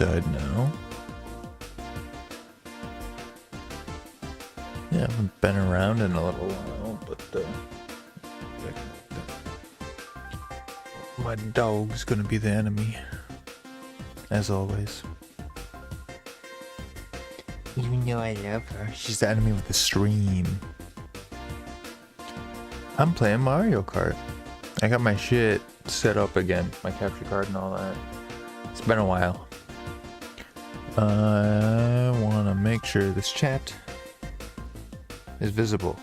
B-side now. Yeah, I haven't been around in a little while, but my dog's gonna be the enemy, as always. You know I love her. She's the enemy with the stream. I'm playing Mario Kart. I got my shit set up again, my capture card and all that. It's been a while. I want to make sure this chat is visible.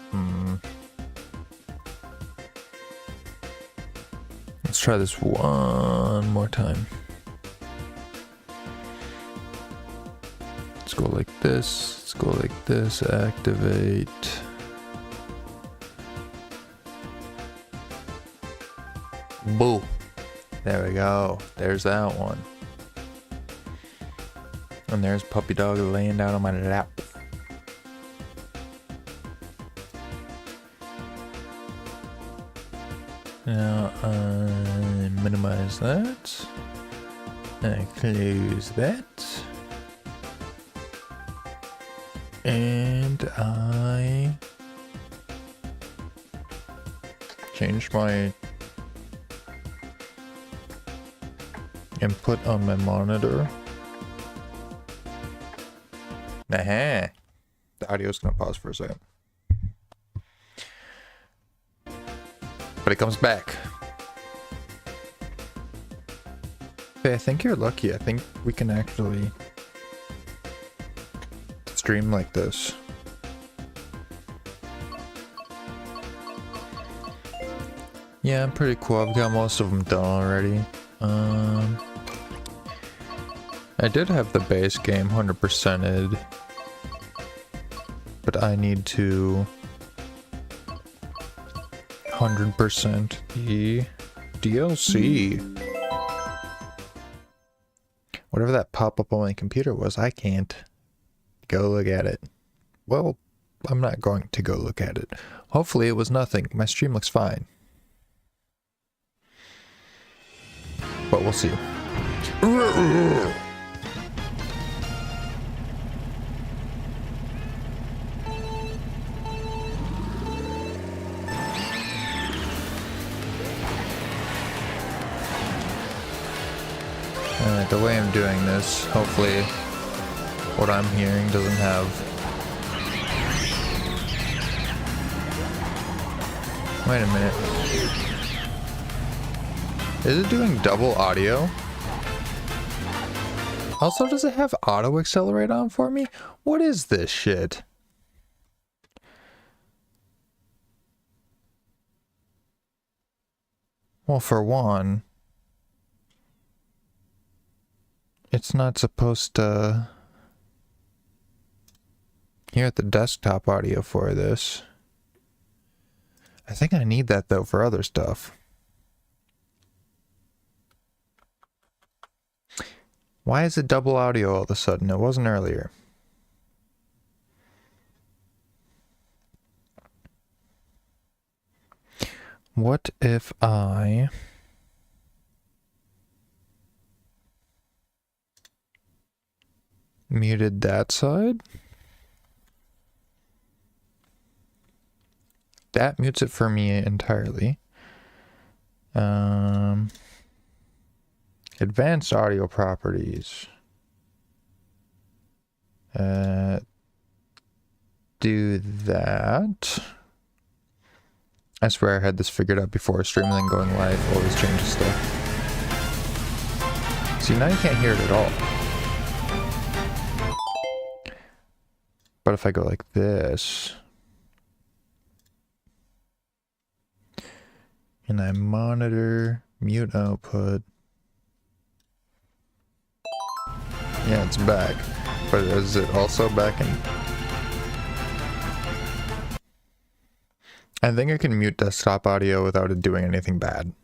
Let's try this one more time. Let's go like this. Let's go like this. Activate. Boo. There we go. There's that one. And there's Puppy Dog laying down on my lap. Now I minimize that. I close that. And I change my input on my monitor. Nah, the audio's gonna pause for a second. But it comes back. Okay, I think you're lucky. I think we can actually stream like this. Yeah, I'm pretty cool. I've got most of them done already. I did have the base game 100%ed, but I need to 100% the DLC. Whatever that pop-up on my computer was, I can't go look at it. Well, I'm not going to go look at it. Hopefully it was nothing. My stream looks fine. But we'll see. Alright, the way I'm doing this, hopefully what I'm hearing doesn't have... Wait a minute. Is it doing double audio? Also, does it have auto accelerate on for me? What is this shit? Well, for one, it's not supposed to hear the desktop audio for this. I think I need that though for other stuff. Why is it double audio all of a sudden? It wasn't earlier. What if I muted that side? That mutes it for me entirely. Advanced audio properties. Do that. I swear I had this figured out before streaming and going live. Always changes stuff. See, now you can't hear it at all. But if I go like this, and I monitor, mute output, yeah, it's back. But is it also back in? I think I can mute desktop audio without it doing anything bad.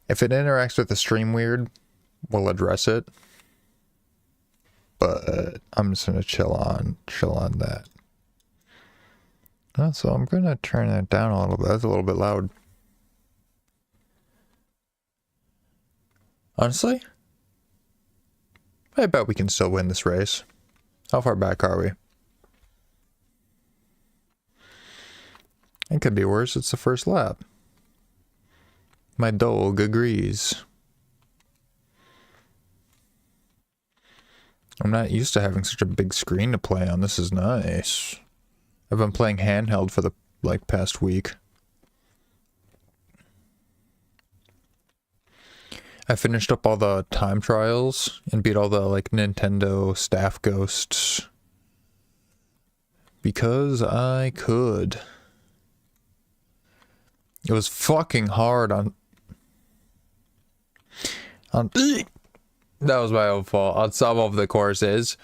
If it interacts with the stream weird, we'll address it. But I'm just gonna chill on that. So I'm gonna turn that down a little bit. That's a little bit loud. Honestly, I bet we can still win this race. How far back are we? It could be worse. It's the first lap. My dog agrees. I'm not used to having such a big screen to play on. This is nice. I've been playing handheld for the past week. I finished up all the time trials and beat all the Nintendo staff ghosts because I could. It was fucking hard on that was my own fault. On some of the courses,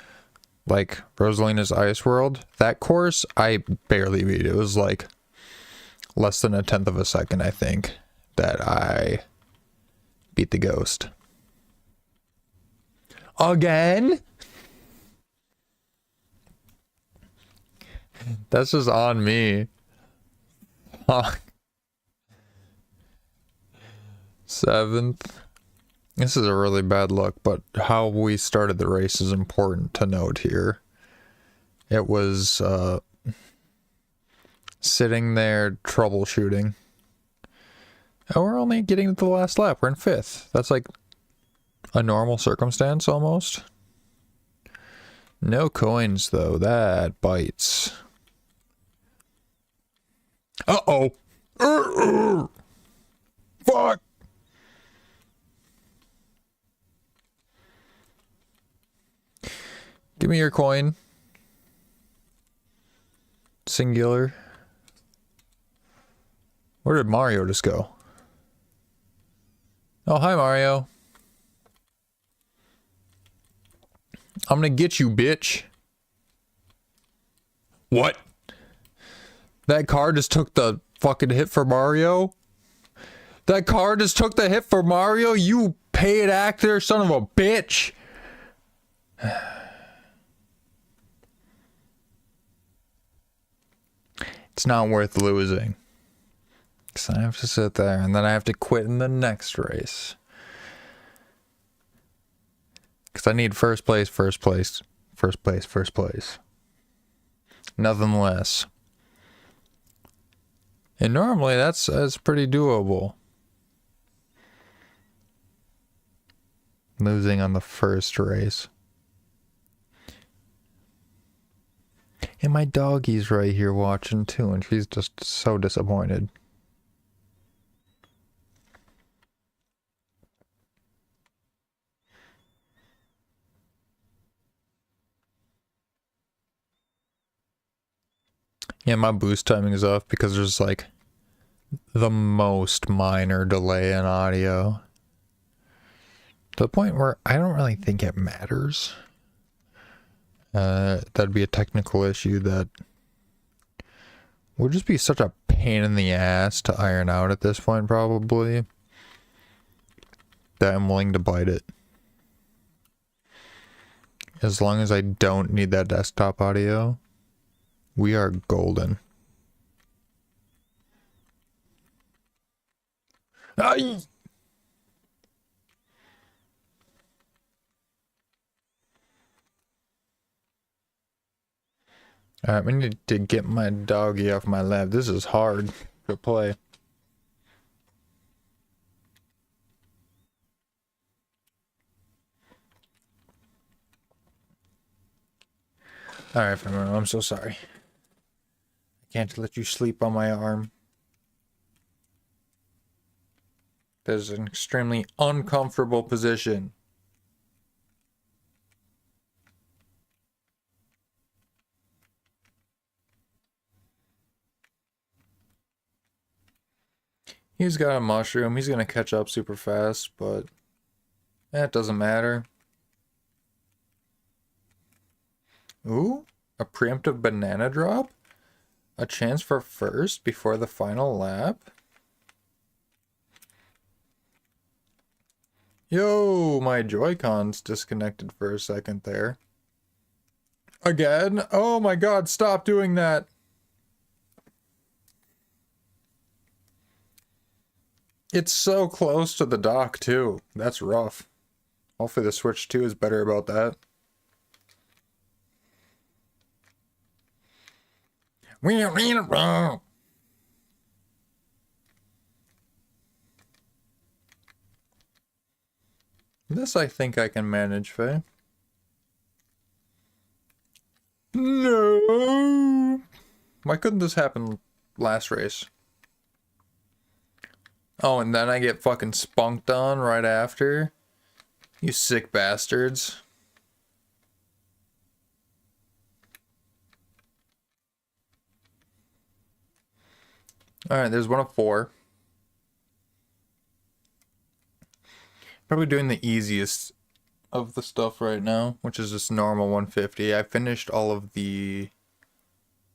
like Rosalina's Ice World, that course I barely beat. It was like less than 1/10 of a second, I think, that I beat the ghost. Again? That's just on me. Fuck. 7th. This is a really bad look, but how we started the race is important to note here. It was sitting there troubleshooting. And we're only getting to the last lap. We're in 5th. That's like a normal circumstance almost. No coins though. That bites. Uh-oh. Fuck. Give me your coin. Singular. Where did Mario just go? Oh, hi, Mario. I'm gonna get you, bitch. What? That car just took the fucking hit for Mario? That car just took the hit for Mario? You paid actor, son of a bitch. It's not worth losing. Because I have to sit there and then I have to quit in the next race. Because I need first place. Nothing less. And normally that's pretty doable. Losing on the first race. And my doggie's right here watching too, and she's just so disappointed. Yeah, my boost timing is off because there's like the most minor delay in audio. To the point where I don't really think it matters. That'd be a technical issue that would just be such a pain in the ass to iron out at this point, probably, that I'm willing to bite it. As long as I don't need that desktop audio, we are golden. Aye! Alright, we need to get my doggy off my lap. This is hard to play. Alright, Fernando, I'm so sorry. I can't let you sleep on my arm. That is an extremely uncomfortable position. He's got a mushroom. He's going to catch up super fast, but that doesn't matter. Ooh, a preemptive banana drop? A chance for first before the final lap? Yo, my Joy-Cons disconnected for a second there. Again? Oh my god, stop doing that! It's so close to the dock, too. That's rough. Hopefully the Switch 2 is better about that. This I think I can manage, Faye. No! Why couldn't this happen last race? Oh, and then I get fucking spunked on right after? You sick bastards. Alright, there's one of 4. Probably doing the easiest of the stuff right now, which is just normal 150. I finished all of the...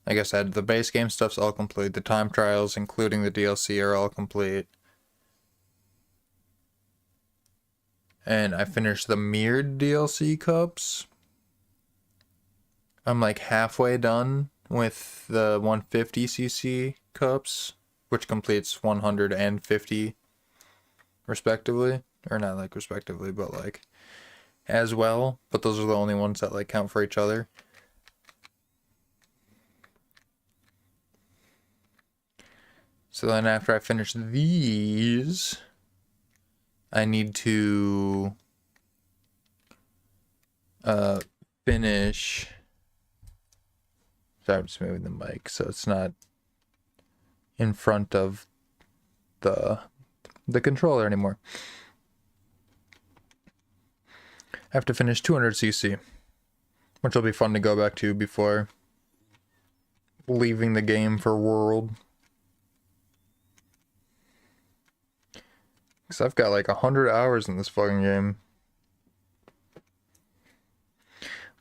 Like I said, the base game stuff's all complete. The time trials, including the DLC, are all complete. And I finished the mirrored DLC cups. I'm like halfway done with the 150cc cups, which completes 150 respectively. Or not like respectively, but like as well. But those are the only ones that like count for each other. So then after I finish these, I need to finish... Sorry, I'm just moving the mic so it's not in front of the controller anymore. I have to finish 200cc, which will be fun to go back to before leaving the game for World. Because I've got like 100 hours in this fucking game.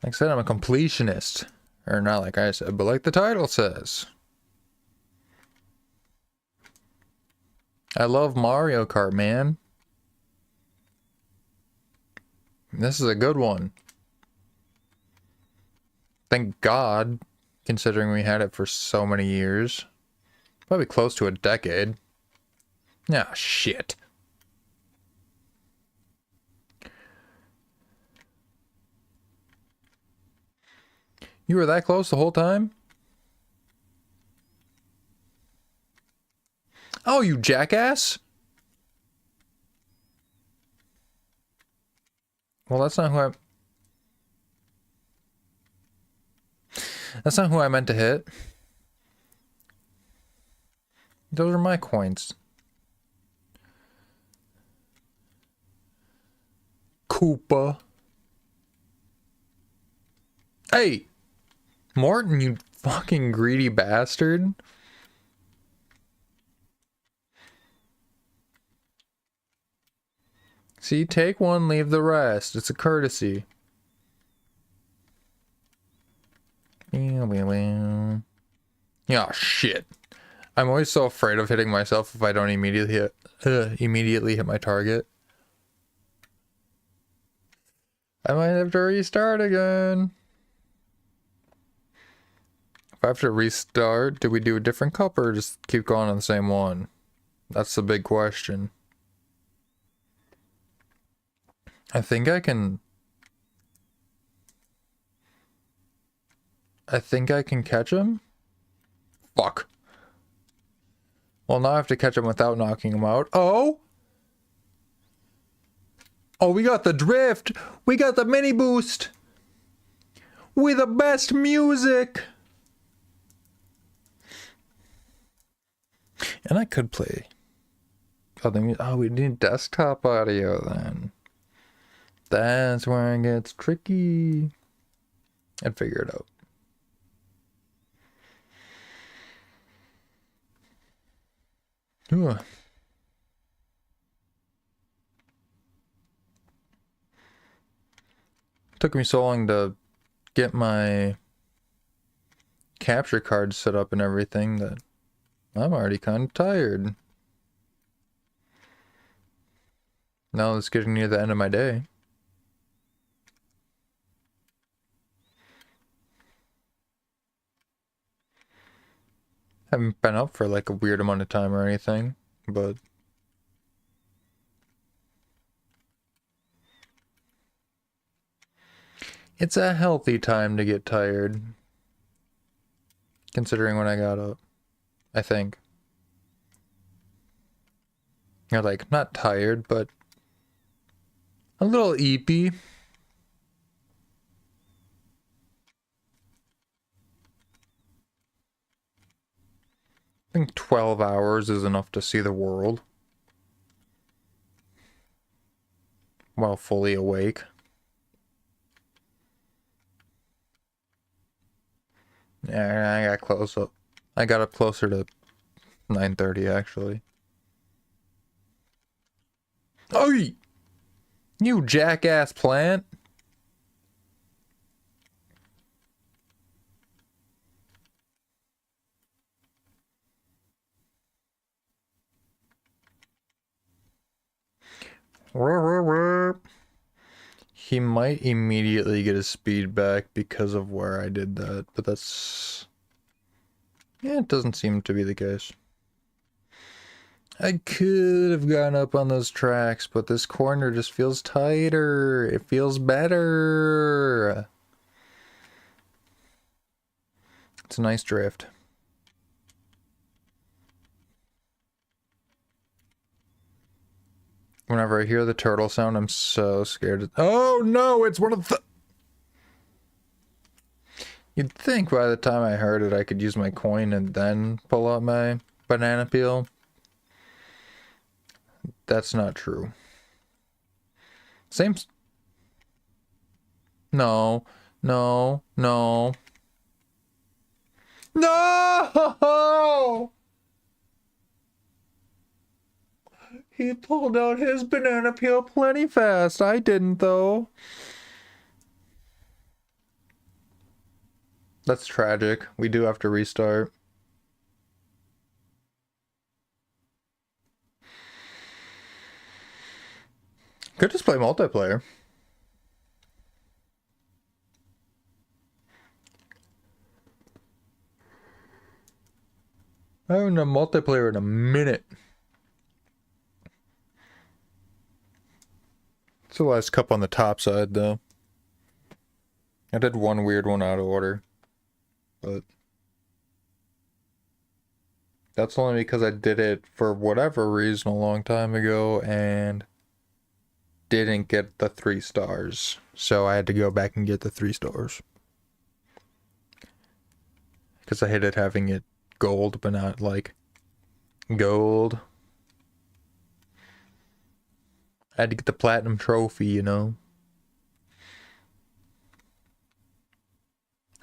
Like I said, I'm a completionist. Or not like I said, but like the title says. I love Mario Kart, man. This is a good one. Thank God, considering we had it for so many years. Probably close to a decade. Ah, shit. You were that close the whole time? Oh, you jackass! Well, that's not who I meant to hit. Those are my coins. Koopa. Hey! Morton, you fucking greedy bastard. See, take one, leave the rest. It's a courtesy. Yeah, shit. I'm always so afraid of hitting myself if I don't immediately hit my target. I might have to restart again. If I have to restart, do we do a different cup or just keep going on the same one? That's the big question. I think I can catch him? Fuck. Well, now I have to catch him without knocking him out. Oh! Oh, we got the drift! We got the mini boost! With the best music! And I could play. Oh, we need desktop audio then. That's where it gets tricky. I'd figure it out. Ooh. Took me so long to get my capture card set up and everything that I'm already kind of tired. Now it's getting near the end of my day. Haven't been up for like a weird amount of time or anything, but It's a healthy time to get tired. Considering when I got up. I think. You're like, not tired, but a little eepy. I think 12 hours is enough to see the world while fully awake. Yeah, I got close up. I got up closer to 9:30 actually. Oh, you jackass plant! He might immediately get his speed back because of where I did that, but that's... Yeah, it doesn't seem to be the case. I could have gone up on those tracks, but this corner just feels tighter. It feels better. It's a nice drift. Whenever I hear the turtle sound, I'm so scared. Oh no, it's one of the... You'd think by the time I heard it, I could use my coin and then pull out my banana peel. That's not true. Same... No, no, no. No! He pulled out his banana peel plenty fast. I didn't, though. That's tragic. We do have to restart. Could just play multiplayer. I haven't done multiplayer in a minute. It's the last cup on the top side, though. I did one weird one out of order. But that's only because I did it for whatever reason a long time ago and didn't get the 3 stars. So I had to go back and get the 3 stars. Because I hated having it gold, but not like gold. I had to get the platinum trophy, you know?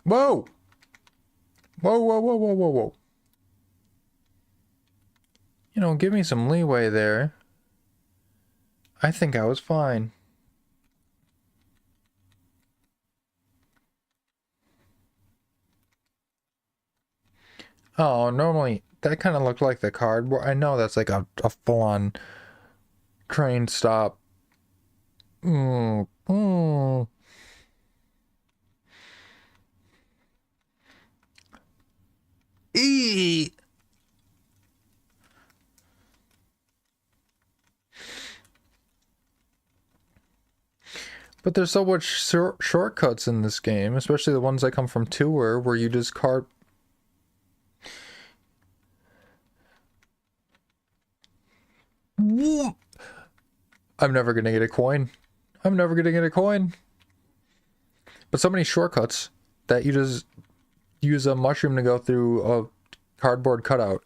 Whoa! Whoa, whoa, whoa, whoa, whoa, whoa. You know, give me some leeway there. I think I was fine. Oh, normally that kind of looked like the card. I know that's like a full-on train stop. Mm, mm. E. But there's so much shortcuts in this game, especially the ones that come from Tour, where you just cart. I'm never gonna get a coin. I'm never gonna get a coin. But so many shortcuts that you just use a mushroom to go through a cardboard cutout.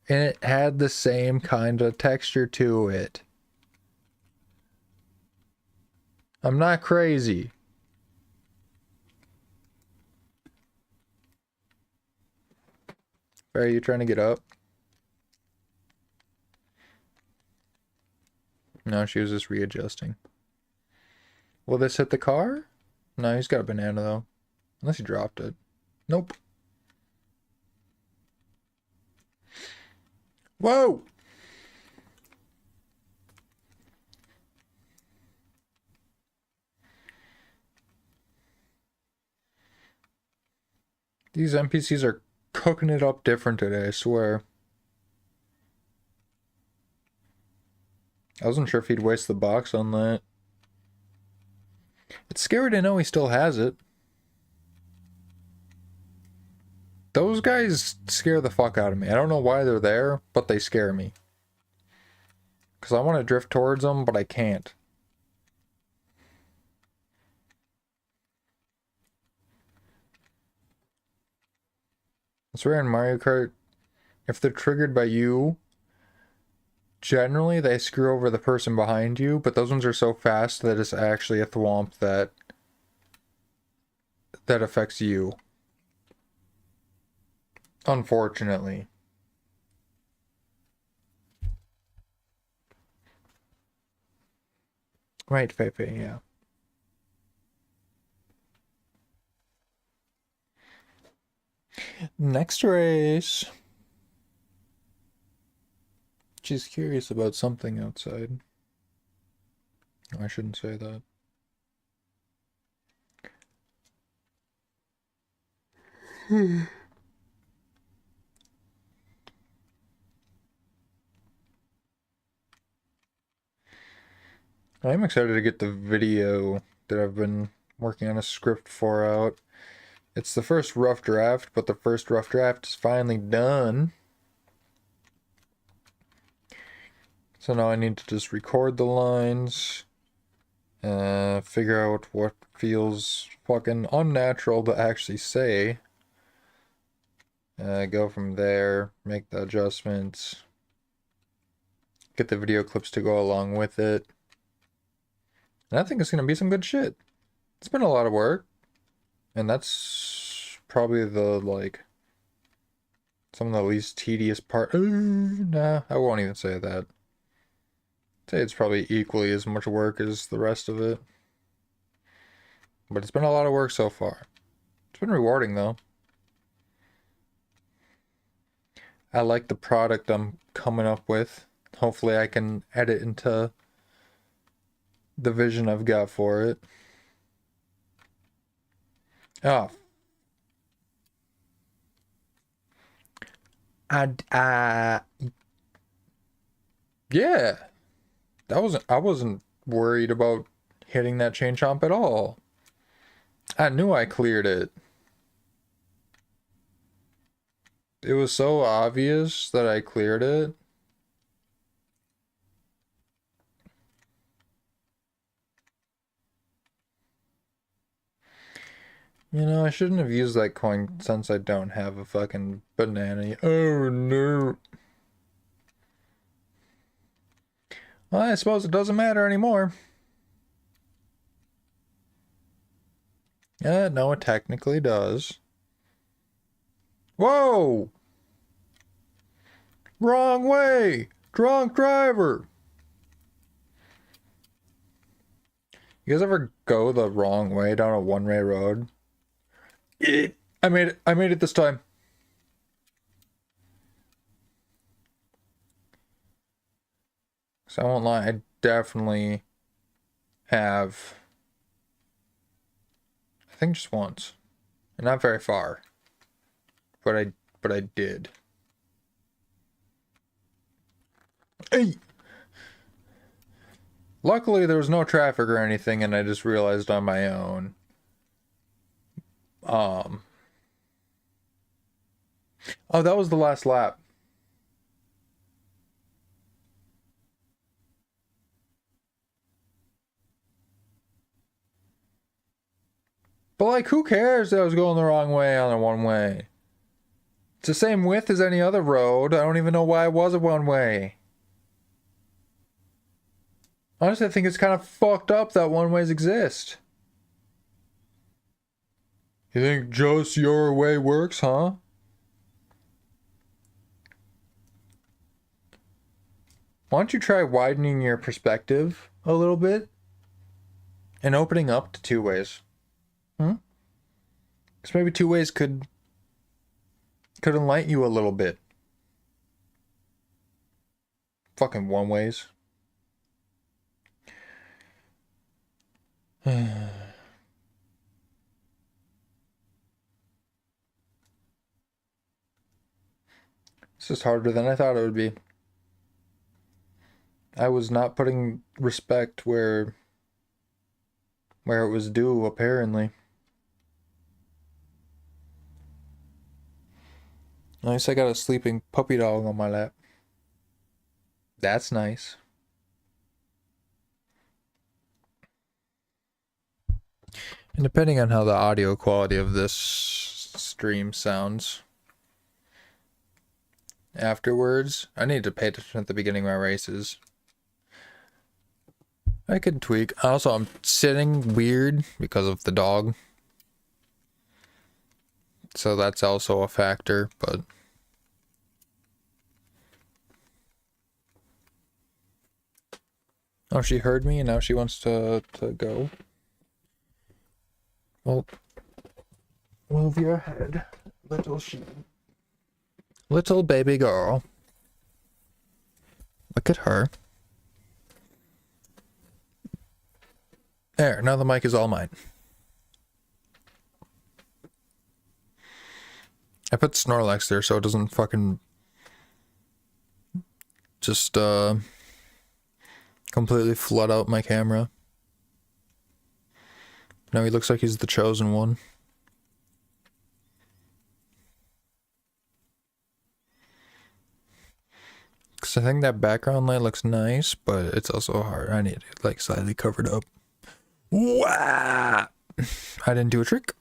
And it had the same kind of texture to it. I'm not crazy. Are you trying to get up? No, she was just readjusting. Will this hit the car? No, he's got a banana though. Unless he dropped it. Nope. Whoa! These NPCs are cooking it up different today, I swear. I wasn't sure if he'd waste the box on that. It's scary to know he still has it. Those guys scare the fuck out of me. I don't know why they're there, but they scare me. Because I want to drift towards them, but I can't. I swear in Mario Kart, if they're triggered by you, generally they screw over the person behind you, but those ones are so fast that it's actually a thwomp that affects you. Unfortunately. Right, Feifei, yeah. Next race. She's curious about something outside. I shouldn't say that. I'm excited to get the video that I've been working on a script for out. It's the first rough draft, but the first rough draft is finally done. So now I need to just record the lines, figure out what feels fucking unnatural to actually say. Go from there, make the adjustments, get the video clips to go along with it. And I think it's going to be some good shit. It's been a lot of work. And that's probably the, like, some of the least tedious part. Nah, I won't even say that. I'd say it's probably equally as much work as the rest of it. But it's been a lot of work so far. It's been rewarding, though. I like the product I'm coming up with. Hopefully I can edit into the vision I've got for it. Oh. Yeah. I wasn't worried about hitting that chain chomp at all. I knew I cleared it. It was so obvious that I cleared it. You know, I shouldn't have used that coin since I don't have a fucking banana. Oh no. Well, I suppose it doesn't matter anymore. Yeah, no, it technically does. Whoa! Wrong way! Drunk driver! You guys ever go the wrong way down a one-way road? I made it. I made it this time. So I won't lie, I definitely have. I think just once. And not very far. But I did. Hey! Luckily there was no traffic or anything and I just realized on my own. Oh, that was the last lap. But like, who cares that I was going the wrong way on a one way? It's the same width as any other road. I don't even know why it was a one way. Honestly, I think it's kind of fucked up that one ways exist. You think just your way works, huh? Why don't you try widening your perspective a little bit and opening up to two ways? Because maybe two ways could enlighten you a little bit. Fucking one ways. This is harder than I thought it would be. I was not putting respect where where it was due, apparently. At least I got a sleeping puppy dog on my lap. That's nice. And depending on how the audio quality of this stream sounds afterwards, I need to pay attention at the beginning of my races. I can tweak. Also, I'm sitting weird because of the dog. So that's also a factor, but... Oh, she heard me and now she wants to go. Well, move your head, little sheep. Little baby girl. Look at her. There, now the mic is all mine. I put Snorlax there so it doesn't fucking just completely flood out my camera. Now he looks like he's the chosen one. Cause I think that background light looks nice, but it's also hard. I need it like slightly covered up. Wah! I didn't do a trick.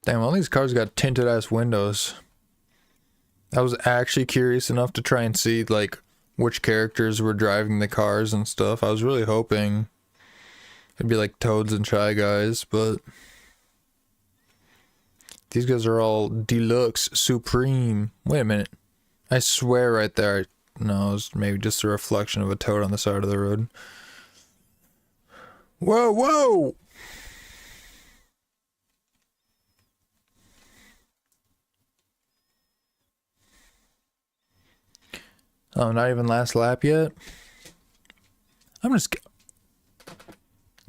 Damn, all these cars got tinted ass windows. I was actually curious enough to try and see like which characters were driving the cars and stuff. I was really hoping it'd be like Toads and Shy Guys, but these guys are all deluxe supreme. Wait a minute. I swear right there. No, it was maybe just a reflection of a toad on the side of the road. Whoa, whoa! Oh, not even last lap yet? I'm just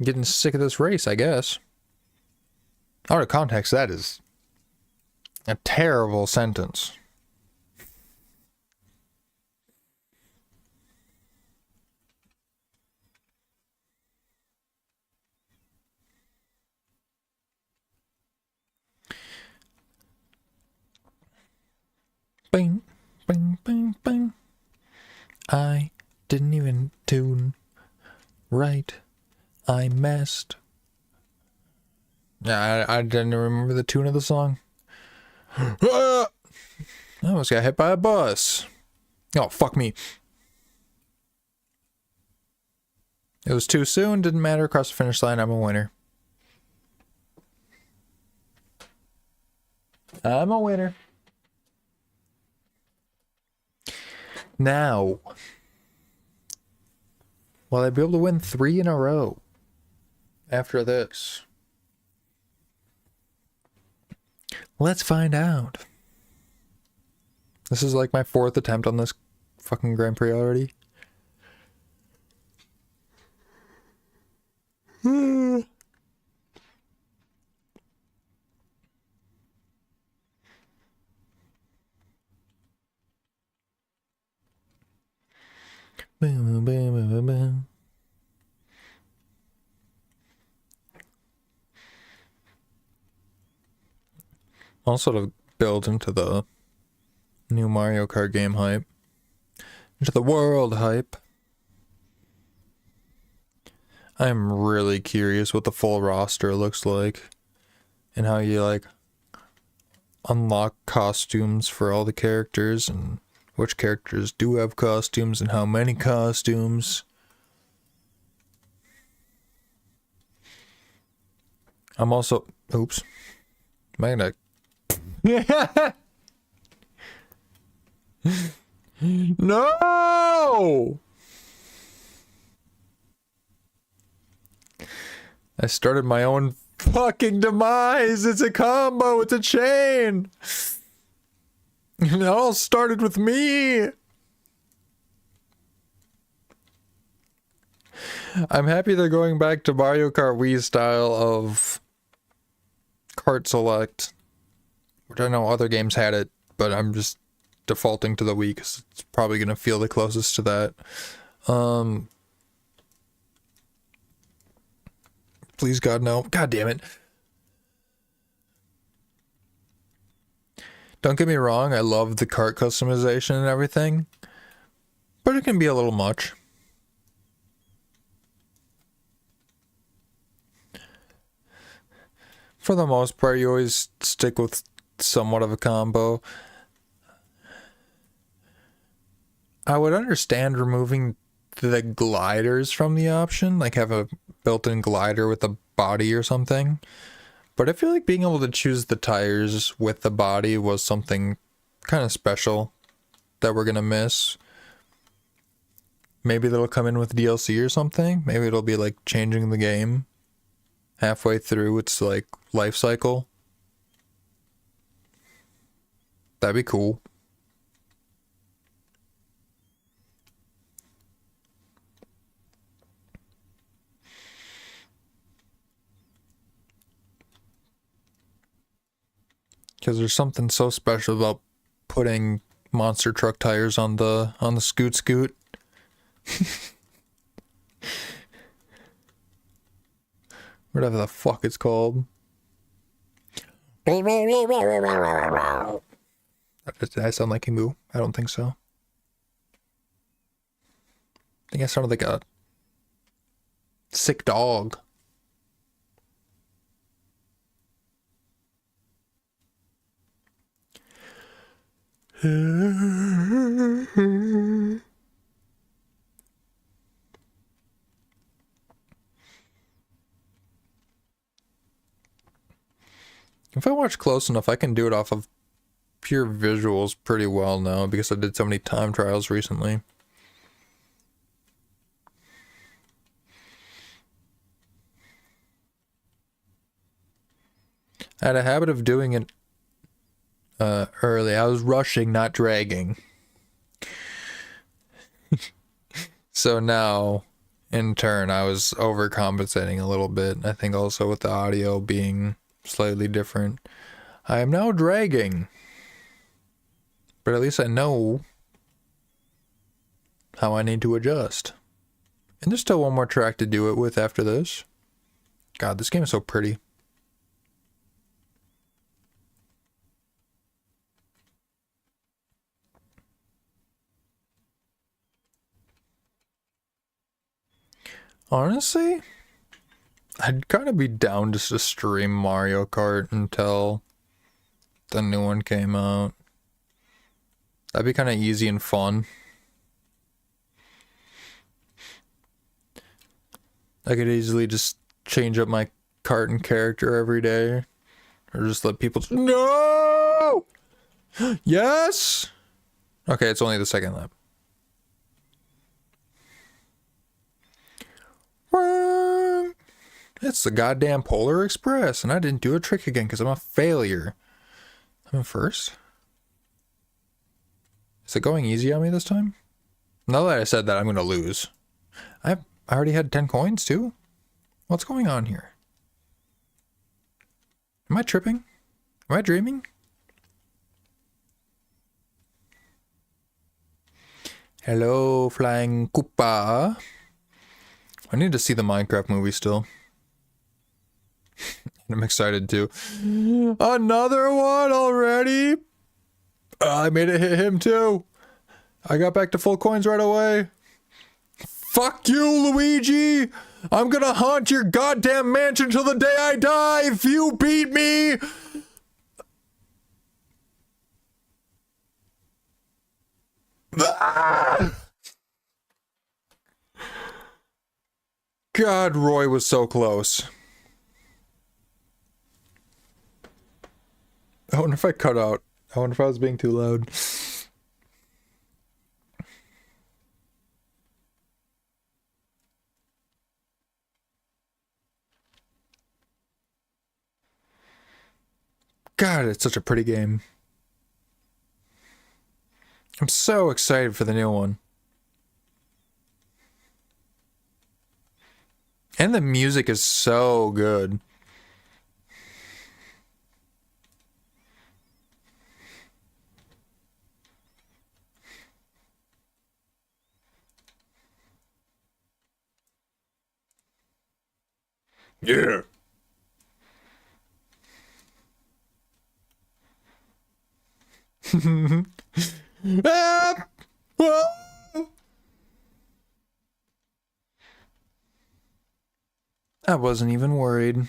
getting sick of this race, I guess. Out of context, that is a terrible sentence. Bing, bing, bing, bing. I didn't even tune right. I messed. Yeah, I didn't remember the tune of the song. I almost got hit by a bus. Oh, fuck me. It was too soon, didn't matter. Across the finish line, I'm a winner. I'm a winner. Now, will I be able to win 3 in a row after this? Let's find out. This is like my 4th attempt on this fucking Grand Prix already. Boom, boom, boom, boom, boom. Also to build into the new Mario Kart game hype. Into the world hype. I'm really curious what the full roster looks like. And how you like unlock costumes for all the characters and which characters do have costumes and how many costumes. I'm also... Oops. Am I gonna... No! I started my own fucking demise. It's a combo. It's a chain. It all started with me. I'm happy they're going back to Mario Kart Wii style of Kart Select, which I know other games had it, but I'm just defaulting to the Wii because it's probably going to feel the closest to that. Please God, no. God damn it. Don't get me wrong, I love the kart customization and everything, but it can be a little much. For the most part, you always stick with somewhat of a combo. I would understand removing the gliders from the option, like have a built-in glider with a body or something. But I feel like being able to choose the tires with the body was something kind of special that we're gonna miss. Maybe that'll come in with DLC or something. Maybe it'll be like changing the game halfway through its like life cycle. That'd be cool. Because there's something so special about putting monster truck tires on the scoot. Whatever the fuck it's called. Did I sound like Emu? I don't think so. I think I sounded like a sick dog. If I watch close enough, I can do it off of pure visuals pretty well now because I did so many time trials recently. I had a habit of doing it early. I was rushing, not dragging. So now, in turn, I was overcompensating a little bit. I think also with the audio being slightly different. I am now dragging. But at least I know how I need to adjust. And there's still one more track to do it with after this. God, this game is so pretty. Honestly, I'd kind of be down just to stream Mario Kart until the new one came out. That'd be kind of easy and fun. I could easily just change up my kart and character every day. Or just let people... No! Yes! Okay, it's only the second lap. It's the goddamn Polar Express, and I didn't do a trick again because I'm a failure. I'm in first. Is it going easy on me this time? Now that I said that, I'm going to lose. I already had 10 coins, too? What's going on here? Am I tripping? Am I dreaming? Hello, Flying Koopa. I need to see the Minecraft movie still. I'm excited too. Another one already? I made it hit him too. I got back to full coins right away. Fuck you, Luigi! I'm gonna haunt your goddamn mansion till the day I die if you beat me! God, Roy was so close. I wonder if I cut out. I wonder if I was being too loud. God, it's such a pretty game. I'm so excited for the new one. And the music is so good. Yeah. Ah! Whoa! I wasn't even worried.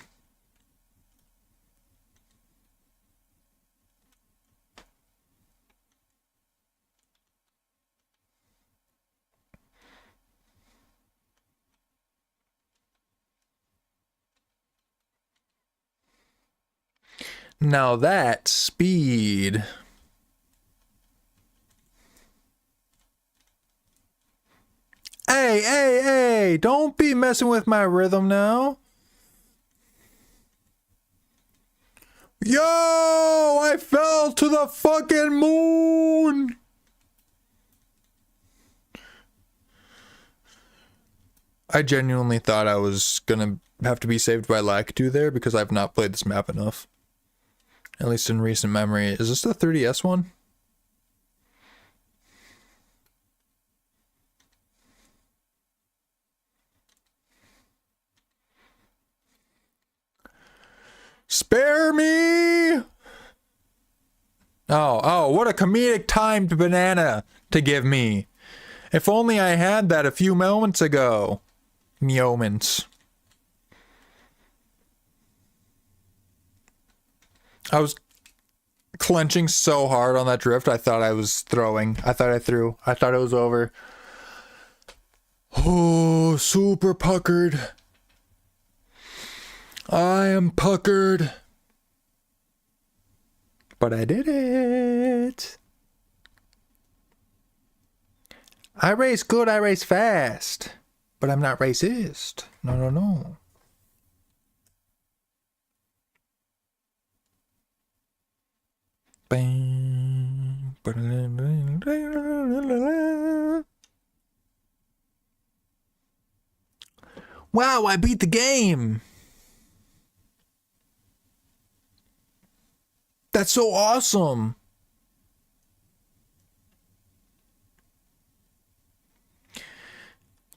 Now that's speed. Hey, hey, hey! Don't be messing with my rhythm now. Yo! I fell to the fucking moon! I genuinely thought I was gonna have to be saved by Lakitu there because I've not played this map enough. At least in recent memory. Is this the 3DS one? Spare me! Oh, what a comedic timed banana to give me. If only I had that a few moments ago. Moments. I was clenching so hard on that drift, I thought I was throwing. I thought I threw. I thought it was over. Oh, super puckered. I am puckered. But I did it. I race good, I race fast. But I'm not racist. No, no, no. Bang. Wow, I beat the game. That's so awesome.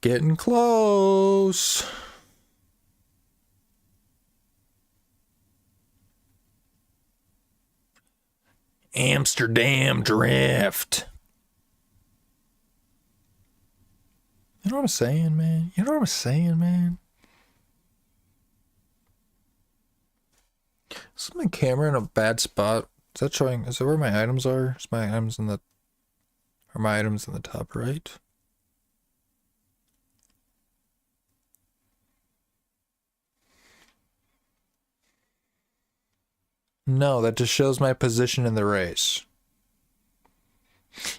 Getting close. Amsterdam Drift. You know what I'm saying, man? You know what I'm saying, man? Is my camera in a bad spot? Is that showing? Is that where my items are? Is my items in the... Are my items in the top right? No, that just shows my position in the race.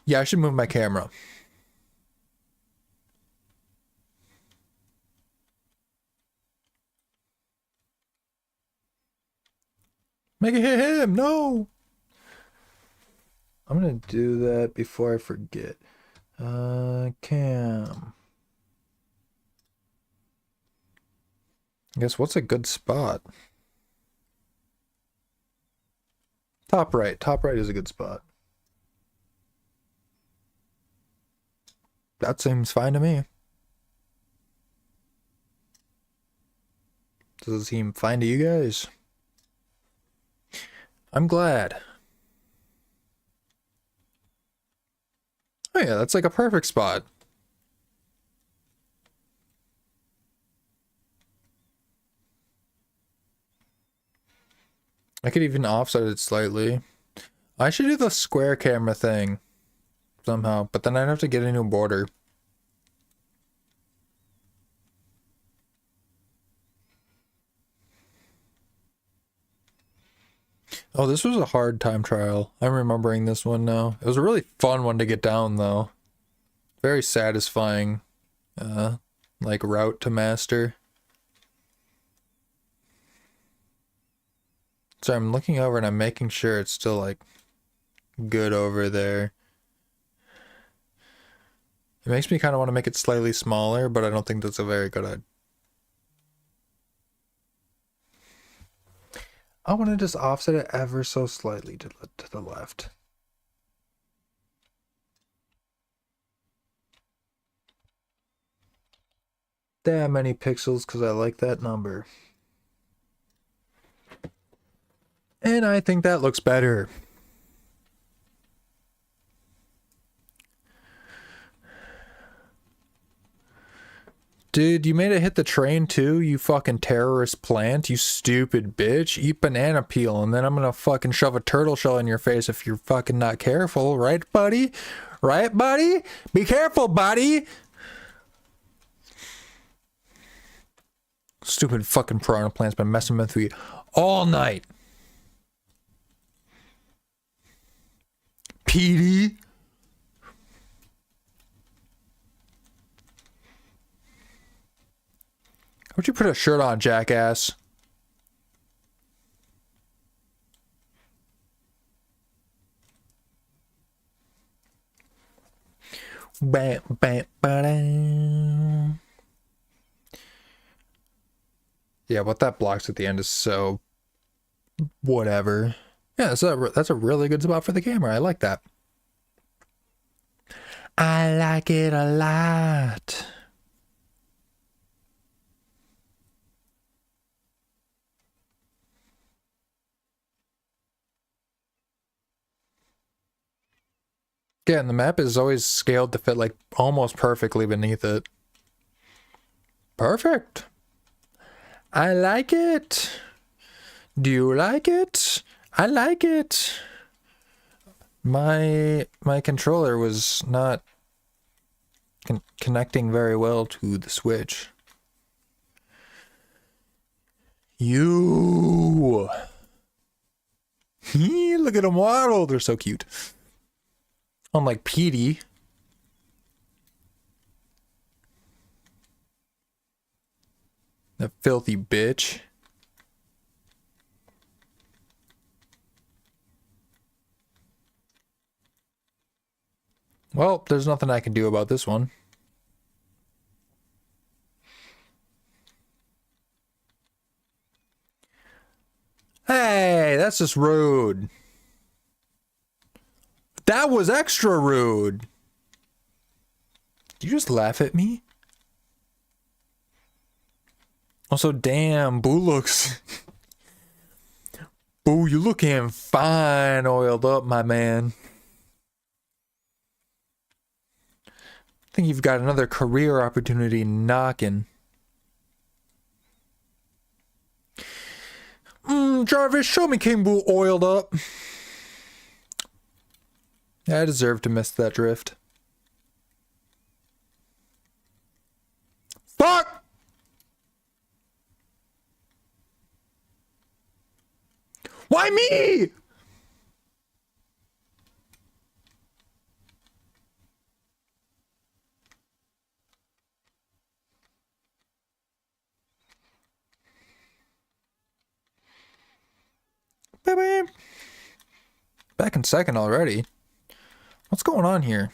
Yeah, I should move my camera. Make it hit him! No! I'm gonna do that before I forget. Cam. I guess what's a good spot? Top right. Top right is a good spot. That seems fine to me. Does it seem fine to you guys? I'm glad. Oh yeah, that's like a perfect spot. I could even offset it slightly. I should do the square camera thing somehow, but then I'd have to get a new border. Oh, this was a hard time trial. I'm remembering this one now. It was a really fun one to get down though. Very satisfying, like route to master. So I'm looking over and I'm making sure it's still like good over there. It makes me kind of want to make it slightly smaller, but I don't think that's a very good idea. I want to just offset it ever so slightly to the left. That many pixels because I like that number. And I think that looks better. Dude, you made it hit the train too, you fucking terrorist plant, you stupid bitch. Eat banana peel and then I'm gonna fucking shove a turtle shell in your face if you're fucking not careful, right, buddy? Right, buddy? Be careful, buddy! Stupid fucking piranha plant's been messing with me all night. Petey. Would you put a shirt on, jackass? Bam, bam, ba-dam. Yeah, what that blocks at the end is so whatever. Yeah, that's a really good spot for the camera. I like that. I like it a lot. Yeah, and the map is always scaled to fit like almost perfectly beneath it. Perfect. I like it. Do you like it? I like it. My controller was not connecting very well to the Switch. You. Look at them waddle. They're so cute. Unlike Petey. That filthy bitch. Well, there's nothing I can do about this one. Hey, that's just rude. That was extra rude. Did you just laugh at me? Also, damn, Boo looks... Boo, you looking fine oiled up, my man. I think you've got another career opportunity knocking. Jarvis, show me King Boo oiled up. I deserve to miss that drift. Fuck! Why me? Back in second already. What's going on here?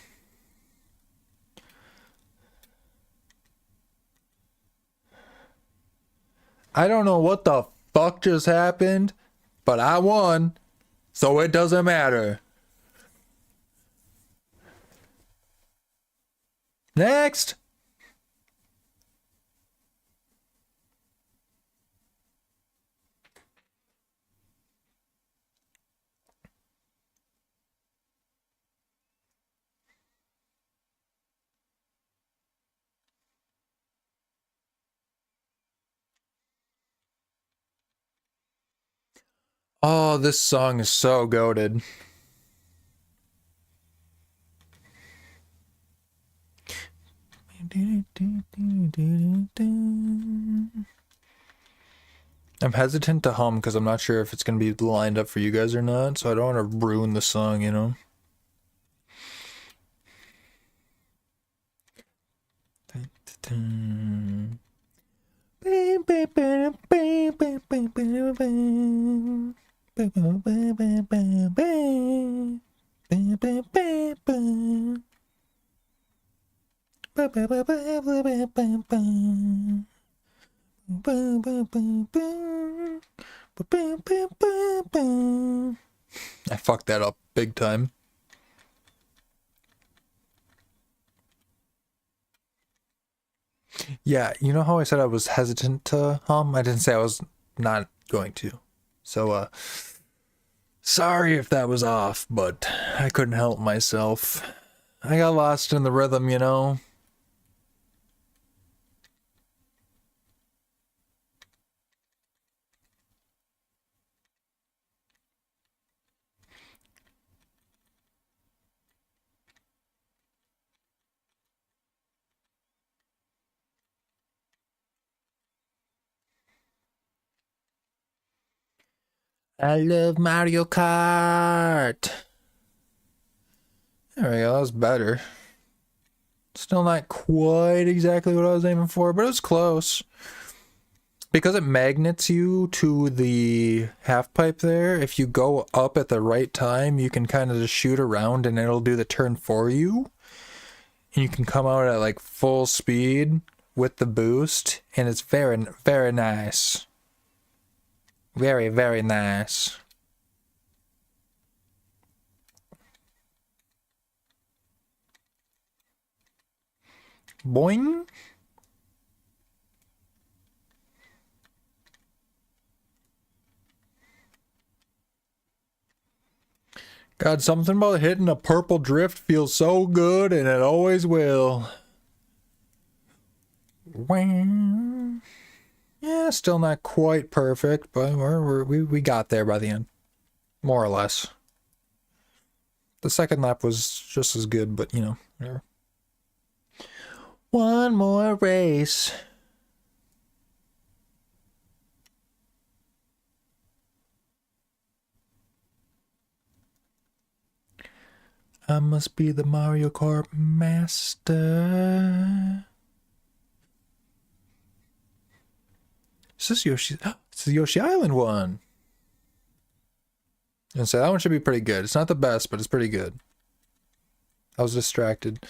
I don't know what the fuck just happened, but I won, so it doesn't matter. Next! Oh, this song is so goated. I'm hesitant to hum because I'm not sure if it's going to be lined up for you guys or not, so I don't want to ruin the song, you know? I fucked that up big time. Yeah, you know how I said I was hesitant to hum? I didn't say I was not going to. So, Sorry if that was off, but I couldn't help myself. I got lost in the rhythm, you know? I love Mario Kart. There we go, that was better. Still not quite exactly what I was aiming for, but it was close. Because it magnets you to the half pipe there, if you go up at the right time, you can kind of just shoot around and it'll do the turn for you. And you can come out at like full speed with the boost, and it's very, very nice. Very, very nice. Boing. God, something about hitting a purple drift feels so good, and it always will. Yeah, still not quite perfect, but we got there by the end. More or less. The second lap was just as good, but you know, whatever. One more race. I must be the Mario Kart master. Is this Yoshi? It's the Yoshi Island one. And so that one should be pretty good. It's not the best, but it's pretty good. I was distracted.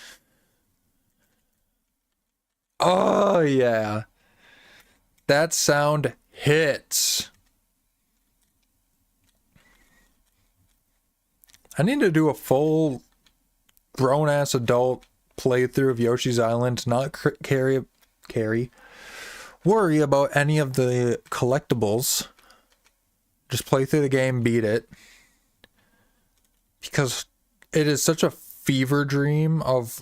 Oh, yeah. That sound hits. I need to do a full grown-ass adult playthrough of Yoshi's Island, not worry about any of the collectibles. Just play through the game, beat it. Because it is such a fever dream of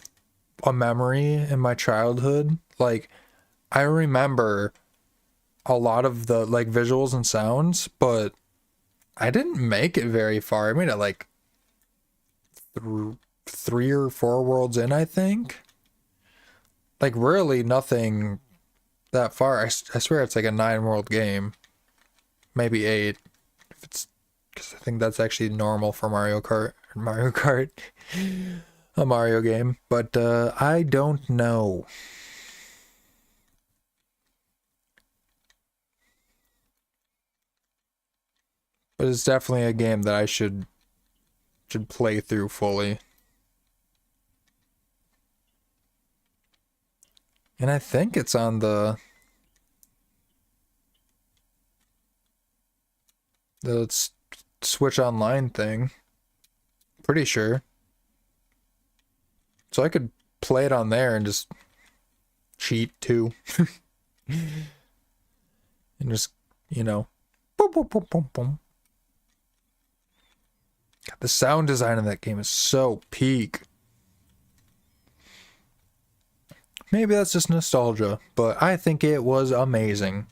a memory in my childhood. Like, I remember a lot of the like visuals and sounds, but I didn't make it very far. I made it like through 3 or 4 worlds in, I think. Like, really nothing that far. I swear it's like a 9-world game. Maybe 8. If it's, because I think that's actually normal for Mario Kart. A Mario game. But I don't know. But it's definitely a game that I should play through fully. And I think it's on the Switch Online thing. Pretty sure. So I could play it on there and just cheat too. And just, you know. Boom, boom, boom, boom, boom. God, the sound design in that game is so peak. Maybe that's just nostalgia, but I think it was amazing.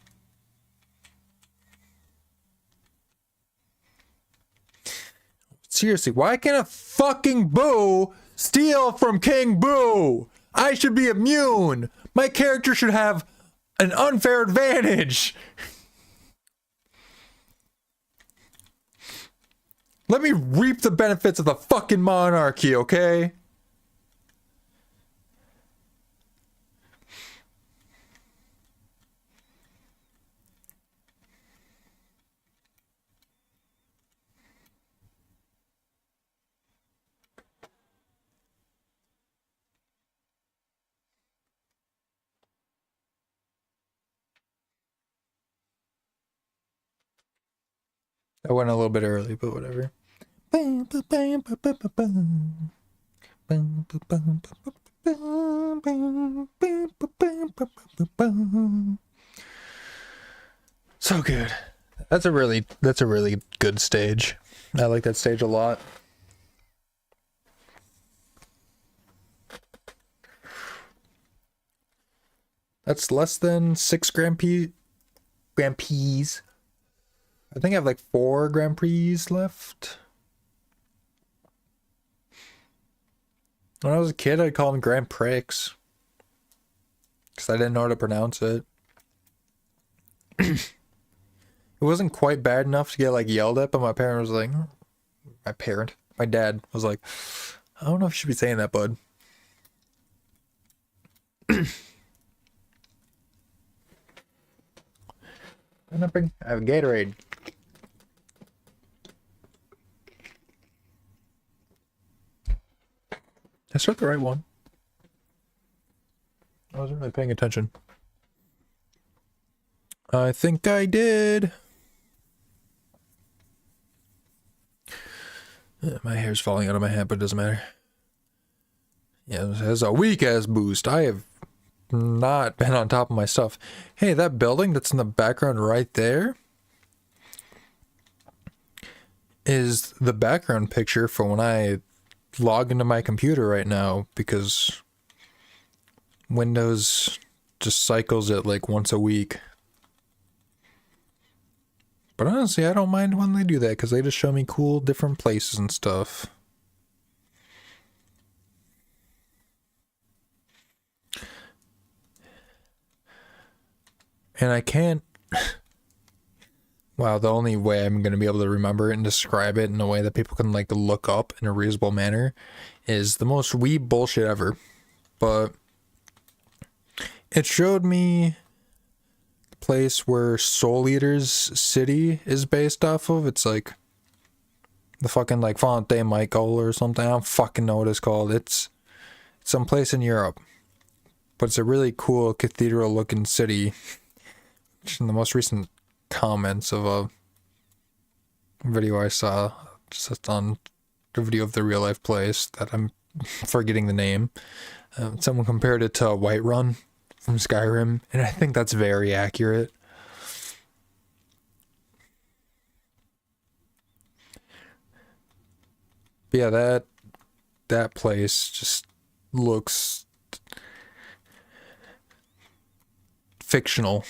Seriously, why can't a fucking Boo steal from King Boo? I should be immune. My character should have an unfair advantage. Let me reap the benefits of the fucking monarchy, okay? I went a little bit early, but whatever. So good. That's a really good stage. I like that stage a lot. That's less than 6 Grand Prix. I think I have like 4 Grand Prix left. When I was a kid, I'd call them Grand Prix. Because I didn't know how to pronounce it. It wasn't quite bad enough to get like yelled at, but my parent was like, my dad was like, I don't know if you should be saying that, bud. I have Gatorade. I start the right one. I wasn't really paying attention. I think I did. My hair's falling out of my hat, but it doesn't matter. Yeah, it has a weak ass boost. I have not been on top of my stuff. Hey, that building that's in the background right there is the background picture for when I log into my computer right now, because Windows just cycles it like once a week. But honestly, I don't mind when they do that, because they just show me cool different places and stuff. And I can't... Wow, the only way I'm going to be able to remember it and describe it in a way that people can like look up in a reasonable manner is the most weeb bullshit ever. But it showed me the place where Soul Eater's city is based off of. It's like the fucking like Fonte Michael or something. I don't fucking know what it's called. It's someplace in Europe. But it's a really cool cathedral looking city. In the most recent comments of a video I saw, just on the video of the real life place that I'm forgetting the name, someone compared it to Whiterun from Skyrim, and I think that's very accurate. But yeah, that place just looks fictional.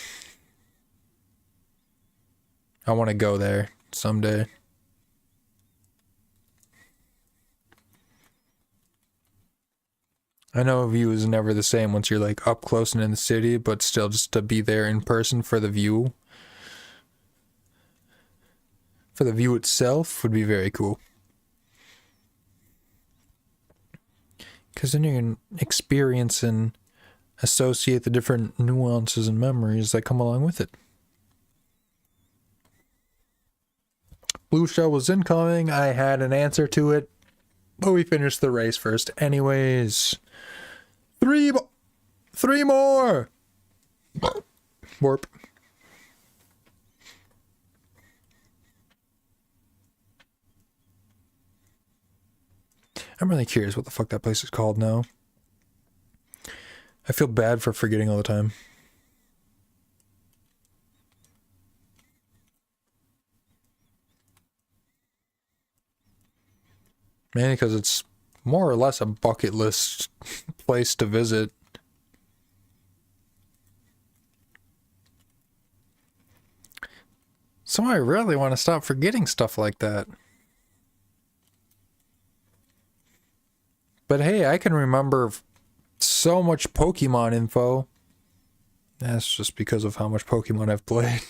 I want to go there someday. I know a view is never the same once you're like up close and in the city, but still just to be there in person for the view. For the view itself would be very cool. Because then you can experience and associate the different nuances and memories that come along with it. Blue shell was incoming. I had an answer to it, but we finished the race first. Anyways, three more. Warp. I'm really curious what the fuck that place is called now. I feel bad for forgetting all the time. Mainly because it's more or less a bucket list place to visit. So I really want to stop forgetting stuff like that. But hey, I can remember so much Pokemon info. That's just because of how much Pokemon I've played.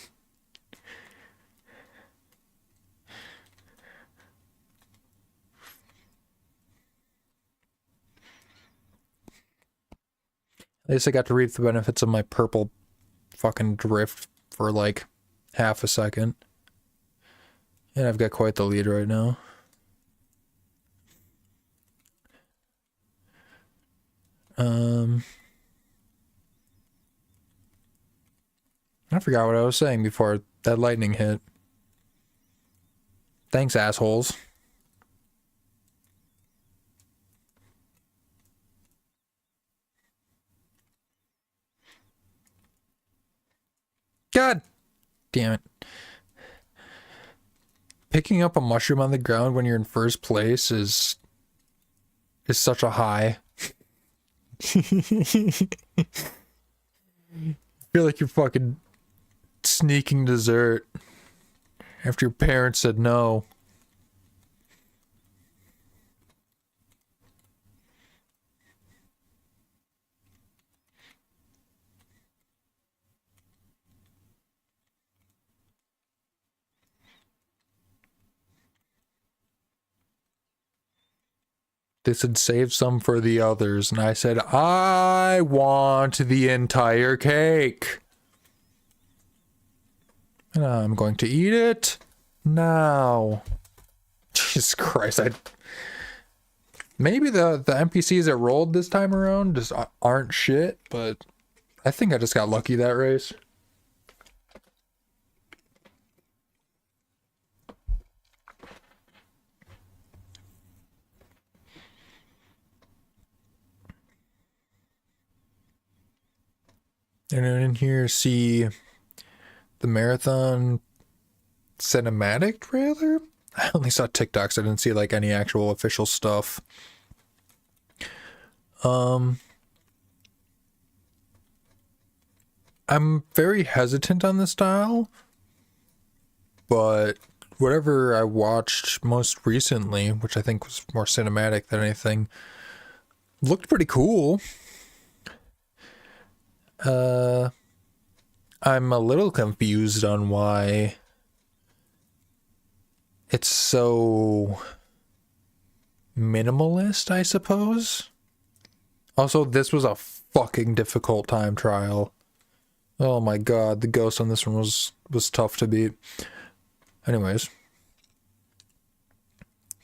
At least I got to reap the benefits of my purple fucking drift for like half a second. And I've got quite the lead right now. I forgot what I was saying before that lightning hit. Thanks, assholes. God damn it. picking up a mushroom on the ground when you're in first place is such a high. Feel like you're fucking sneaking dessert after your parents said no. They said save some for the others, and I said I want the entire cake. And I'm going to eat it now. Jesus Christ, maybe the NPCs that rolled this time around just aren't shit, but I think I just got lucky that race. And in here, see the marathon cinematic trailer. I only saw TikToks. I didn't see like any actual official stuff. I'm very hesitant on the style, but whatever I watched most recently, which I think was more cinematic than anything, looked pretty cool. I'm a little confused on why it's so minimalist, I suppose. Also, this was a fucking difficult time trial. Oh my god, the ghost on this one was tough to beat. Anyways,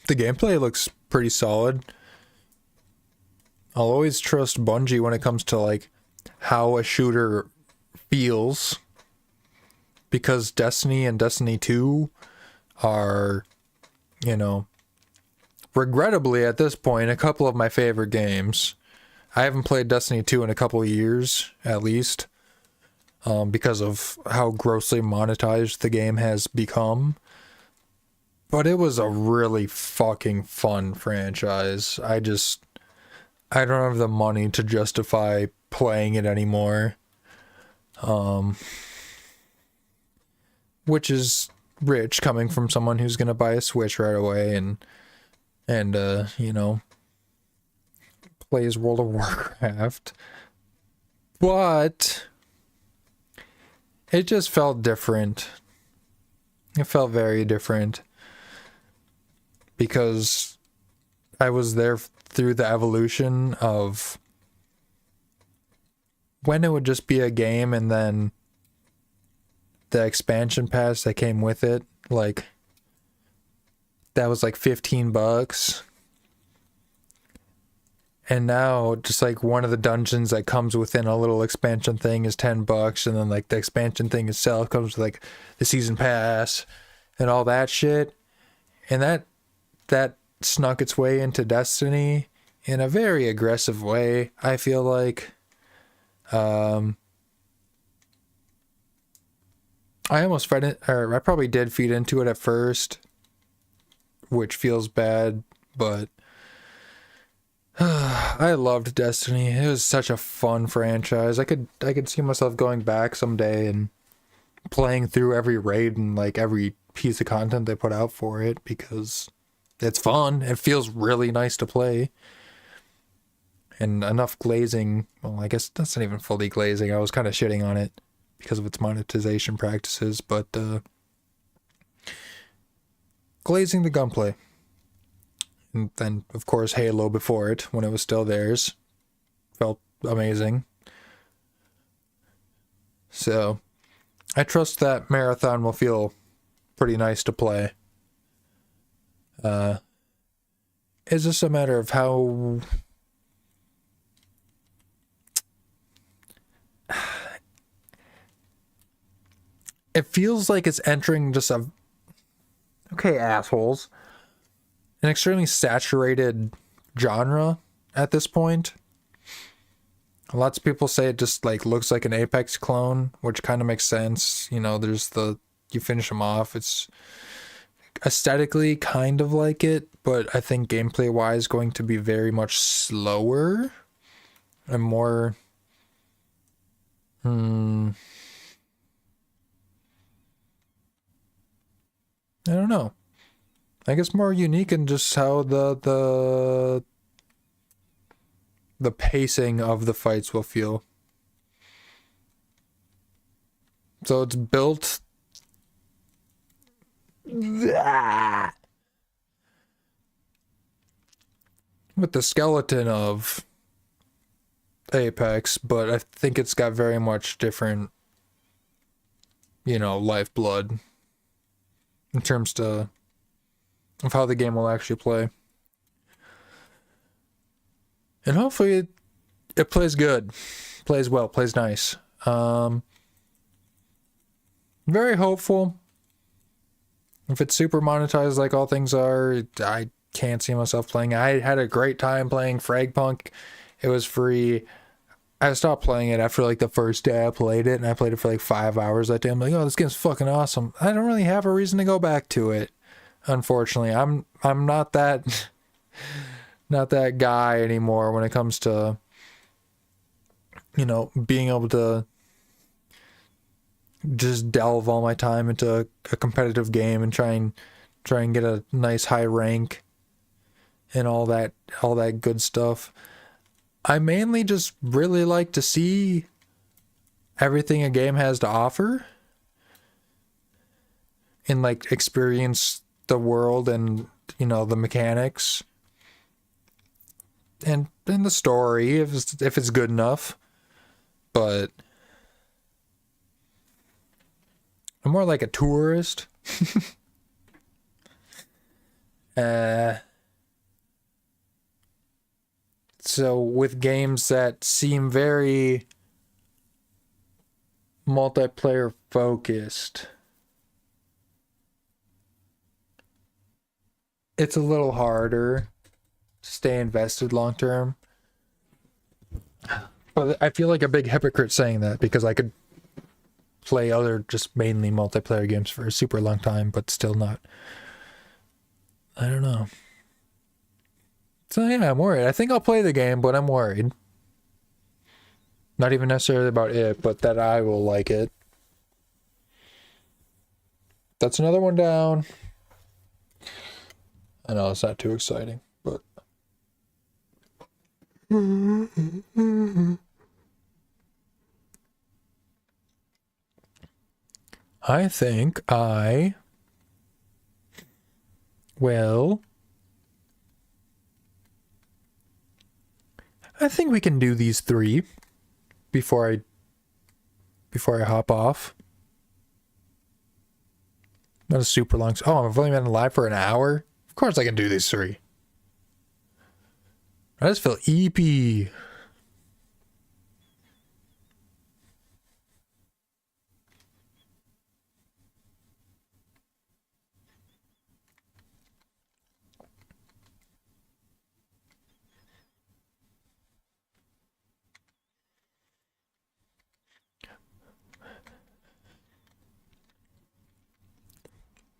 the gameplay looks pretty solid. I'll always trust Bungie when it comes to like how a shooter feels, because Destiny and Destiny 2 are, you know, regrettably at this point, a couple of my favorite games. I haven't played Destiny 2 in a couple of years, at least, because of how grossly monetized the game has become. But it was a really fucking fun franchise. I don't have the money to justify playing it anymore. Which is rich coming from someone who's gonna buy a Switch right away and you know, plays World of Warcraft. But it just felt different. It felt very different because I was there through the evolution of when it would just be a game and then the expansion pass that came with it, like that was like $15. And now just like one of the dungeons that comes within a little expansion thing is $10, and then like the expansion thing itself comes with like the season pass and all that shit. And that snuck its way into Destiny in a very aggressive way, I feel like. I almost fed it, or I probably did feed into it at first, which feels bad, but I loved Destiny. It was such a fun franchise. I could see myself going back someday and playing through every raid and like every piece of content they put out for it, because it's fun. It feels really nice to play. And enough glazing, well, I guess that's not even fully glazing. I was kind of shitting on it because of its monetization practices, but glazing the gunplay. And then, of course, Halo before it, when it was still theirs. Felt amazing. So, I trust that Marathon will feel pretty nice to play. It's just a matter of how... It feels like it's entering just a... Okay, assholes. An extremely saturated genre at this point. Lots of people say it just like looks like an Apex clone, which kind of makes sense. You know, there's the... You finish them off, it's aesthetically kind of like it, but I think gameplay wise going to be very much slower and more I don't know. I guess more unique in just how the pacing of the fights will feel. So it's built with the skeleton of Apex, but I think it's got very much different, lifeblood in terms of how the game will actually play. And hopefully it plays good, plays well, plays nice. Very hopeful. If it's super monetized like all things are, I can't see myself playing. I had a great time playing Fragpunk. It was free. I stopped playing it after like the first day I played it, and I played it for like 5 hours that day. I'm like, oh, this game's fucking awesome. I don't really have a reason to go back to it. Unfortunately, I'm not that not that guy anymore when it comes to being able to just delve all my time into a competitive game and try and get a nice high rank and all that good stuff. I mainly just really like to see everything a game has to offer and like experience the world and the mechanics and the story if it's good enough. But I'm more like a tourist. So with games that seem very multiplayer focused, it's a little harder to stay invested long term. But I feel like a big hypocrite saying that because I could play other just mainly multiplayer games for a super long time, but still not. I don't know. So yeah, I'm worried. I think I'll play the game, but I'm worried. Not even necessarily about it, but that I will like it. That's another one down. I know it's not too exciting, but I think I will. I think we can do these 3 before I hop off. Not a super long. Oh, I've only been live for an hour. Of course I can do these 3. I just feel EP.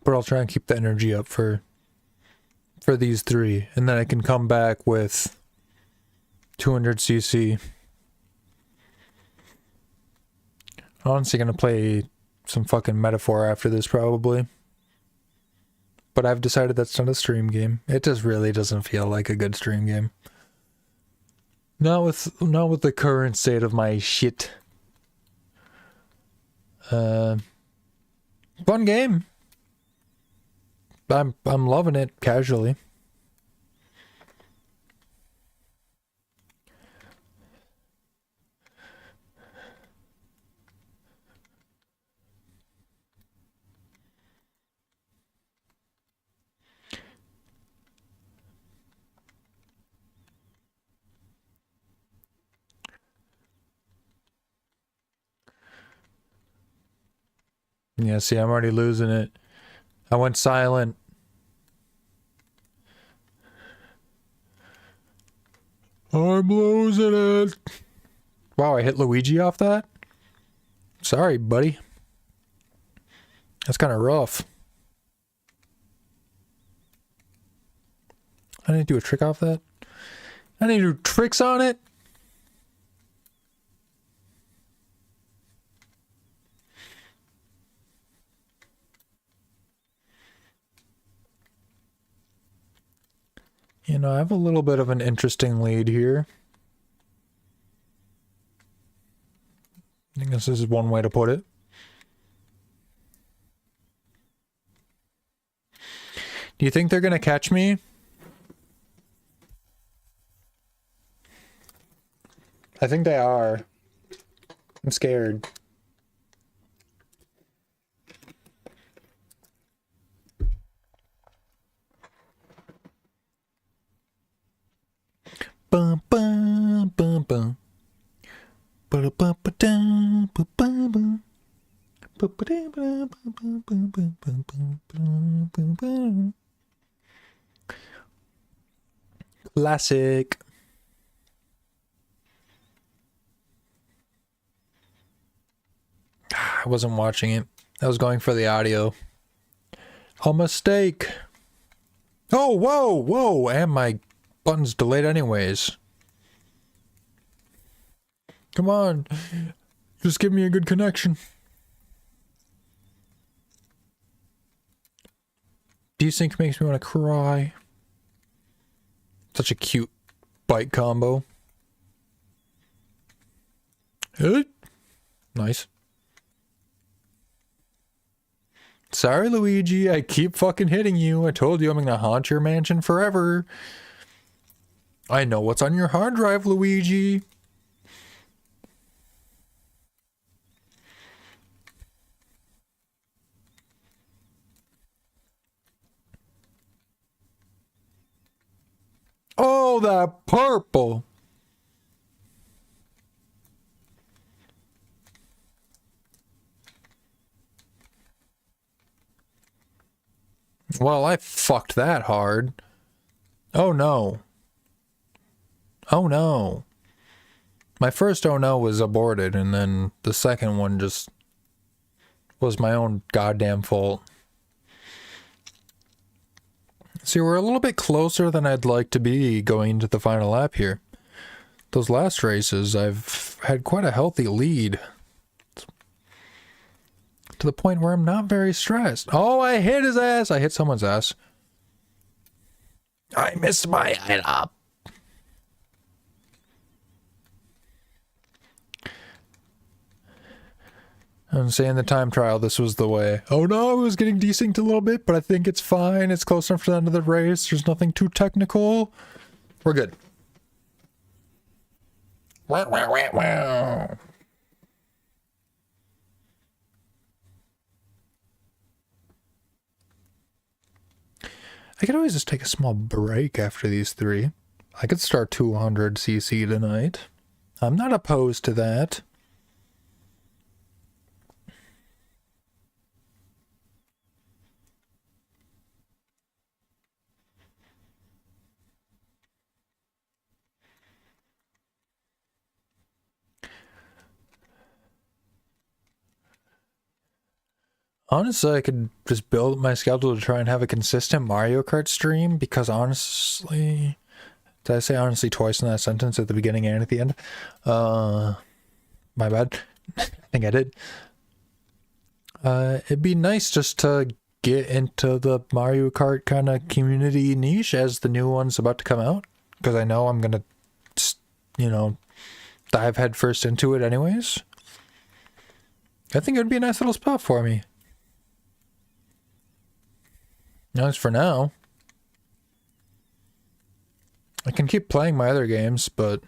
But I'll try and keep the energy up for these 3, and then I can come back with 200cc. I'm honestly gonna play some fucking Metaphor after this probably. But I've decided that's not a stream game. It just really doesn't feel like a good stream game. Not with the current state of my shit. Fun game. I'm loving it casually. Yeah, see, I'm already losing it. I went silent. I'm losing it. Wow, I hit Luigi off that? Sorry, buddy. That's kind of rough. I need to do a trick off that. I need to do tricks on it. You know, I have a little bit of an interesting lead here. I guess this is one way to put it. Do you think they're gonna catch me? I think they are. I'm scared. Bum bum bum bum. Classic. I wasn't watching it. I was going for the audio. A mistake. Oh, whoa, whoa. And my button's delayed anyways. Come on. Just give me a good connection. Desync makes me want to cry. Such a cute bike combo. Nice. Sorry, Luigi. I keep fucking hitting you. I told you I'm gonna haunt your mansion forever. I know what's on your hard drive, Luigi. Oh, that purple. Well, I fucked that hard. Oh no. Oh no. My first oh no was aborted, and then the second one just was my own goddamn fault. See, we're a little bit closer than I'd like to be going into the final lap here. Those last races, I've had quite a healthy lead. To the point where I'm not very stressed. Oh, I hit his ass! I hit someone's ass. I missed my item. I'm saying the time trial, this was the way. Oh no, I was getting desynced a little bit, but I think it's fine. It's close enough to the end of the race. There's nothing too technical. We're good. Wow, wow, wow, wow. I could always just take a small break after these three. I could start 200cc tonight. I'm not opposed to that. Honestly, I could just build my schedule to try and have a consistent Mario Kart stream, because honestly... Did I say honestly twice in that sentence, at the beginning and at the end? My bad. I think I did. It'd be nice just to get into the Mario Kart kind of community niche as the new one's about to come out, because I know I'm gonna, you know, dive headfirst into it anyways. I think it would be a nice little spot for me. Nice for now. I can keep playing my other games, but...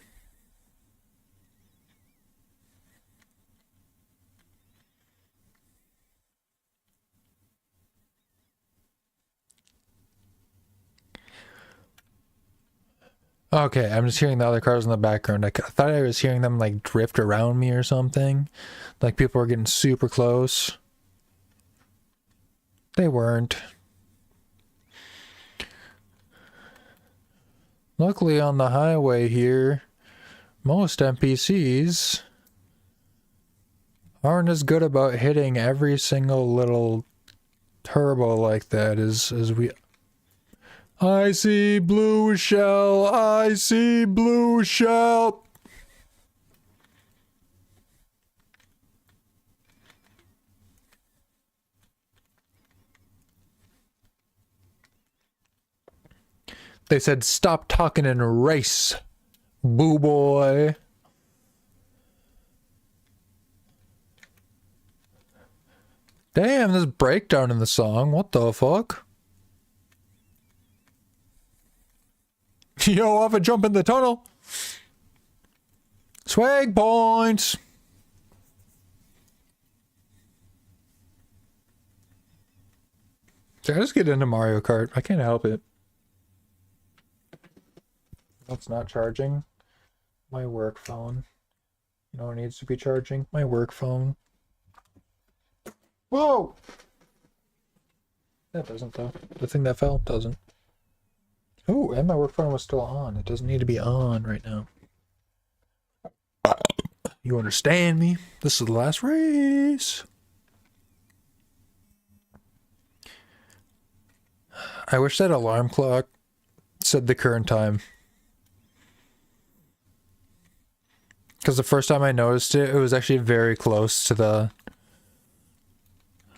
Okay, I'm just hearing the other cars in the background. I thought I was hearing them, like, drift around me or something. Like, people were getting super close. They weren't. Luckily on the highway here, most NPCs aren't as good about hitting every single little turbo like that as we I see blue shell. I see blue shell. They said, stop talking and race, boo boy. Damn, this breakdown in the song. What the fuck? Yo, off a jump in the tunnel. Swag points. I just get into Mario Kart. I can't help it. That's not charging. My work phone. You know what needs to be charging? My work phone. Whoa! That doesn't though. The thing that fell doesn't. Oh, and my work phone was still on. It doesn't need to be on right now. You understand me? This is the last race. I wish that alarm clock said the current time. Because the first time I noticed it, it was actually very close to the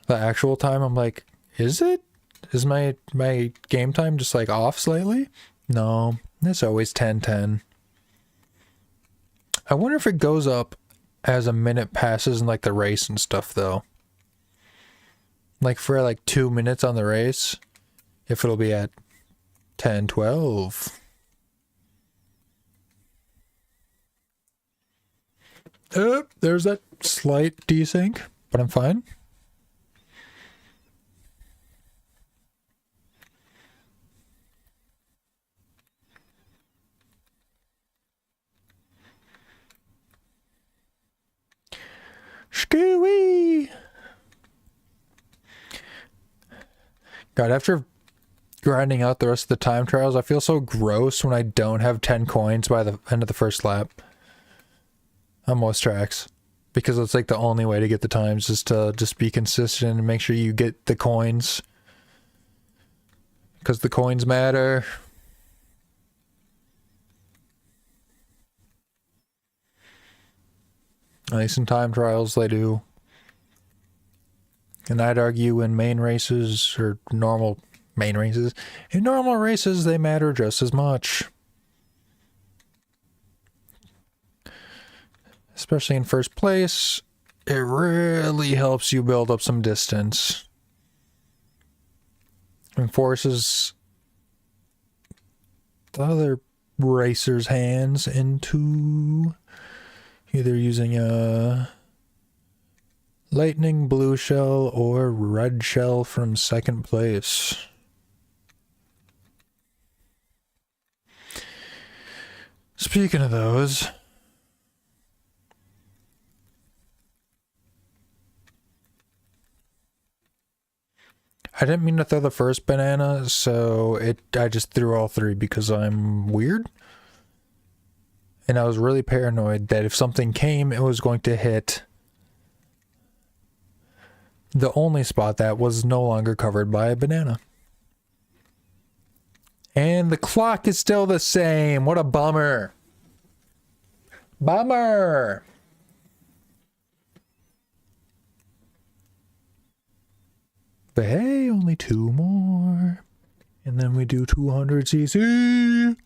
actual time. I'm like, is it? Is my game time just like off slightly? No, it's always 10:10. I wonder if it goes up as a minute passes in like the race and stuff though. Like for like 2 minutes on the race, if it'll be at 10:12. There's that slight desync, but I'm fine. Scooey! God, after grinding out the rest of the time trials, I feel so gross when I don't have 10 coins by the end of the first lap on most tracks. Because it's like the only way to get the times is to just be consistent and make sure you get the coins. Because the coins matter. At least in time trials they do. And I'd argue in main races, or normal main races, in normal races they matter just as much. Especially in first place, it really helps you build up some distance. And forces the other racers' hands into either using a lightning blue shell or red shell from second place. Speaking of those, I didn't mean to throw the first banana, so I just threw all three because I'm weird. And I was really paranoid that if something came, it was going to hit the only spot that was no longer covered by a banana. And the clock is still the same. What a bummer. Bummer. But hey, only 2 more. And then we do 200cc.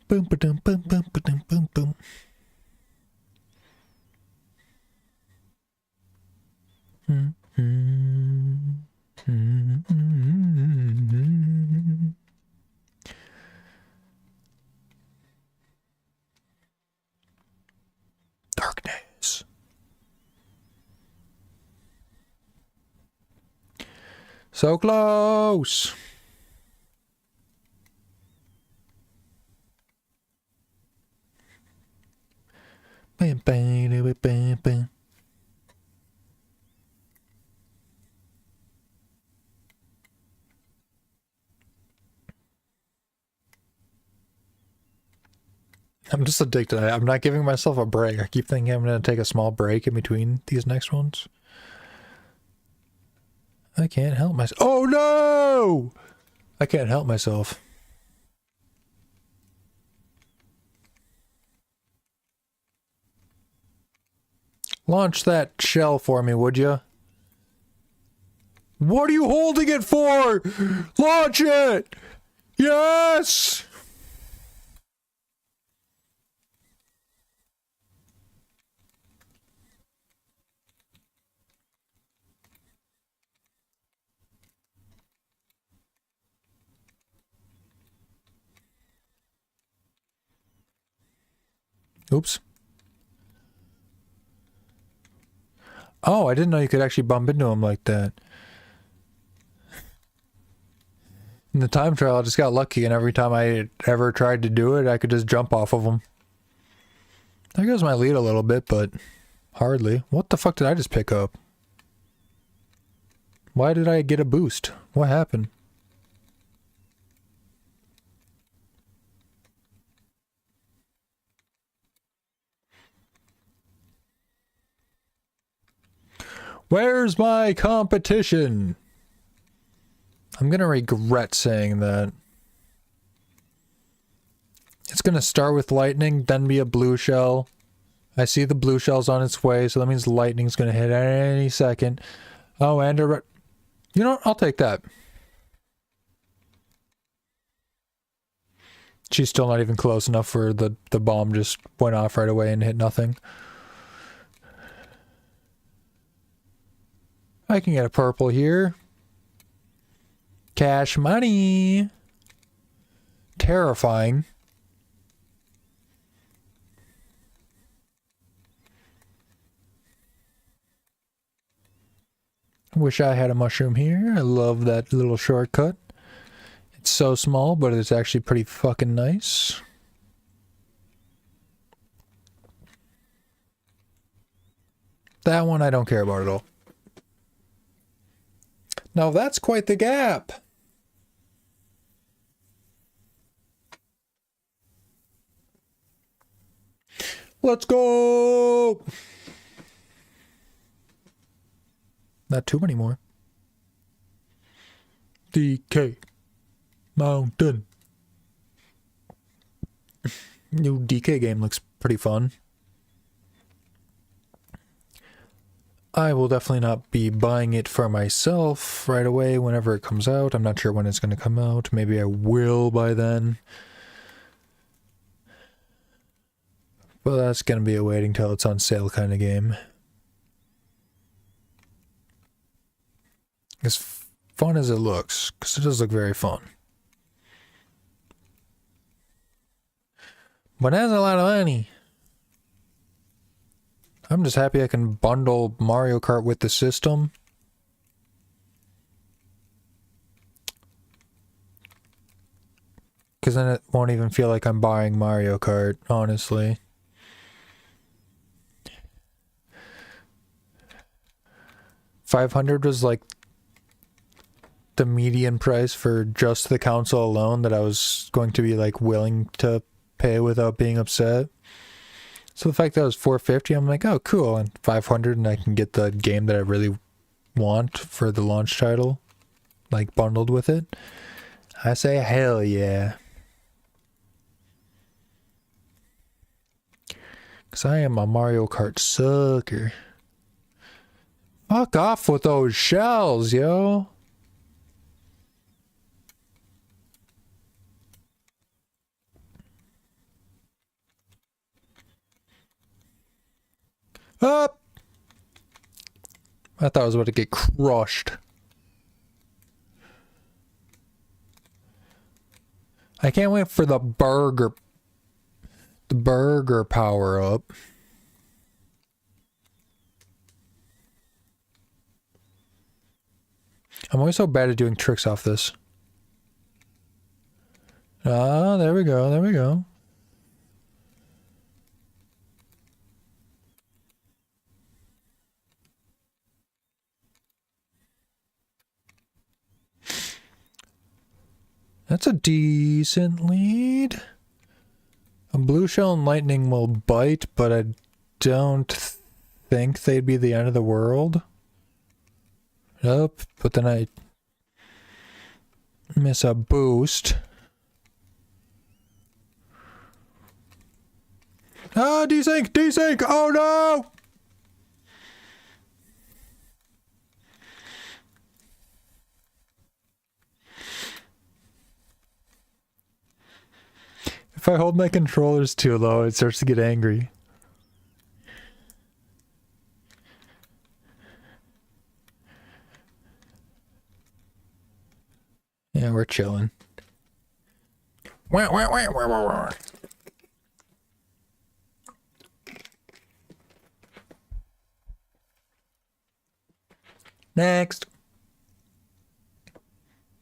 Boom, ba-dum, boom, boom, ba-dum, boom, boom. Darkness. So close. Bam, bam, bam, bam. I'm just addicted. I'm not giving myself a break. I keep thinking I'm going to take a small break in between these next ones. I can't help myself. Oh no! I can't help myself. Launch that shell for me, would you? What are you holding it for? Launch it! Yes! Oops. Oh, I didn't know you could actually bump into him like that. In the time trial, I just got lucky, and every time I ever tried to do it, I could just jump off of him. There goes my lead a little bit, but hardly. What the fuck did I just pick up? Why did I get a boost? What happened? Where's my competition? I'm gonna regret saying that. It's gonna start with lightning, then be a blue shell. I see the blue shell's on its way, so that means lightning's gonna hit any second. Oh, and a... You know what? I'll take that. She's still not even close enough for the bomb just went off right away and hit nothing. I can get a purple here. Cash money. Terrifying. Wish I had a mushroom here. I love that little shortcut. It's so small, but it's actually pretty fucking nice. That one I don't care about at all. Now that's quite the gap. Let's go! Not too many more. DK Mountain. New DK game looks pretty fun. I will definitely not be buying it for myself right away whenever it comes out. I'm not sure when it's going to come out. Maybe I will by then. Well, that's going to be a waiting till it's on sale kind of game. As fun as it looks, because it does look very fun. But that's a lot of money. I'm just happy I can bundle Mario Kart with the system. Because then it won't even feel like I'm buying Mario Kart, honestly. $500 was like the median price for just the console alone that I was going to be like willing to pay without being upset. So the fact that it was $450, I'm like, oh cool, and $500 and I can get the game that I really want for the launch title, like bundled with it. I say hell yeah. Because I am a Mario Kart sucker. Fuck off with those shells, yo. Up! I thought I was about to get crushed. I can't wait for the burger power up. I'm always so bad at doing tricks off this. Ah, there we go, there we go. That's a decent lead. A blue shell and lightning will bite, but I don't think they'd be the end of the world. Up, but then I miss a boost. Ah, desync, desync, oh no! If I hold my controllers too low, it starts to get angry. Yeah, we're chilling. Next.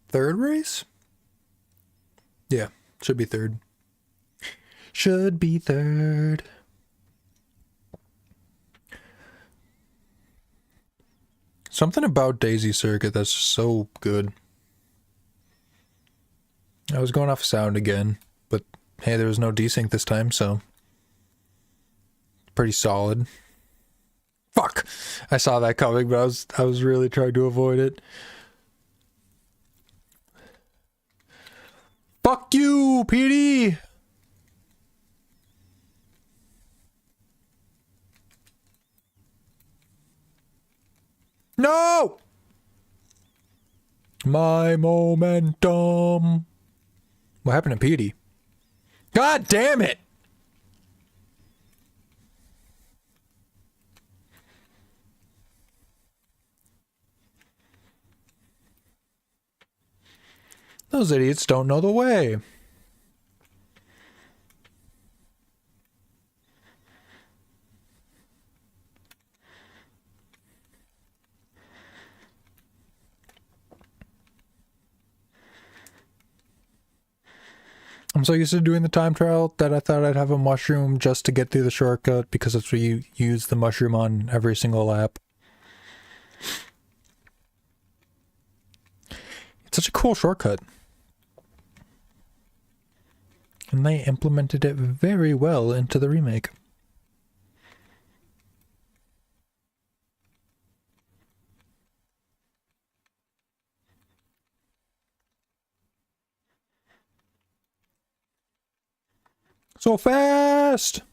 Third race? Yeah, should be third. Should be third. Something about Daisy Circuit that's so good. I was going off sound again, but hey, there was no desync this time, so pretty solid. Fuck! I saw that coming, but I was really trying to avoid it. Fuck you, PD! No! My momentum. What happened to Petey? God damn it! Those idiots don't know the way. I'm so used to doing the time trial that I thought I'd have a mushroom just to get through the shortcut because that's what you use the mushroom on every single lap. It's such a cool shortcut. And they implemented it very well into the remake. So fast!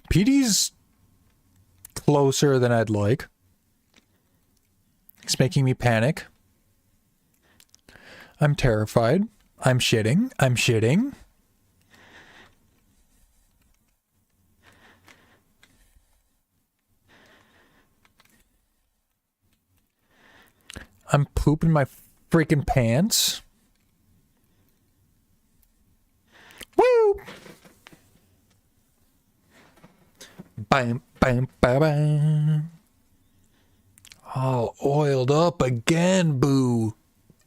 PD's closer than I'd like. It's making me panic. I'm terrified. I'm shitting. I'm shitting. I'm pooping my freaking pants. Woo! Bam, bam, bam, bam. All oiled up again, boo.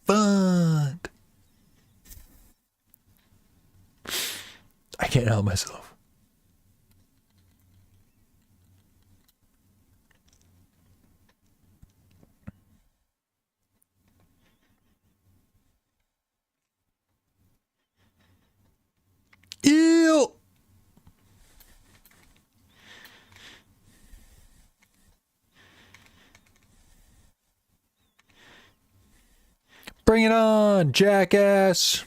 Fuck. I can't help myself. Ew! Bring it on, jackass!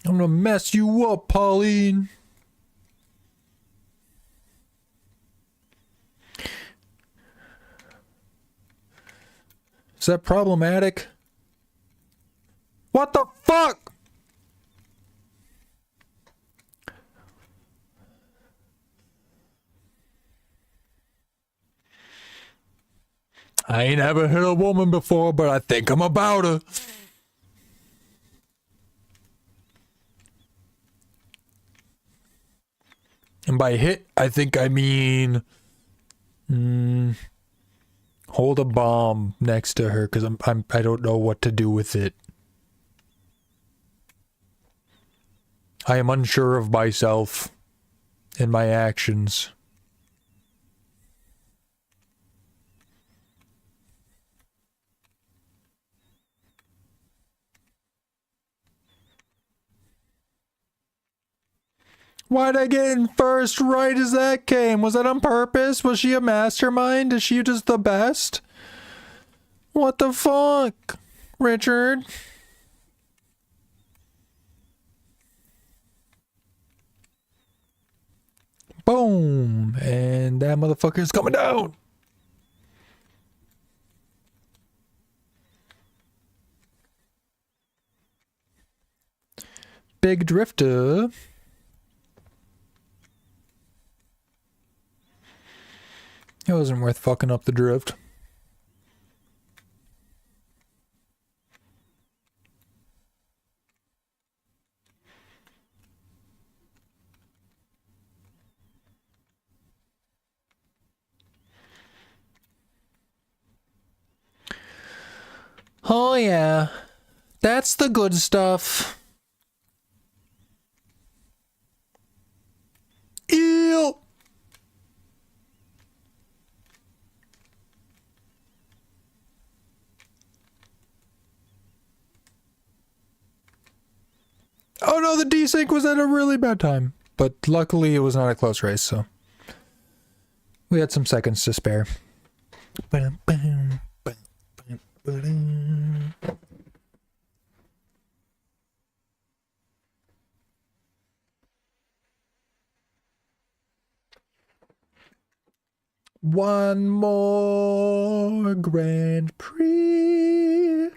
I'm gonna mess you up, Pauline! Is that problematic? What the fuck? I ain't ever hit a woman before, but I think I'm about her. And by hit, I think I mean... hold a bomb next to her, because I don't know what to do with it. I am unsure of myself and my actions. Why'd I get in first right as that came? Was that on purpose? Was she a mastermind? Is she just the best? What the fuck, Richard? Boom. And that motherfucker's coming down. Big drifter. It wasn't worth fucking up the drift. Oh yeah, that's the good stuff. Ew. Oh no, the desync was at a really bad time. But luckily it was not a close race, so we had some seconds to spare. One more Grand Prix.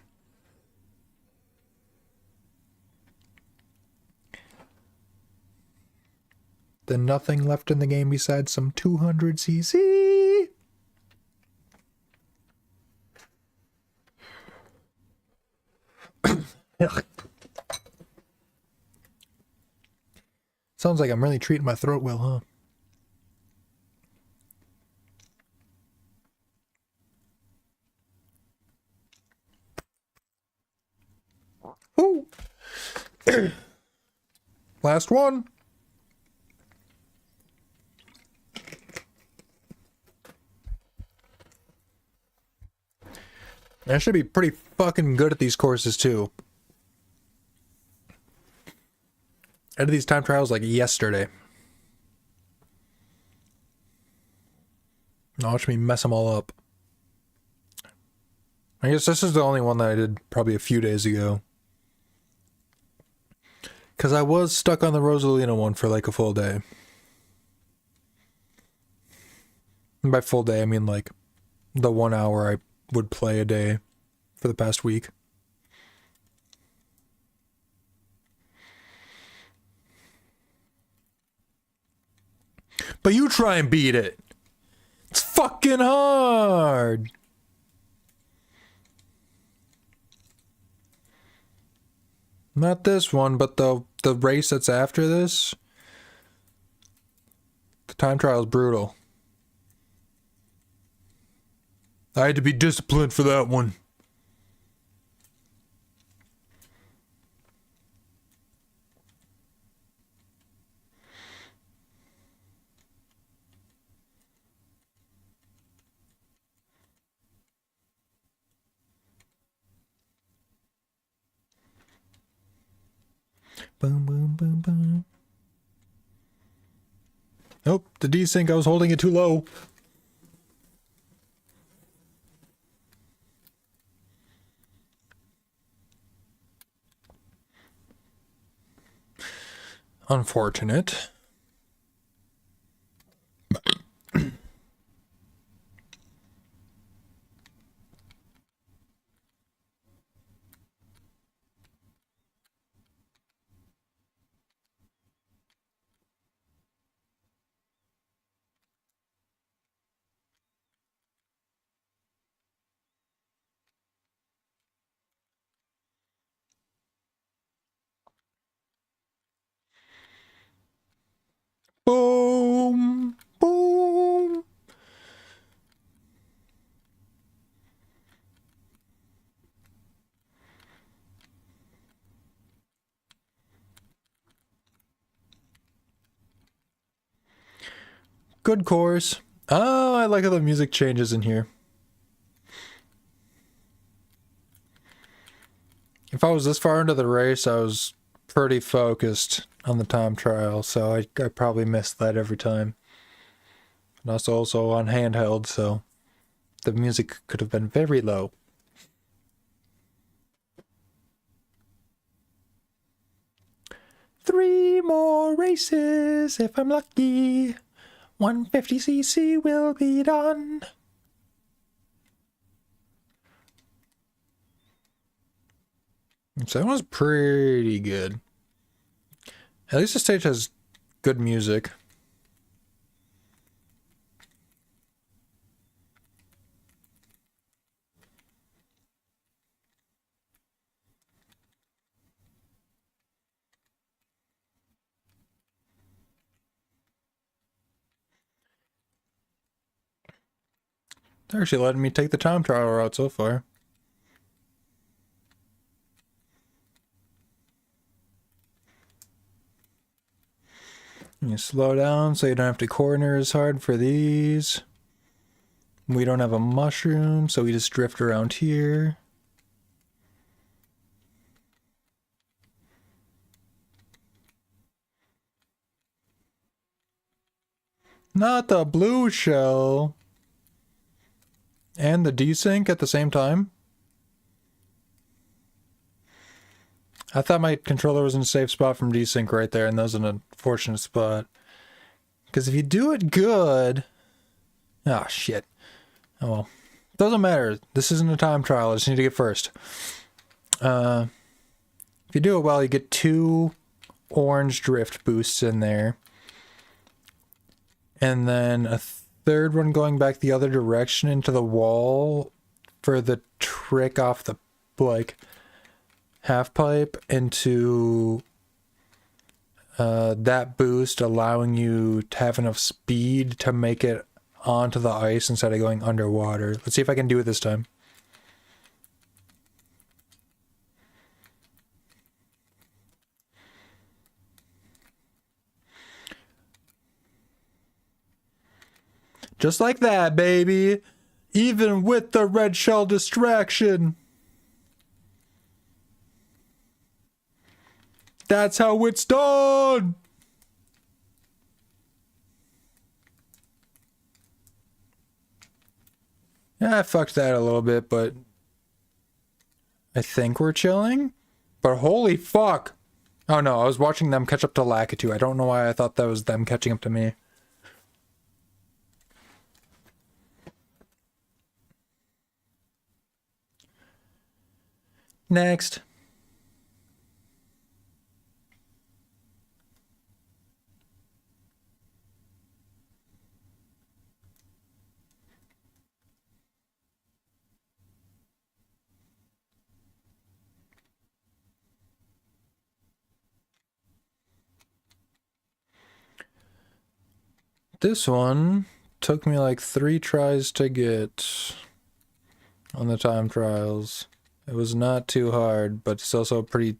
Then nothing left in the game besides some 200cc. Sounds like I'm really treating my throat well, huh? Ooh. Last one. I should be pretty fucking good at these courses too. I did these time trials like yesterday. Now watch me mess them all up. I guess this is the only one that I did probably a few days ago. Because I was stuck on the Rosalina one for like a full day. And by full day, I mean like the 1 hour I would play a day for the past week. But you try and beat it. It's fucking hard. Not this one, but the race that's after this. The time trial is brutal. I had to be disciplined for that one. Boom, boom, boom, boom. Nope, the desync, I was holding it too low. Unfortunate. Boom, boom. Good course. Oh, I like how the music changes in here. If I was this far into the race, I was pretty focused. on the time trial, so I probably missed that every time. And also on handheld, so the music could have been very low. Three more races if I'm lucky. 150cc will be done. So that was pretty good. At least the stage has good music. They're actually letting me take the time trial route so far. You slow down so you don't have to corner as hard for these. We don't have a mushroom, so we just drift around here. Not the blue shell. And the desync at the same time. I thought my controller was in a safe spot from desync right there, and that was an unfortunate spot. Because if you do it good... Oh, shit. Oh, well. Doesn't matter. This isn't a time trial. I just need to get first. If you do it well, you get 2 orange drift boosts in there. And then a third one going back the other direction into the wall for the trick off the, like, half pipe into that boost, allowing you to have enough speed to make it onto the ice instead of going underwater. Let's see if I can do it this time. Just like that, baby. Even with the red shell distraction. That's how it's done. Yeah, I fucked that a little bit, but I think we're chilling. But holy fuck. Oh no, I was watching them catch up to Lakitu. I don't know why I thought that was them catching up to me. Next. This one took me like 3 tries to get on the time trials. It was not too hard, but it's also a pretty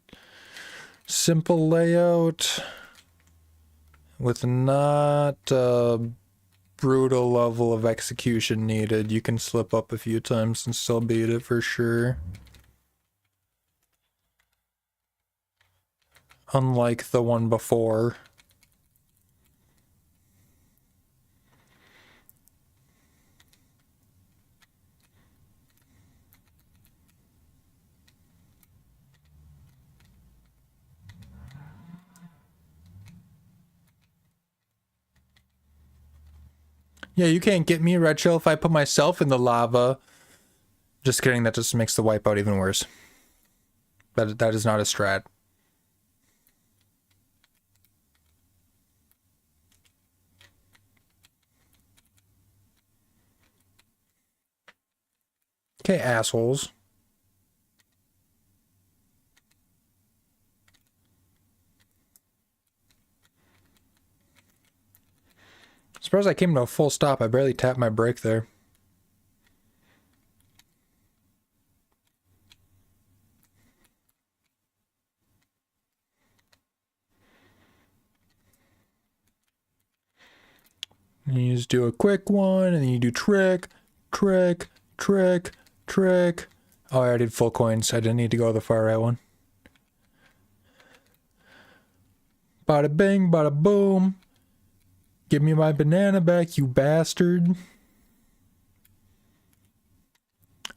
simple layout with not a brutal level of execution needed. You can slip up a few times and still beat it for sure. Unlike the one before. Yeah, you can't get me, Red Shell, if I put myself in the lava. Just kidding, that just makes the wipeout even worse. That is not a strat. Okay, assholes. Surprised I came to a full stop. I barely tapped my brake there. And you just do a quick one, and then you do trick, trick, trick, trick. Oh, I already did full coins. I didn't need to go the far right one. Bada bing, bada boom. Give me my banana back, you bastard.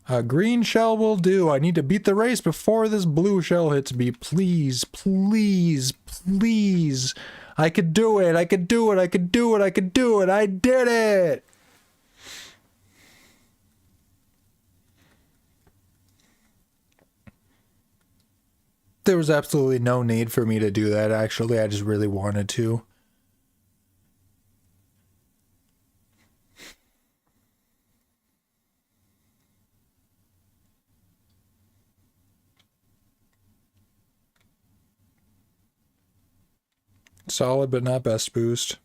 A green shell will do. I need to beat the race before this blue shell hits me. Please, please, please. I could do it. I could do it. I could do it. I could do it. I did it. There was absolutely no need for me to do that, actually. I just really wanted to. Solid, but not best boost.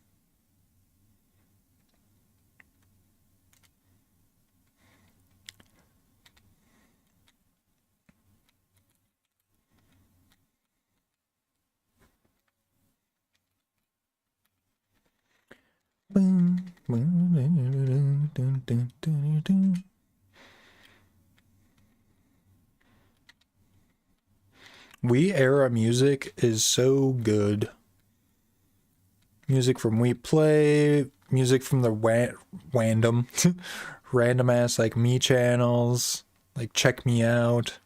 Wii era music is so good. Music from Wii Play, music from the random ass like me channels, like Check Me Out.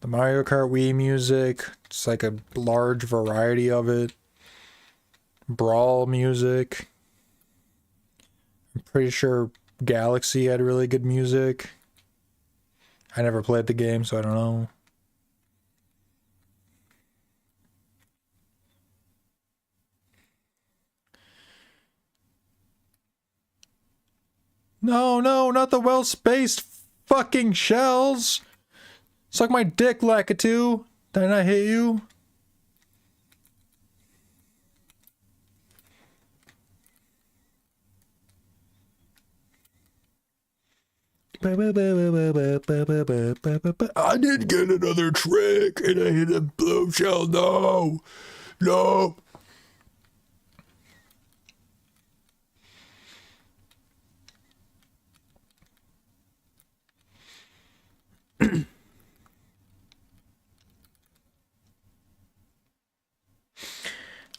The Mario Kart Wii music, it's like a large variety of it. Brawl music. I'm pretty sure Galaxy had really good music. I never played the game, so I don't know. No, no, not the well-spaced fucking shells. Suck my dick, Lakitu. Did I not hit you? I did get another trick and I hit a blue shell. No. No.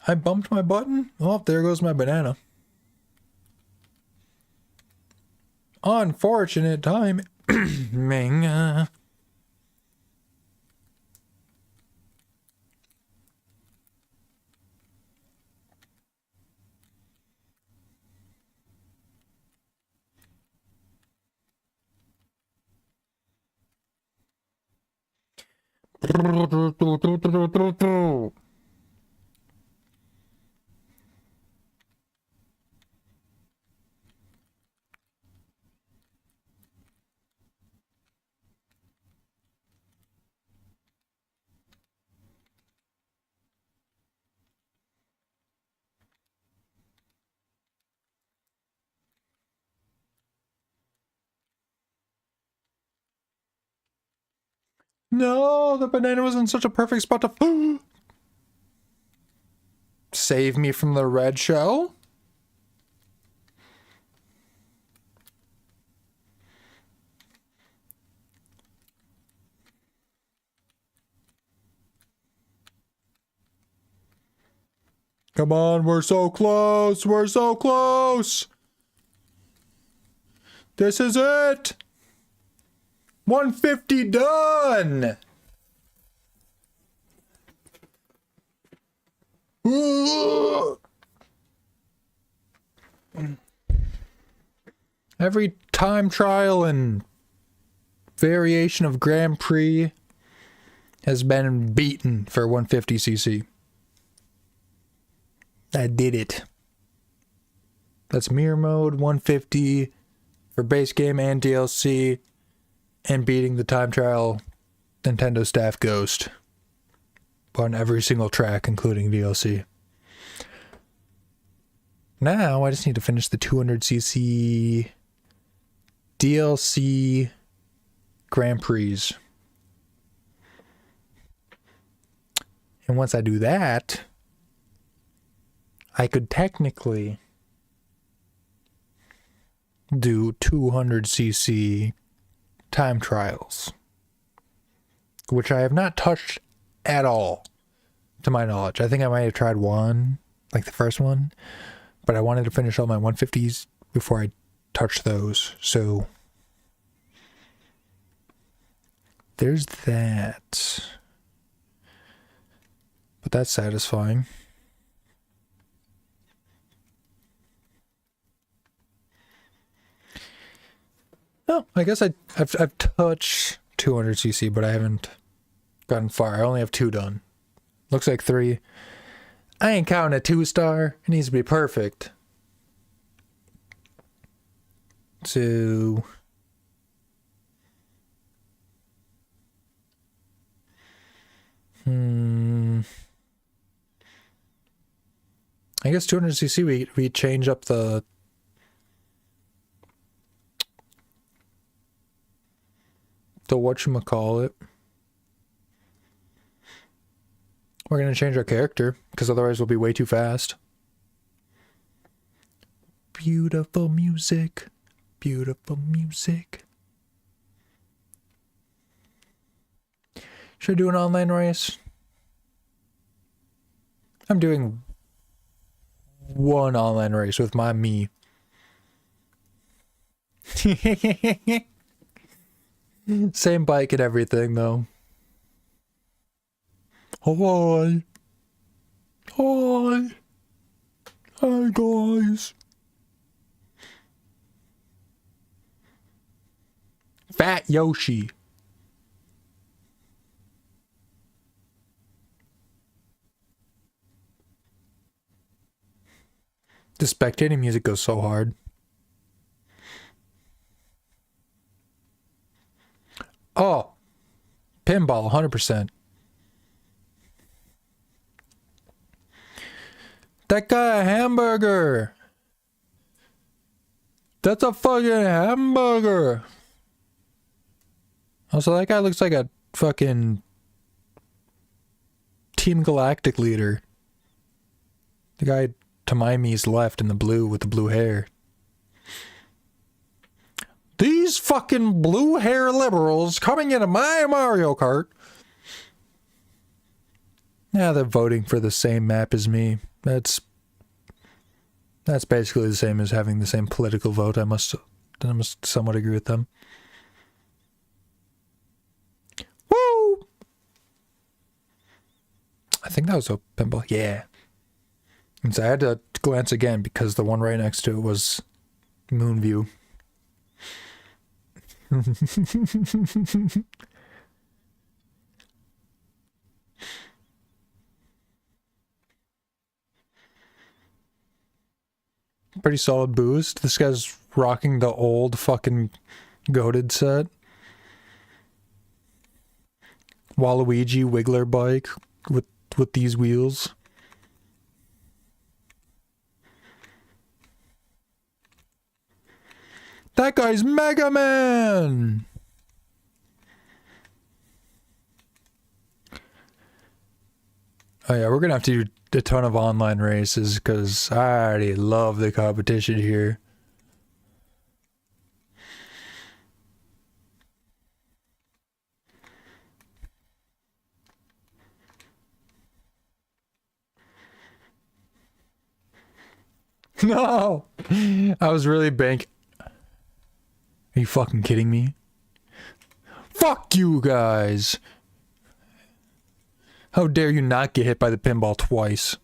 I bumped my button? Oh, there goes my banana. Unfortunate timing. No, the banana was in such a perfect spot to save me from the red shell. Come on, we're so close. We're so close. This is it. 150 done. Every time trial and variation of Grand Prix has been beaten for 150cc. I did it. That's mirror mode, 150 for base game and DLC, and beating the time trial Nintendo staff Ghost on every single track, including DLC. Now I just need to finish the 200cc DLC Grand Prix. And once I do that, I could technically do 200cc time trials, which I have not touched at all. to my knowledge. I think I might have tried one, like the first one, but I wanted to finish all my 150s before I touched those. So there's that. But that's satisfying. Oh, I guess I've touched 200cc, but I haven't gotten far. I only have 2 done. Looks like 3. I ain't counting a 2-star. It needs to be perfect. So I guess 200cc we change up the whatchamacallit. We're gonna change our character, because otherwise we'll be way too fast. Beautiful music. Beautiful music. Should I do an online race? I'm doing one online race with my me. Same bike and everything, though. Hi. Hi. Hi, guys. Fat Yoshi. The spectating music goes so hard. Oh, pinball, 100%. That guy a hamburger. That's a fucking hamburger. Also, that guy looks like a fucking Team Galactic leader. The guy to my me's left in the blue with the blue hair. These fucking blue hair liberals coming into my Mario Kart. Now they're voting for the same map as me. That's basically the same as having the same political vote. I must somewhat agree with them. Woo! I think that was a pinball. Yeah. And so I had to glance again because the one right next to it was Moonview. Pretty solid boost. This guy's rocking the old fucking goated set. Waluigi Wiggler bike with these wheels. That guy's Mega Man! Oh yeah, we're gonna have to do a ton of online races because I already love the competition here. No! I was really Are you fucking kidding me? Fuck you guys! How dare you not get hit by the pinball twice?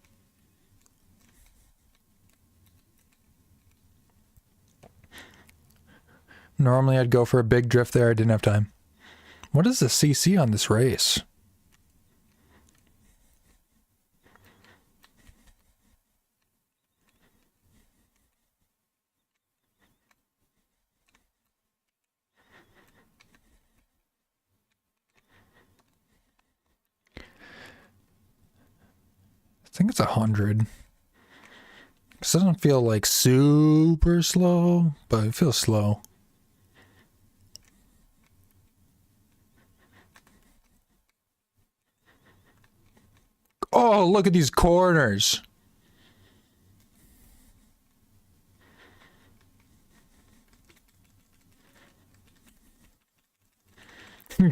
Normally I'd go for a big drift there. I didn't have time. What is the CC on this race? I think it's 100. This doesn't feel like super slow, but it feels slow. Oh, look at these corners.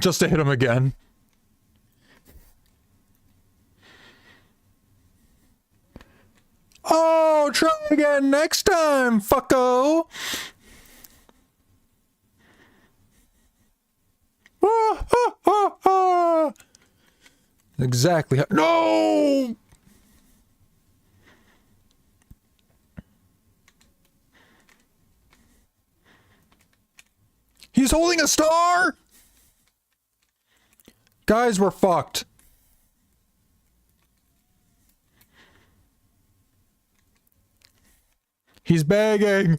Just to hit him again. again next time, fucko. Ah, ah, ah, ah. Exactly how— No! He's holding a star? Guys, we're fucked. He's begging.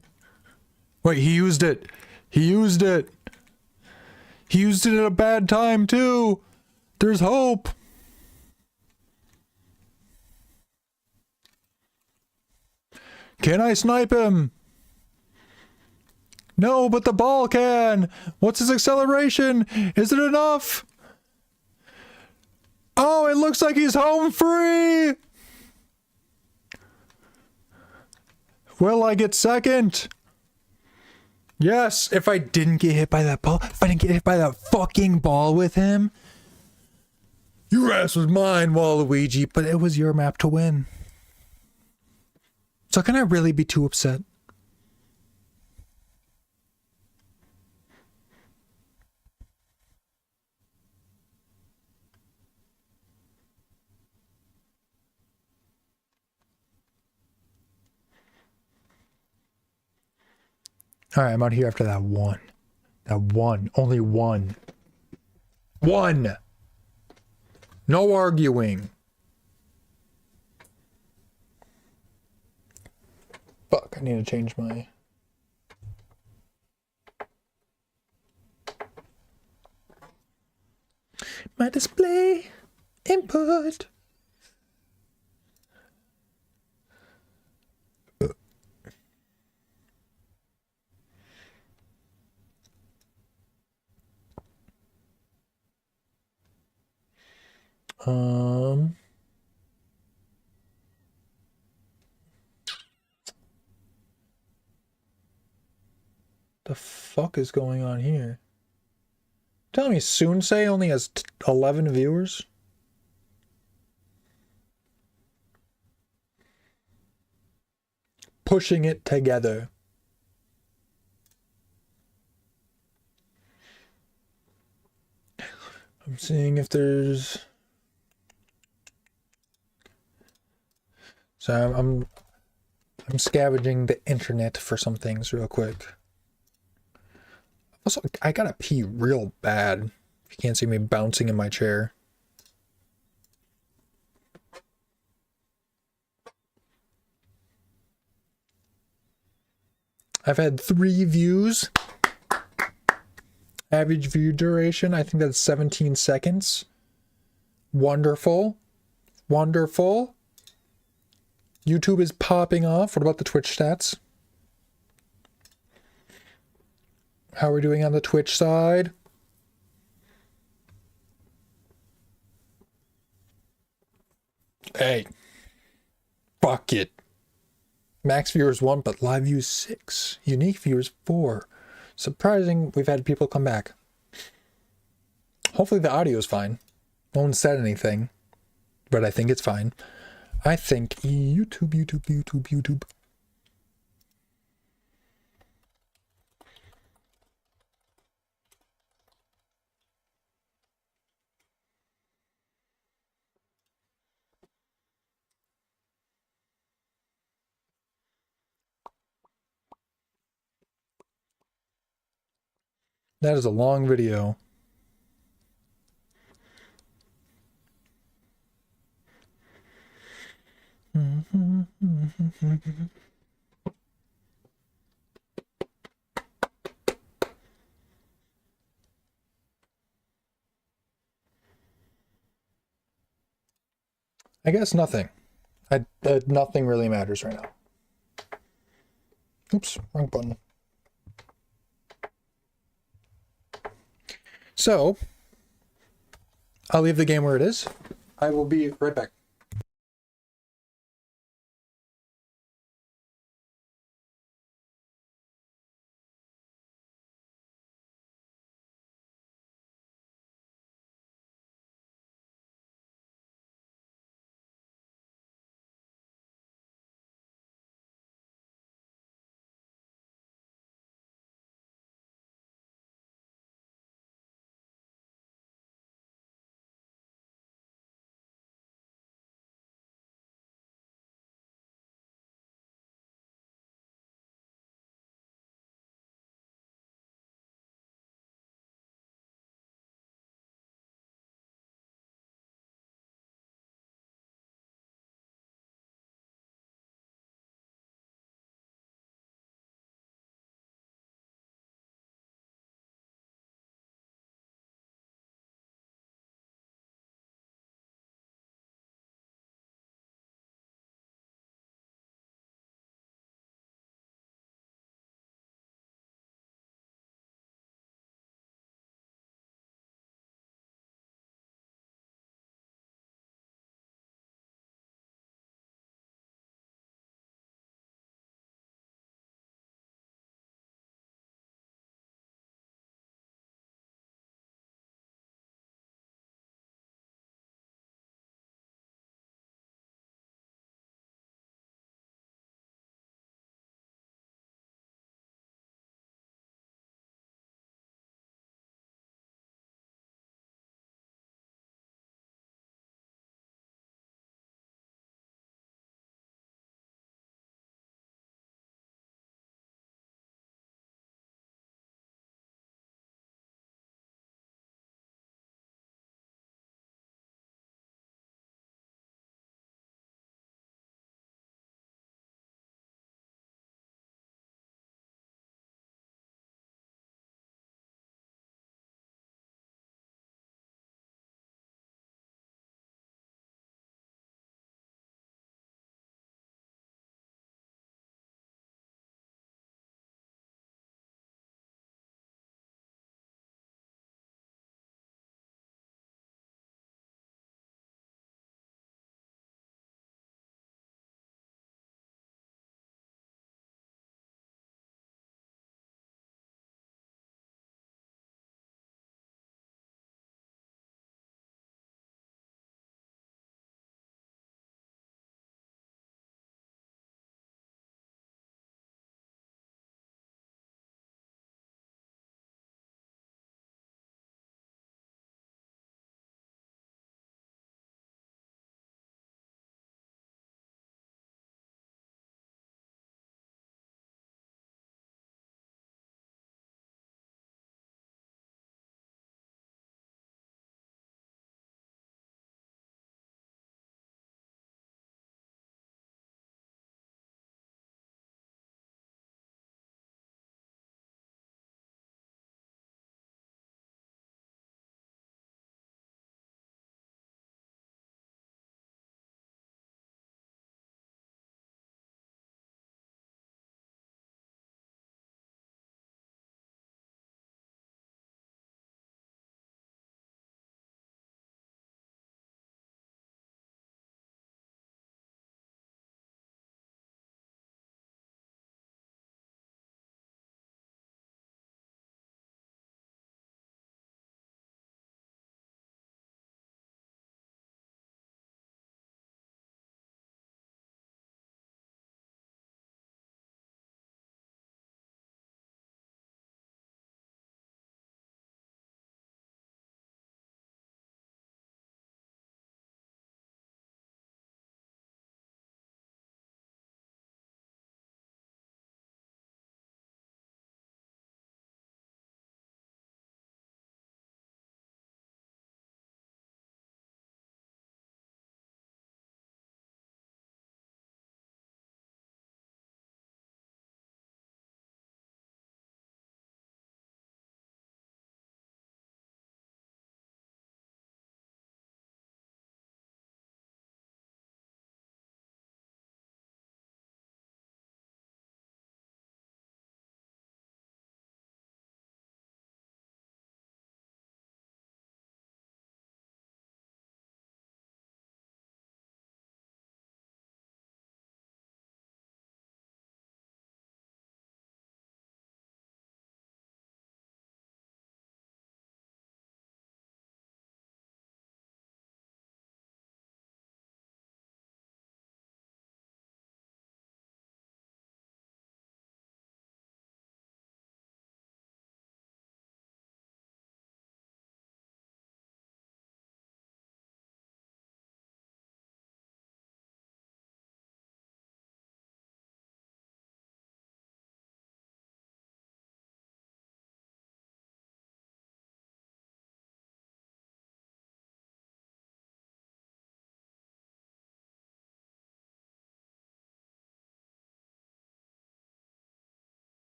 Wait, he used it. He used it. He used it at a bad time, too. There's hope. Can I snipe him? No, but the ball can. What's his acceleration? Is it enough? Oh, it looks like he's home free. Will I get second? Yes, if I didn't get hit by that ball, if I didn't get hit by that fucking ball with him. Your ass was mine, Waluigi, but it was your map to win. So can I really be too upset? Alright, I'm out here after that one. That one. Only one. One! No arguing. Fuck, I need to change my... my display input. The fuck is going on here? Tell me, Soonsay only has 11 viewers? Pushing it together. I'm seeing if there's... So I'm scavenging the internet for some things real quick. Also, I gotta pee real bad. If you can't see me bouncing in my chair. I've had 3 views. Average view duration, I think that's 17 seconds. Wonderful. Wonderful. YouTube is popping off. What about the Twitch stats? How are we doing on the Twitch side? Hey. Fuck it. Max viewers 1, but live views 6. Unique viewers 4. Surprising, we've had people come back. Hopefully the audio is fine. No one said anything, but I think it's fine. I think YouTube. That is a long video. I guess nothing. Nothing really matters right now. Oops, wrong button. So, I'll leave the game where it is. I will be right back.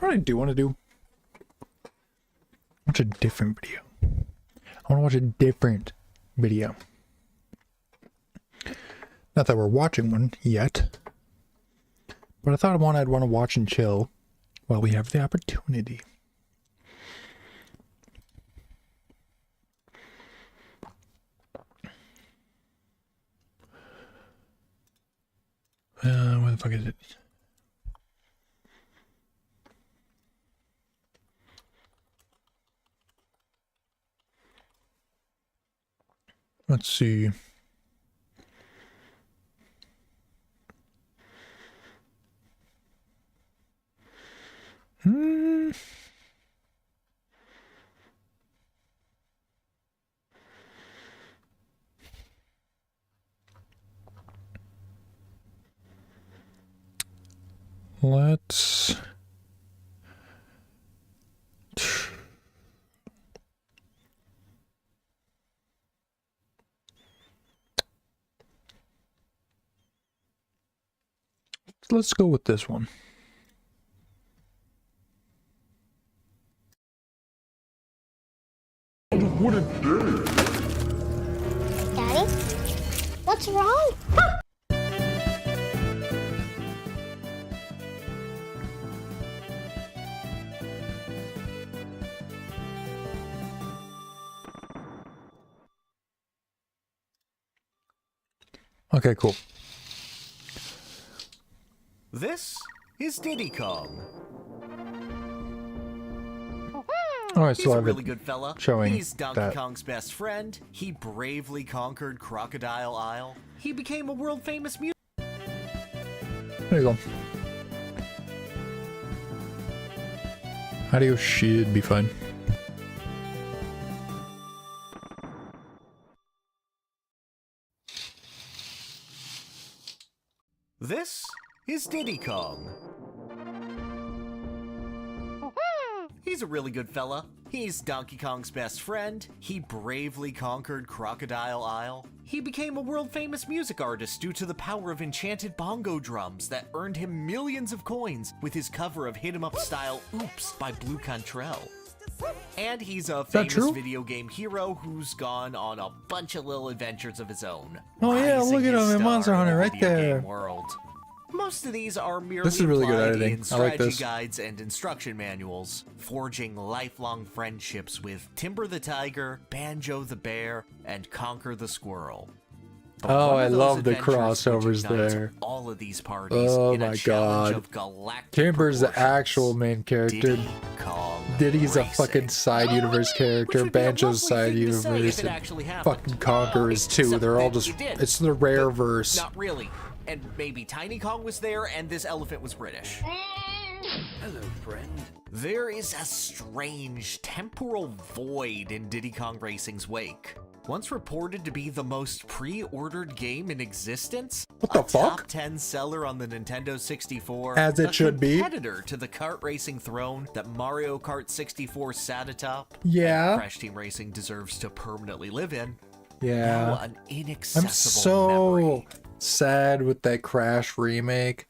what I do want to do? Watch a different video. I want to watch a different video. Not that we're watching one yet, but I thought I'd want to watch and chill while we have the opportunity. Where the fuck is it? Let's see. Let's go with this one. What a day. Daddy? What's wrong? Okay, cool. This is Diddy Kong. Alright, He's so a I've really good fella. showing He's Donkey that. Kong's best friend. He bravely conquered Crocodile Isle. He became a world-famous music. There you go. Audio should be fine. This is Diddy Kong. He's a really good fella. He's Donkey Kong's best friend. He bravely conquered Crocodile Isle. He became a world-famous music artist due to the power of enchanted bongo drums that earned him millions of coins with his cover of hit 'em up style Oops by Blue Cantrell. And he's a famous true? video game hero who's gone on a bunch of little adventures of his own. Oh yeah, rising look at his him in star Monster in the Hunter right video there. game world. Most of these are merely This is really good applied editing. in I like strategy this. guides and instruction manuals, forging lifelong friendships with Timber the Tiger, Banjo the Bear, and Conquer the Squirrel. But Oh, one I of those love the adventures would crossovers unite there. All of these parties Oh in a my challenge God. of galactic Timber's the proportions. actual main character. Diddy Kong Diddy's a Racing. fucking side universe Which character. would be a Banjo's lovely side thing to say if universe. it And actually happened. fucking Conquer is too. Except They're all that just. it did. It's the rare But verse. Not really. And maybe Tiny Kong was there and this elephant was British. Hello, friend. There is a strange temporal void in Diddy Kong Racing's wake. Once reported to be the most pre-ordered game in existence, What the a top fuck? 10 seller on the Nintendo 64, As it a should be. competitor to the kart racing throne that Mario Kart 64 sat atop, Yeah. and Crash Team Racing deserves to permanently live in. Now Yeah. an I'm inaccessible so memory. sad with that Crash remake.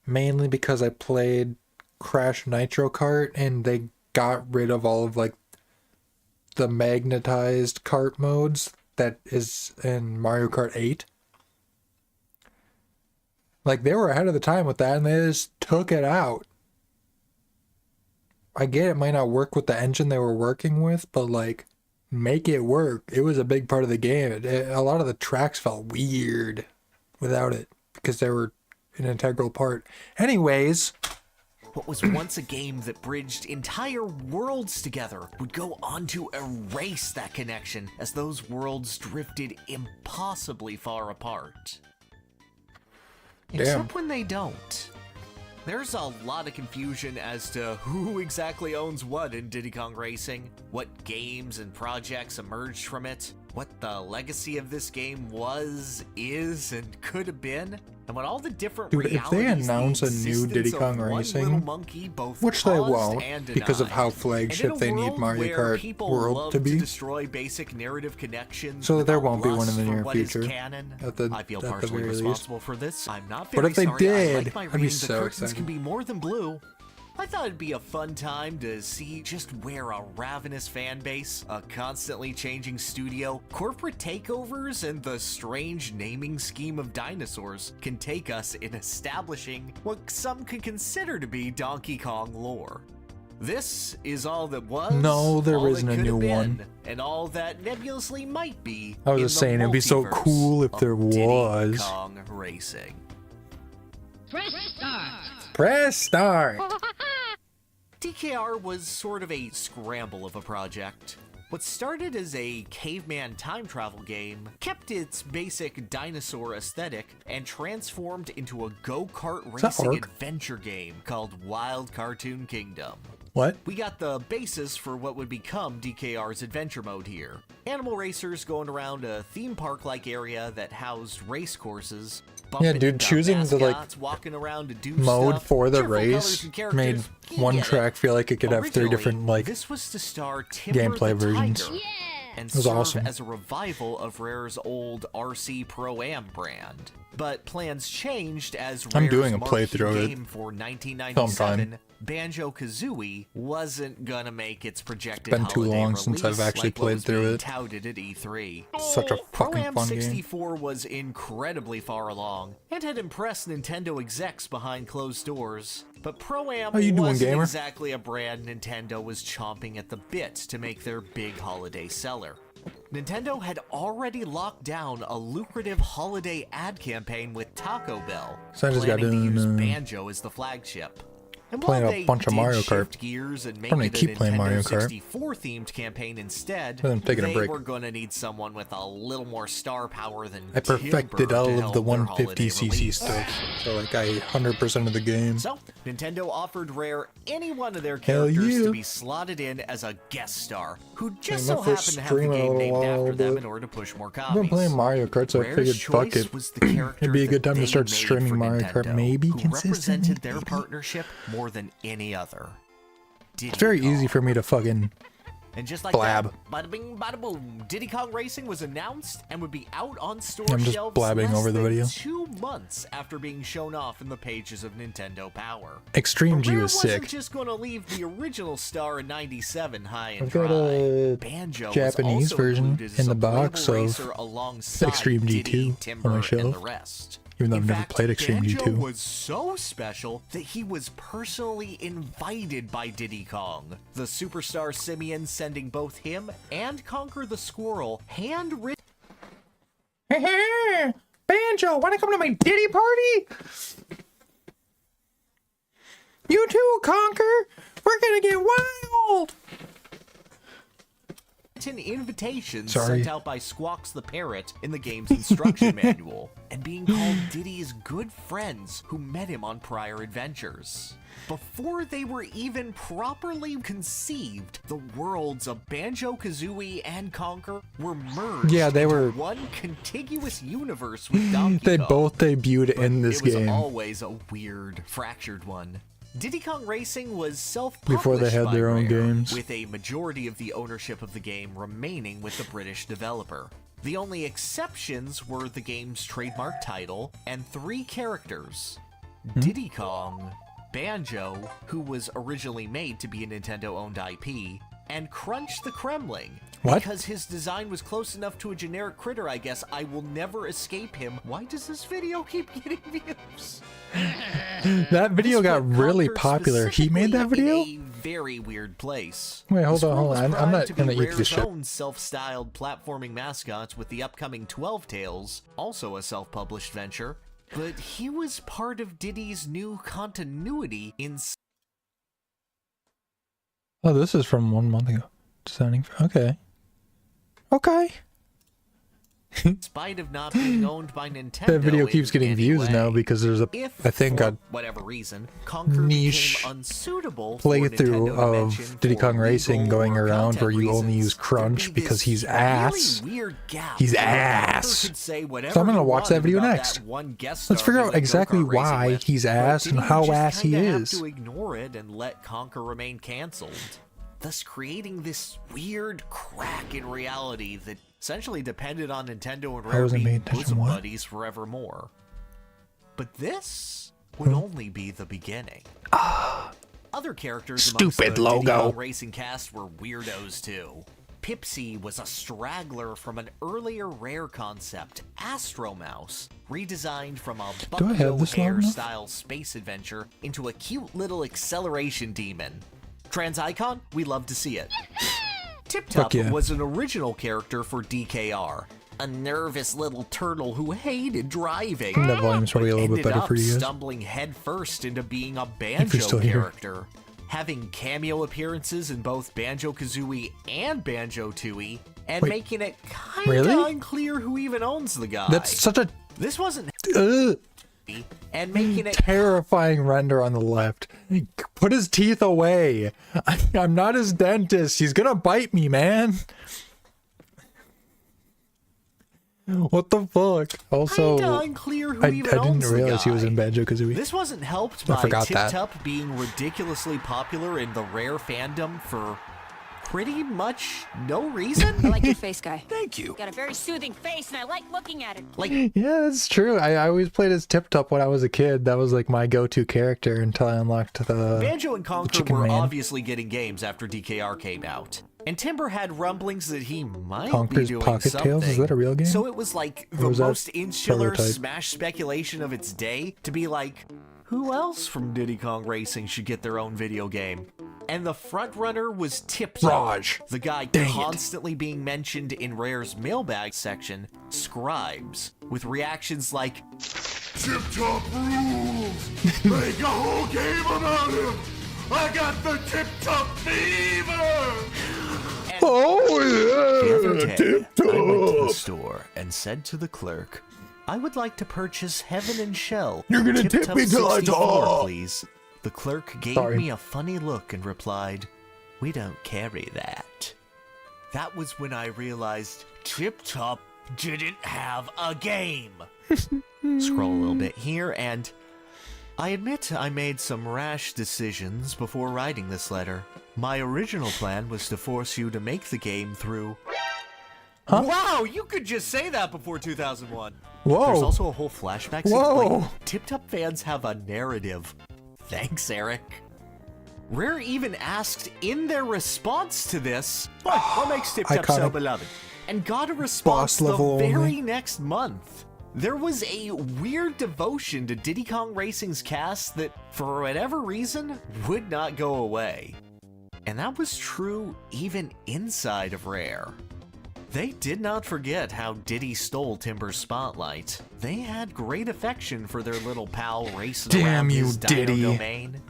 Mainly because I played Crash Nitro Kart and they got rid of all of like the magnetized kart modes that is in Mario Kart 8. Like they were ahead of the time with that and they just took it out. I get it might not work with the engine they were working with, but like make it work. It was a big part of the game. A lot of the tracks felt weird without it because they were an integral part. Anyways, What was once a game that bridged entire worlds together would go on to erase that connection as those worlds drifted impossibly far apart. Except when they don't. There's a lot of confusion as to who exactly owns what in Diddy Kong Racing, what games and projects emerged from it, what the legacy of this game was, is, and could have been, and what all the different dude, if they realities announce the a new existence Diddy of Kong one Racing, little monkey both which they caused won't and because of denied. how And in flagship a they need world Mario where Kart people World love to be. destroy basic narrative connections, So there without won't be one in lust the for near what is future, canon, at the I feel very partially least. responsible for this. I'm not But very if they sorry. I did, like my I'd be readings. The so curtains excited. can be more than blue. I thought it'd be a fun time to see just where a ravenous fan base, a constantly changing studio, corporate takeovers, and the strange naming scheme of dinosaurs can take us in establishing what some could consider to be Donkey Kong lore. This is all that was. No, there all isn't that a could new have been, one. and all that nebulously might be. I was in just the saying it'd be so multiverse cool if of there Diddy was. Kong Racing. Press start. Press start. DKR was sort of a scramble of a project. What started as a caveman time travel game kept its basic dinosaur aesthetic and transformed into a go-kart that racing Ark? adventure game called Wild Cartoon Kingdom. What? We got the basis for what would become DKR's adventure mode here. Animal racers going around a theme park-like area that housed race courses. Yeah, dude, choosing the like walking around to do mode stuff, for the cheerful colors race and characters. made You one get it. track feel like it could have 3 different Originally, like this was to star Timber gameplay the versions. Tiger and It was serve awesome. as a revival of Rare's old RC Pro-Am brand. But plans changed as I'm Rare's doing a marquee playthrough of it game for sometime. 1997, Banjo-Kazooie, wasn't gonna make its projected Been too holiday long since I've release actually like what played was through being it. touted at E3. Such a fucking Pro-Am fun game. 64 was incredibly far along and had impressed Nintendo execs behind closed doors. But Pro-Am How you doing, wasn't gamer? exactly a brand Nintendo was chomping at the bit to make their big holiday seller. Nintendo had already locked down a lucrative holiday ad campaign with Taco Bell, So I just got planning to use done, Banjo as the flagship. And playing while a they bunch of did Mario Kart. shift gears and make I'm gonna it a keep playing Nintendo Mario Kart. 64 themed campaign instead, Then I'm taking a they break. were gonna need someone with a little more star power than I perfected Timber all to of help the their 150cc holiday release. stuff. So like I 100% of the game. So, Nintendo offered Rare any one of their Hell characters yeah. to be slotted in as a guest star, who just Hey, so my first happened to have the stream in a game named little while, after them but in order to push more I've copies. been playing Mario Kart, so I Rare's figured fuck choice it. was the character It'd be a good that time to they start made streaming for Mario Kart, Nintendo, maybe who consistently. represented their maybe. partnership more than any other. It's very easy for me to fucking And just like blab. that, bada bing, bada boom, Diddy Kong Racing was announced and would be out on store I'm just shelves blabbing less over the than video. 2 months after being shown off in the pages of Nintendo Power. Extreme But G Rare was wasn't sick. just going to leave the original star in '97 high and I've got dry. a Banjo was Japanese also version included as in the a playable box of racer alongside Extreme G2 Diddy, on Timber, my and shelf. the rest. Even though I've In never fact, played Extreme Banjo G2. was so special that he was personally invited by Diddy Kong, the superstar simian sending both him and Conquer the Squirrel handwritten. Banjo, wanna come to my Diddy party? You too, Conquer. We're gonna get wild. Invitations Sorry. sent out by Squawks the Parrot in the game's instruction manual, and being called Diddy's good friends who met him on prior adventures. Before they were even properly conceived, the worlds of Banjo-Kazooie and Conquer were merged Yeah, they into were- one contiguous universe with Donkey They Kong. both debuted But in this it was game. always a weird, fractured one. Diddy Kong Racing was self-published Before they had by their own Rare, games. with a majority of the ownership of the game remaining with the British developer. The only exceptions were the game's trademark title and 3 characters. Diddy Kong, Banjo, who was originally made to be a Nintendo-owned IP, and Crunch the Kremling. What? Because his design was close enough to a generic critter, I guess I will never escape him. Why does this video keep getting views? That video This got put really Conker popular. He made that video? specifically in a very weird place. Wait, hold The on, hold squirrel on. was I'm primed not to be gonna eat this Rare's shit. own self-styled platforming mascot with the upcoming 12 Tales, also a self-published venture. But he was part of Diddy's new continuity in Oh, this is from 1 month ago. Designing. Okay. Okay. spite of not being owned by Nintendo. That video in keeps getting any views way. now because there's a, If, I think, for a whatever reason, Conquer niche became unsuitable for playthrough Nintendo to mention of Diddy for Kong Racing legal going or around where content you only reasons, use Crunch there'd be because this he's ass. Really weird gap He's where Conquer ass. could say whatever So I'm gonna he watch that wanted video about next. that one guest Let's star figure he out went exactly go-kart racing why with, he's but ass and Diddy how just ass he kinda have is. to ignore it and let Conquer remain cancelled, thus creating this weird crack in reality that essentially depended on Nintendo and I Rare wasn't being paying attention, bosom what? buddies forevermore. But this would only be the beginning. Other characters amongst the Stupid Diddy logo. Kong Racing cast were weirdos too. Pipsy was a straggler from an earlier Rare concept, Astro Mouse, redesigned from a Do I have Buckyo this long Hare enough? style space adventure into a cute little acceleration demon. Trans Icon, we love to see it. Tip Fuck Top yeah. was an original character for DKR, a nervous little turtle who hated driving. That volume's probably a little bit ended better up for you guys. stumbling headfirst into being a you're banjo still here. character, having cameo appearances in both Banjo-Kazooie and Banjo-Tooie, and Wait, making it kinda really? unclear who even owns the guy. That's such a This wasn't ugh, and making it terrifying render on the left. Put his teeth away. I'm not his dentist. He's gonna bite me, man. What the fuck? Also, kinda unclear who I even owns didn't the realize he was guy. in Banjo-Kazooie. This wasn't helped I by forgot Tip that. Top being ridiculously popular in the Rare fandom for pretty much no reason. I like your face, guy. Thank you. Got a very soothing face, and I like looking at it. Like, Yeah, that's true. I always played as Tip Top when I was a kid. That was like my go-to character until I unlocked the Banjo and Conker Chicken were Man. obviously getting games after DKR came out. And Timber had rumblings that he might be Conker's doing Pocket something. Tales? Is that a real game? So it was like the was that most insular prototype? Smash speculation of its day to be like, who else from Diddy Kong Racing should get their own video game? And the front runner was Tip Top, Raj. the guy Dang it. constantly being mentioned in Rare's mailbag section, Scribes, with reactions like, Tip Top rules! Make a whole game about him! I got the Tip Top fever! Oh The other yeah, day, Tip I went to the Top. store and said to the clerk, I would like to purchase Heaven and Shell. You're gonna Tip tip Top me till I 64, talk." please. The clerk gave Sorry. me a funny look and replied, we don't carry that. That was when I realized Tip Top didn't have a game. Scroll a little bit here, and I admit I made some rash decisions before writing this letter. My original plan was to force you to make the game through... Wow, you could just say that before 2001. Whoa. There's also a whole flashback scene. Whoa. Like, Tip Top fans have a narrative. Thanks, Eric. Rare even asked in their response to this, what makes Tip Top so Iconic. beloved? And got a response Boss the level very only. next month. There was a weird devotion to Diddy Kong Racing's cast that, for whatever reason, would not go away. And that was true even inside of Rare. They did not forget how Diddy stole Timber's spotlight. They had great affection for their little pal racing Damn around you, his Dino Diddy. domain.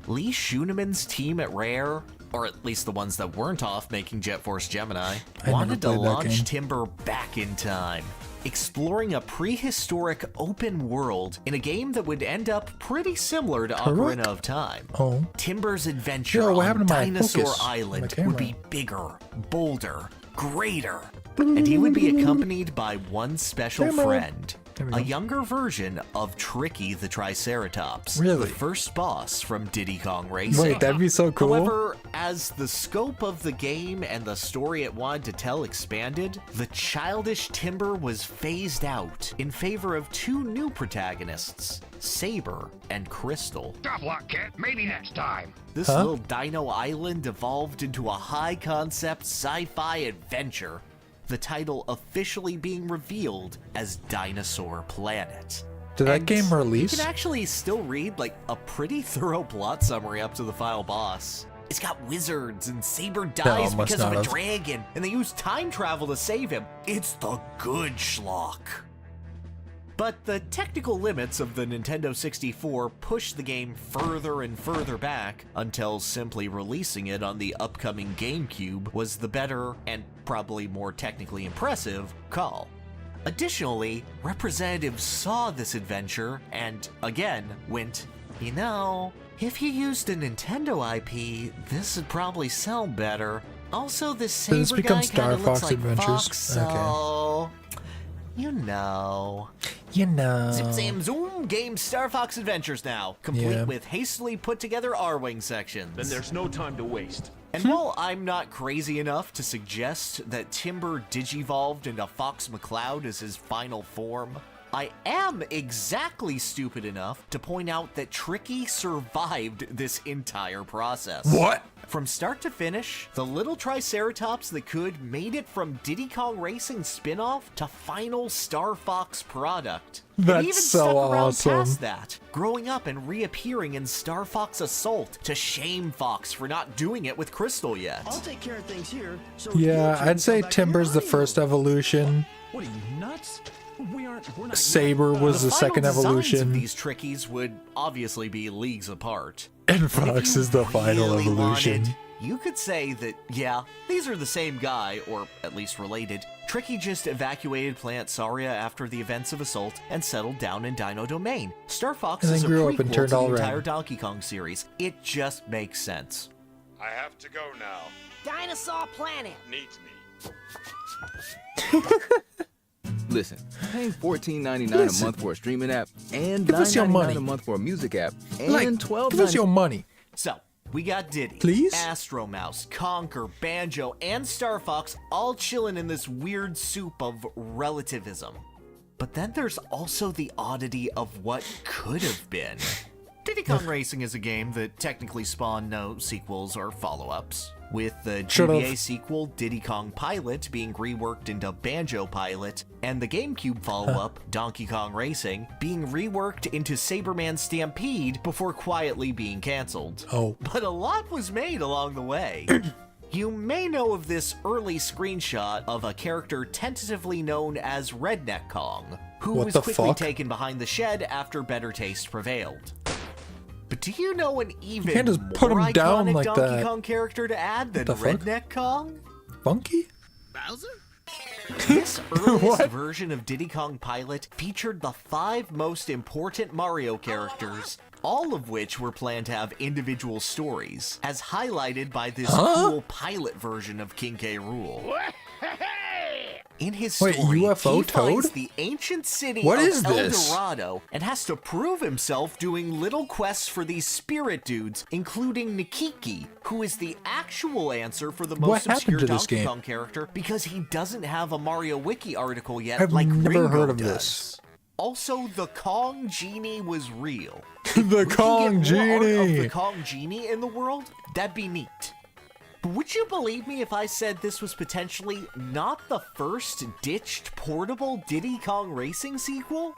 Lee Schuneman's team at Rare, or at least the ones that weren't off making Jet Force Gemini, I wanted to never played that launch game. Timber back in time, exploring a prehistoric open world in a game that would end up pretty similar to Correct. Ocarina of Time. Oh. Timber's adventure Yo, what on happened to my Dinosaur focus on my Island camera? would be bigger, bolder, greater, and he would be accompanied by one special Camera. friend, There we a go. younger version of Tricky the Triceratops, Really? the first boss from Diddy Kong Racing. Wait, that'd be so cool. However, as the scope of the game and the story it wanted to tell expanded, the childish Timber was phased out in favor of two new protagonists, Saber and Crystal. Tough luck, kid. Maybe next time. This Huh? little dino island evolved into a high-concept sci-fi adventure, the title officially being revealed as Dinosaur Planet. Did that And game release? You can actually still read like a pretty thorough plot summary up to the final boss. It's got wizards and Saber dies must because of not a have. dragon, and they use time travel to save him. It's the good schlock. But the technical limits of the Nintendo 64 pushed the game further and further back until simply releasing it on the upcoming GameCube was the better and probably more technically impressive call. Additionally, representatives saw this adventure and, again, went, you know, if you used a Nintendo IP, this would probably sell better. Also, this Saber this become guy Star kinda looks Fox like Adventures? Fox, so... You know. You know. Zip Zam Zoom Game Star Fox Adventures now, complete Yeah. with hastily put together R-Wing sections. Then there's no time to waste. And while I'm not crazy enough to suggest that Timber digivolved into Fox McCloud as his final form, I am exactly stupid enough to point out that Tricky survived this entire process. What? From start to finish, the little Triceratops that could made it from Diddy Kong Racing spin-off to final Star Fox product. That's it even so stuck around awesome. past that, growing up and reappearing in Star Fox Assault to shame Fox for not doing it with Crystal yet. I'll take care of things here. So Yeah, your I'd say turn to come back Timber's here. the first evolution. What are you nuts? We're not. Saber was the final second designs evolution. of these Trickies would obviously be leagues apart. And But if Fox you is the final really evolution. wanted, you could say that, yeah, these are the same guy, or at least related. Tricky just evacuated Planet Saria after the events of Assault and settled down in Dino Domain. Star Fox And then is a grew prequel up and to turned the all entire around. Donkey Kong series. It just makes sense. I have to go now. Dinosaur Planet. Needs me. Listen, paying $14.99 a month for a streaming app and Give us your money. $9.99 a month for a music app Like, and give $12.99 us your money. So, we got Diddy, Please? Astro Mouse, Conker, Banjo, and Star Fox all chilling in this weird soup of relativism. But then there's also the oddity of what could have been. Diddy Kong Racing is a game that technically spawned no sequels or follow-ups, with the Should've. GBA sequel Diddy Kong Pilot being reworked into Banjo Pilot, and the GameCube follow-up Donkey Kong Racing being reworked into Saberman Stampede before quietly being cancelled. Oh. But a lot was made along the way. You may know of this early screenshot of a character tentatively known as Redneck Kong, who What was the quickly fuck? taken behind the shed after better taste prevailed. But do you know an even can't just more put him iconic down like Donkey that. Kong character to add than the fuck? Redneck Kong? Funky? This earliest What? version of Diddy Kong Pilot featured the 5 most important Mario characters, all of which were planned to have individual stories, as highlighted by this cool pilot version of King K. Rool. In his Wait, story, UFO he Toad? finds the ancient city What of is El this? Dorado and has to prove himself doing little quests for these spirit dudes, including Nikiki, who is the actual answer for the What most happened obscure to this Donkey game? Kong character because he doesn't have a Mario Wiki article yet I've like never Ringo heard of does. this. Also, the Kong Genie was real. The We Kong can get more art of Genie. the Kong Genie in the world? That'd be neat. But would you believe me if I said this was potentially not the first ditched portable Diddy Kong Racing sequel?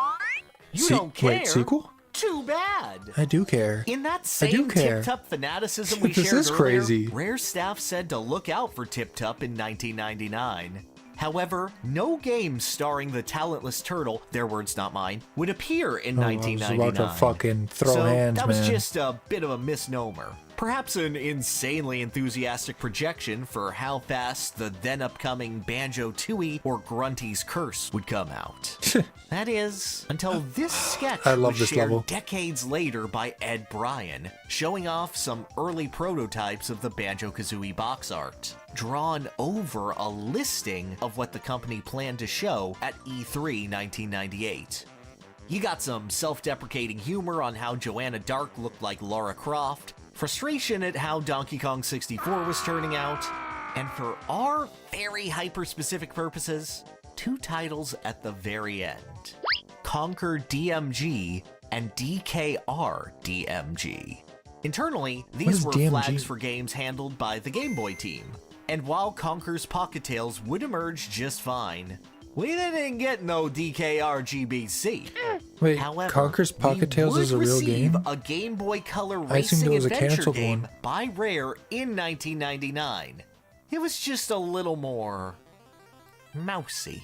You don't care. Wait, sequel? Too bad. I do care. In that I do same care. Tip Tup fanaticism we This shared is earlier, crazy. Rare staff said to look out for Tip Tup in 1999. However, no game starring the talentless turtle, their words not mine, would appear in I was 1999. about to fucking throw so hands, that was man. just a bit of a misnomer. Perhaps an insanely enthusiastic projection for how fast the then upcoming Banjo-Tooie or Grunty's Curse would come out. That is, until this sketch I love was this shared level. decades later by Ed Bryan, showing off some early prototypes of the Banjo-Kazooie box art, drawn over a listing of what the company planned to show at E3 1998. You got some self-deprecating humor on how Joanna Dark looked like Lara Croft, frustration at how Donkey Kong 64 was turning out, and for our very hyper-specific purposes, 2 titles at the very end. Conquer DMG and DKR DMG. Internally, these is were DMG? flags for games handled by the Game Boy team. And while Conker's Pocket Tales would emerge just fine, we didn't get no DKR GBC. Wait, However, Conker's Pocket Tales we is a would real receive game? a Game Boy Color I assumed racing it was a adventure canceled game one. by Rare in 1999. It was just a little more mousy.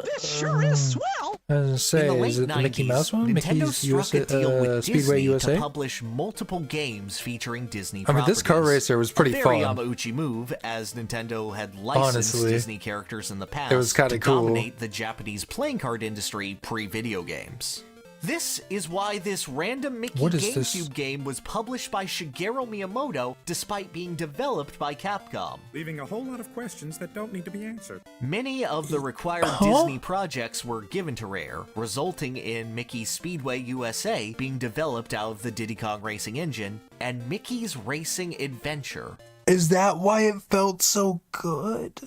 This sure is swell. I was gonna say, In the late is it the 90s, Mickey Mouse one? Nintendo Mickey's struck USA, a deal with Speedway Disney USA? to publish multiple games featuring Disney I mean, this Car properties. Racer was pretty a very fun. Yamauchi move, as Nintendo had licensed Honestly, Disney characters in the past it was kinda to cool. dominate the Japanese playing card industry pre-video games. This is why this random Mickey What is GameCube this? game was published by Shigeru Miyamoto despite being developed by Capcom. leaving a whole lot of questions that don't need to be answered. Many of the required Disney projects were given to Rare, resulting in Mickey's Speedway USA being developed out of the Diddy Kong Racing engine and Mickey's Racing Adventure. Is that why it felt so good?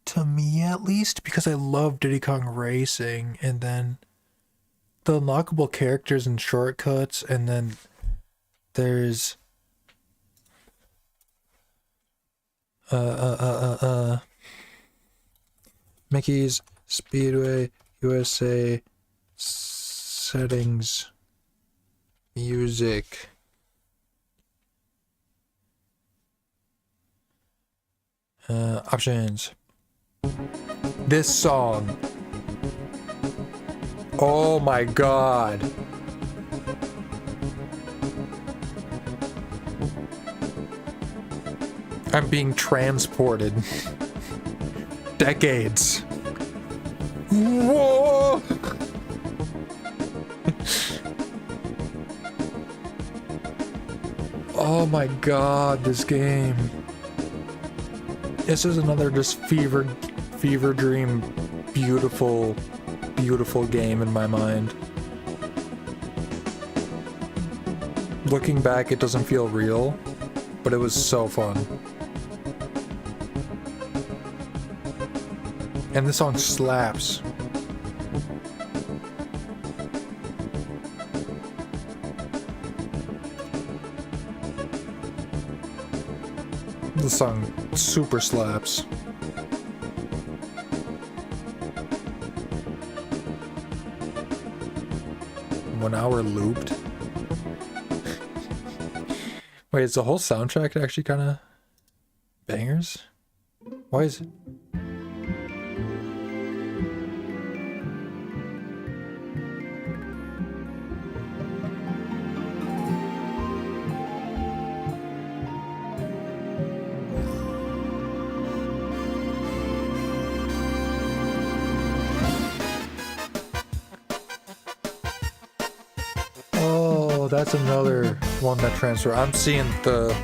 To me, at least? Because I love Diddy Kong Racing, and then the unlockable characters and shortcuts, and then there's Mickey's Speedway USA settings music. Options. This song. Oh my god. I'm being transported. Decades. Whoa! Oh my god, this game. This is another just fever dream, beautiful game in my mind. Looking back, it doesn't feel real, but it was so fun. And this song slaps. The song super slaps. 1 hour looped. Wait, is the whole soundtrack actually kind of bangers? Why is it? That's another one that transfer. I'm seeing the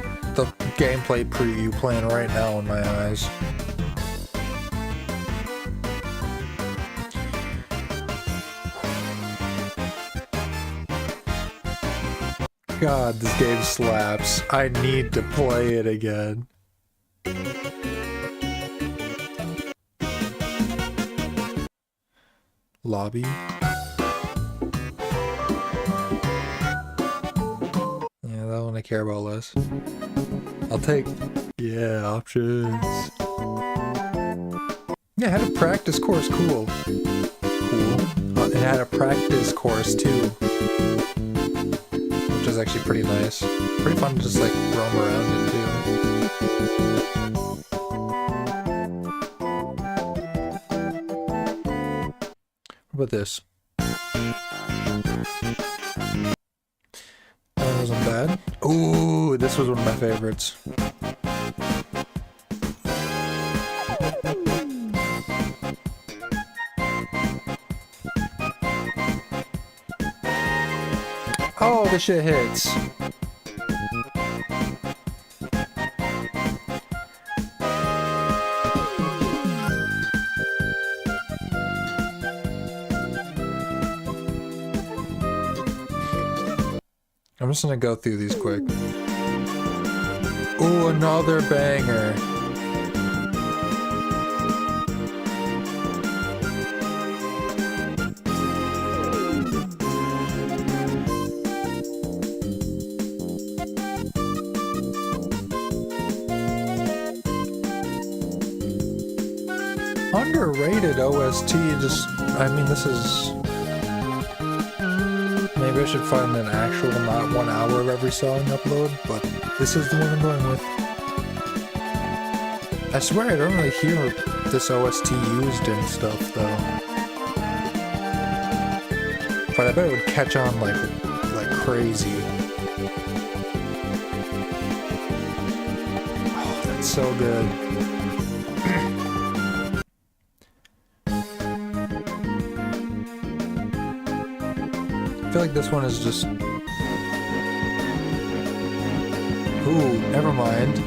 gameplay preview playing right now in my eyes. God, this game slaps. I need to play it again. Lobby. I care about less. I'll take, yeah, options. Yeah, it had a practice course. Cool. It had a practice course too, which is actually pretty nice. Pretty fun to just like roam around it too. What about this? That wasn't bad. Ooh, this was one of my favorites. Oh, this shit hits. I'm just gonna go through these quick. Ooh, another banger. Underrated OST, I mean, this is... Maybe I should find an actual, not 1 hour of every song upload, but this is the one I'm going with. I swear I don't really hear this OST used in stuff, though. But I bet it would catch on like crazy. Oh, that's so good. I feel like this one is just... Ooh, never mind.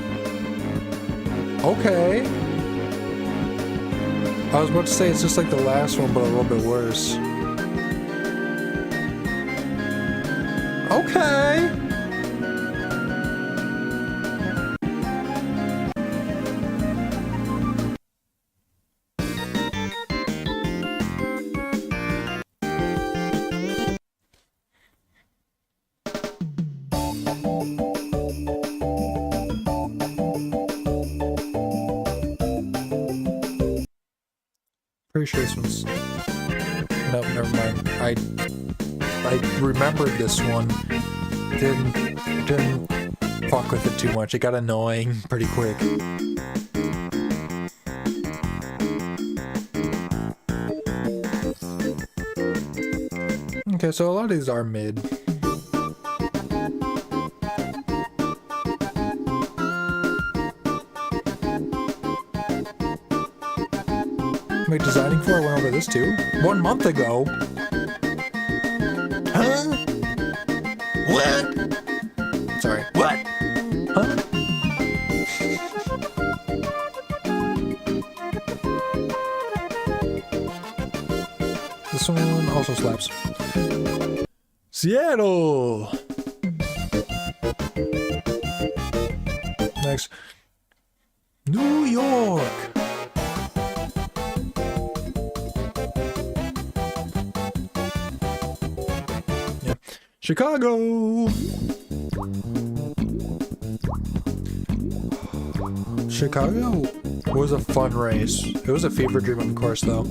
Okay. I was about to say it's just like the last one, but a little bit worse. Okay. Pretty sure this one's... Nope, never mind. I remembered this one. Didn't fuck with it too much. It got annoying pretty quick. Okay, so a lot of these are mid. Am I designing for? I went over this too. 1 month ago. Huh? What? Sorry. What? Huh? This one also slaps. Seattle! Next. New York! Yeah. Chicago! Chicago was a fun race. It was a fever dream on the course though.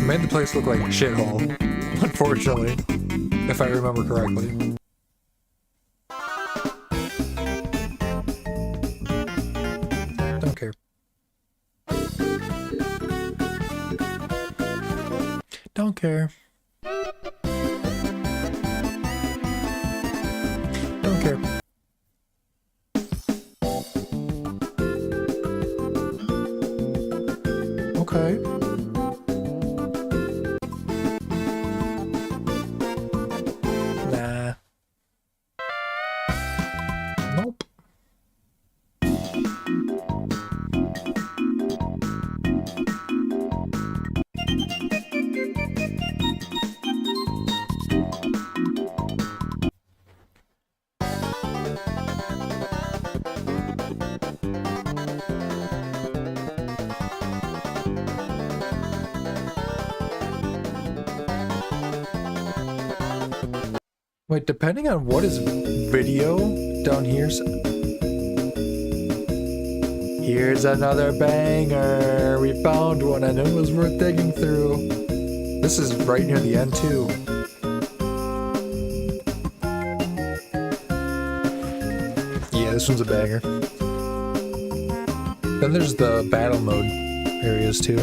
Made the place look like a shithole, unfortunately, if I remember correctly. Don't care. Don't care. Don't care. Okay. Nah. Nope. Wait, depending on what is video down here's... Here's another banger. We found one. I knew it was worth digging through. This is right near the end too. Yeah, this one's a banger. Then there's the battle mode areas too.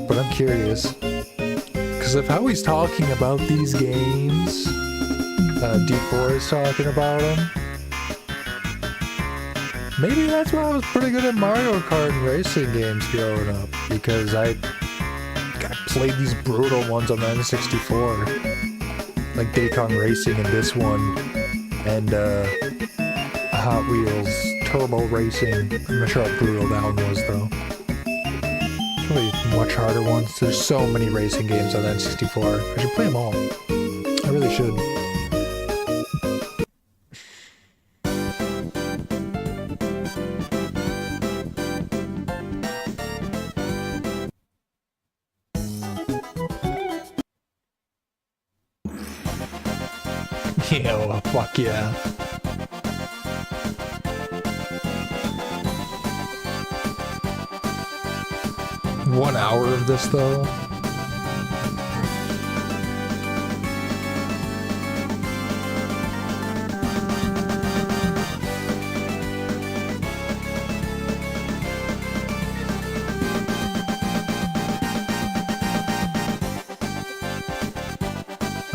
But I'm curious, because of how he's talking about these games, D4 is talking about them. Maybe that's why I was pretty good at Mario Kart and racing games growing up, because I played these brutal ones on the N64, like Daytona Racing and this one, and Hot Wheels Turbo Racing. I'm not sure how brutal that one was though. Really much harder ones. There's so many racing games on the N64. I should play them all. I really should. Yeah, well, fuck yeah. One hour of this though.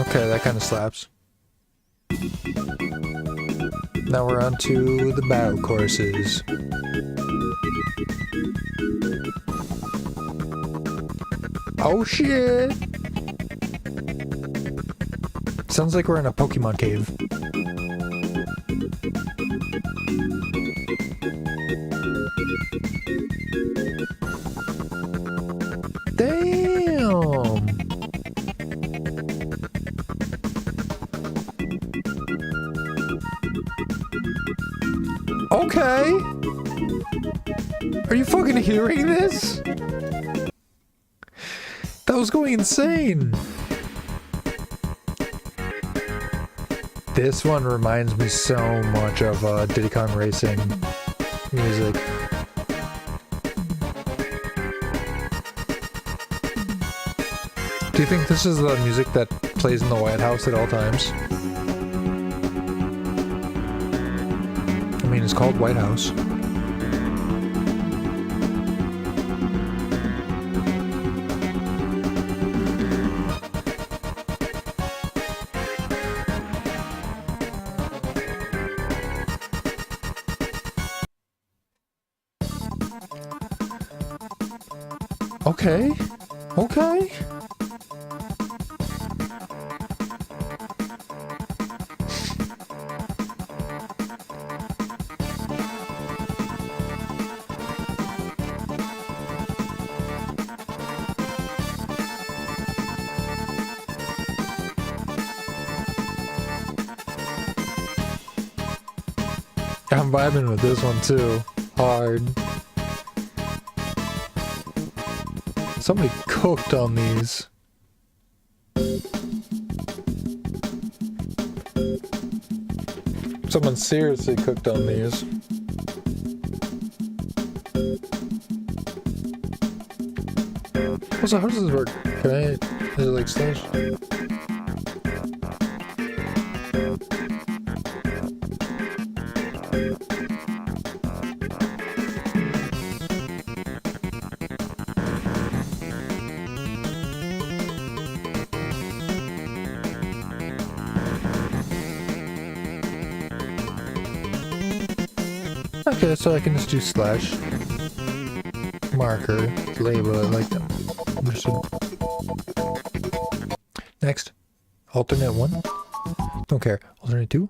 Okay, that kind of slaps. Now we're on to the battle courses. Oh shit! Sounds like we're in a Pokemon cave. Damn! Okay! Are you fucking hearing this? That was going insane. This one reminds me so much of Diddy Kong Racing music. Do you think this is the music that plays in the White House at all times? I mean, it's called White House. Okay. Okay. I'm vibing with this one too. Hard. Somebody cooked on these. Someone seriously cooked on these. Also, how does this work? Can I... Is it like slash? Okay, so I can just do slash marker, label it like that. Understood. Next, alternate 1. Don't care. Alternate 2.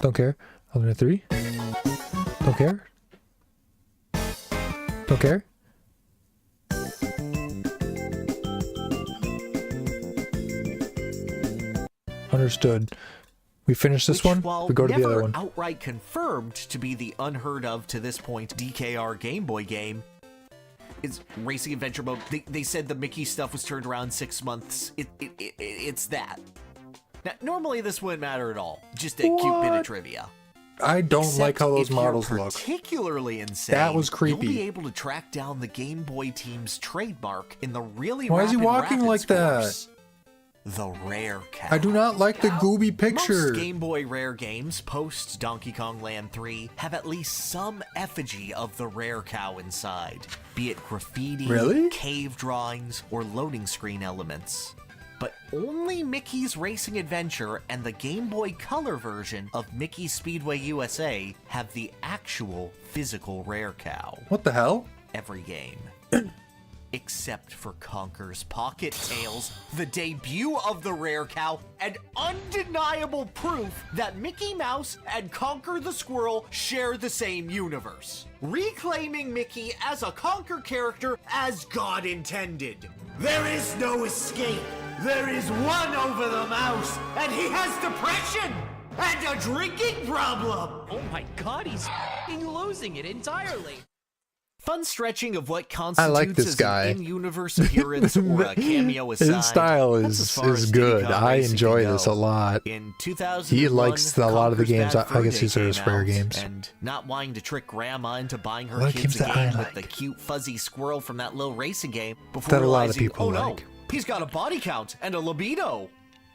Don't care. Alternate 3. Don't care. Don't care. Understood. We finish this one, we go to the other one. Outright confirmed to be the unheard of to this point DKR Game Boy game, is Racing Adventure Mode. They said the Mickey stuff was turned around 6 months. It's that. Now, normally this wouldn't matter at all. Just a cute bit of trivia. I don't like how those models look. Particularly insane. That was creepy. You'll be able to track down the Game Boy team's trademark in the really Why is he walking like that? The Rare Cow. I do not like the gooby picture. Most Game Boy Rare games post Donkey Kong Land 3 have at least some effigy of the Rare Cow inside, be it graffiti, cave drawings, or loading screen elements. But only Mickey's Racing Adventure and the Game Boy Color version of Mickey's Speedway USA have the actual physical Rare Cow. What the hell? Every game. Except for Conker's Pocket Tales, the debut of the Rare Cow, and undeniable proof that Mickey Mouse and Conker the Squirrel share the same universe. Reclaiming Mickey as a Conker character as God intended. There is no escape. There is one over the mouse, and he has depression and a drinking problem. Oh my god, he's f***ing losing it entirely. Fun stretching of what constitutes like this as guy. an in-universe appearance or a cameo aside. His style is good. I enjoy this a lot. In 2001, he likes a lot of the Conker's games. Bad I guess Fur these Day are his came rare out, games. And not wanting to trick Grandma into buying her What kids a games that I game with like? the cute fuzzy squirrel from that little racing game before That a lot of realizing, people oh no, like. he's got a body count and a libido.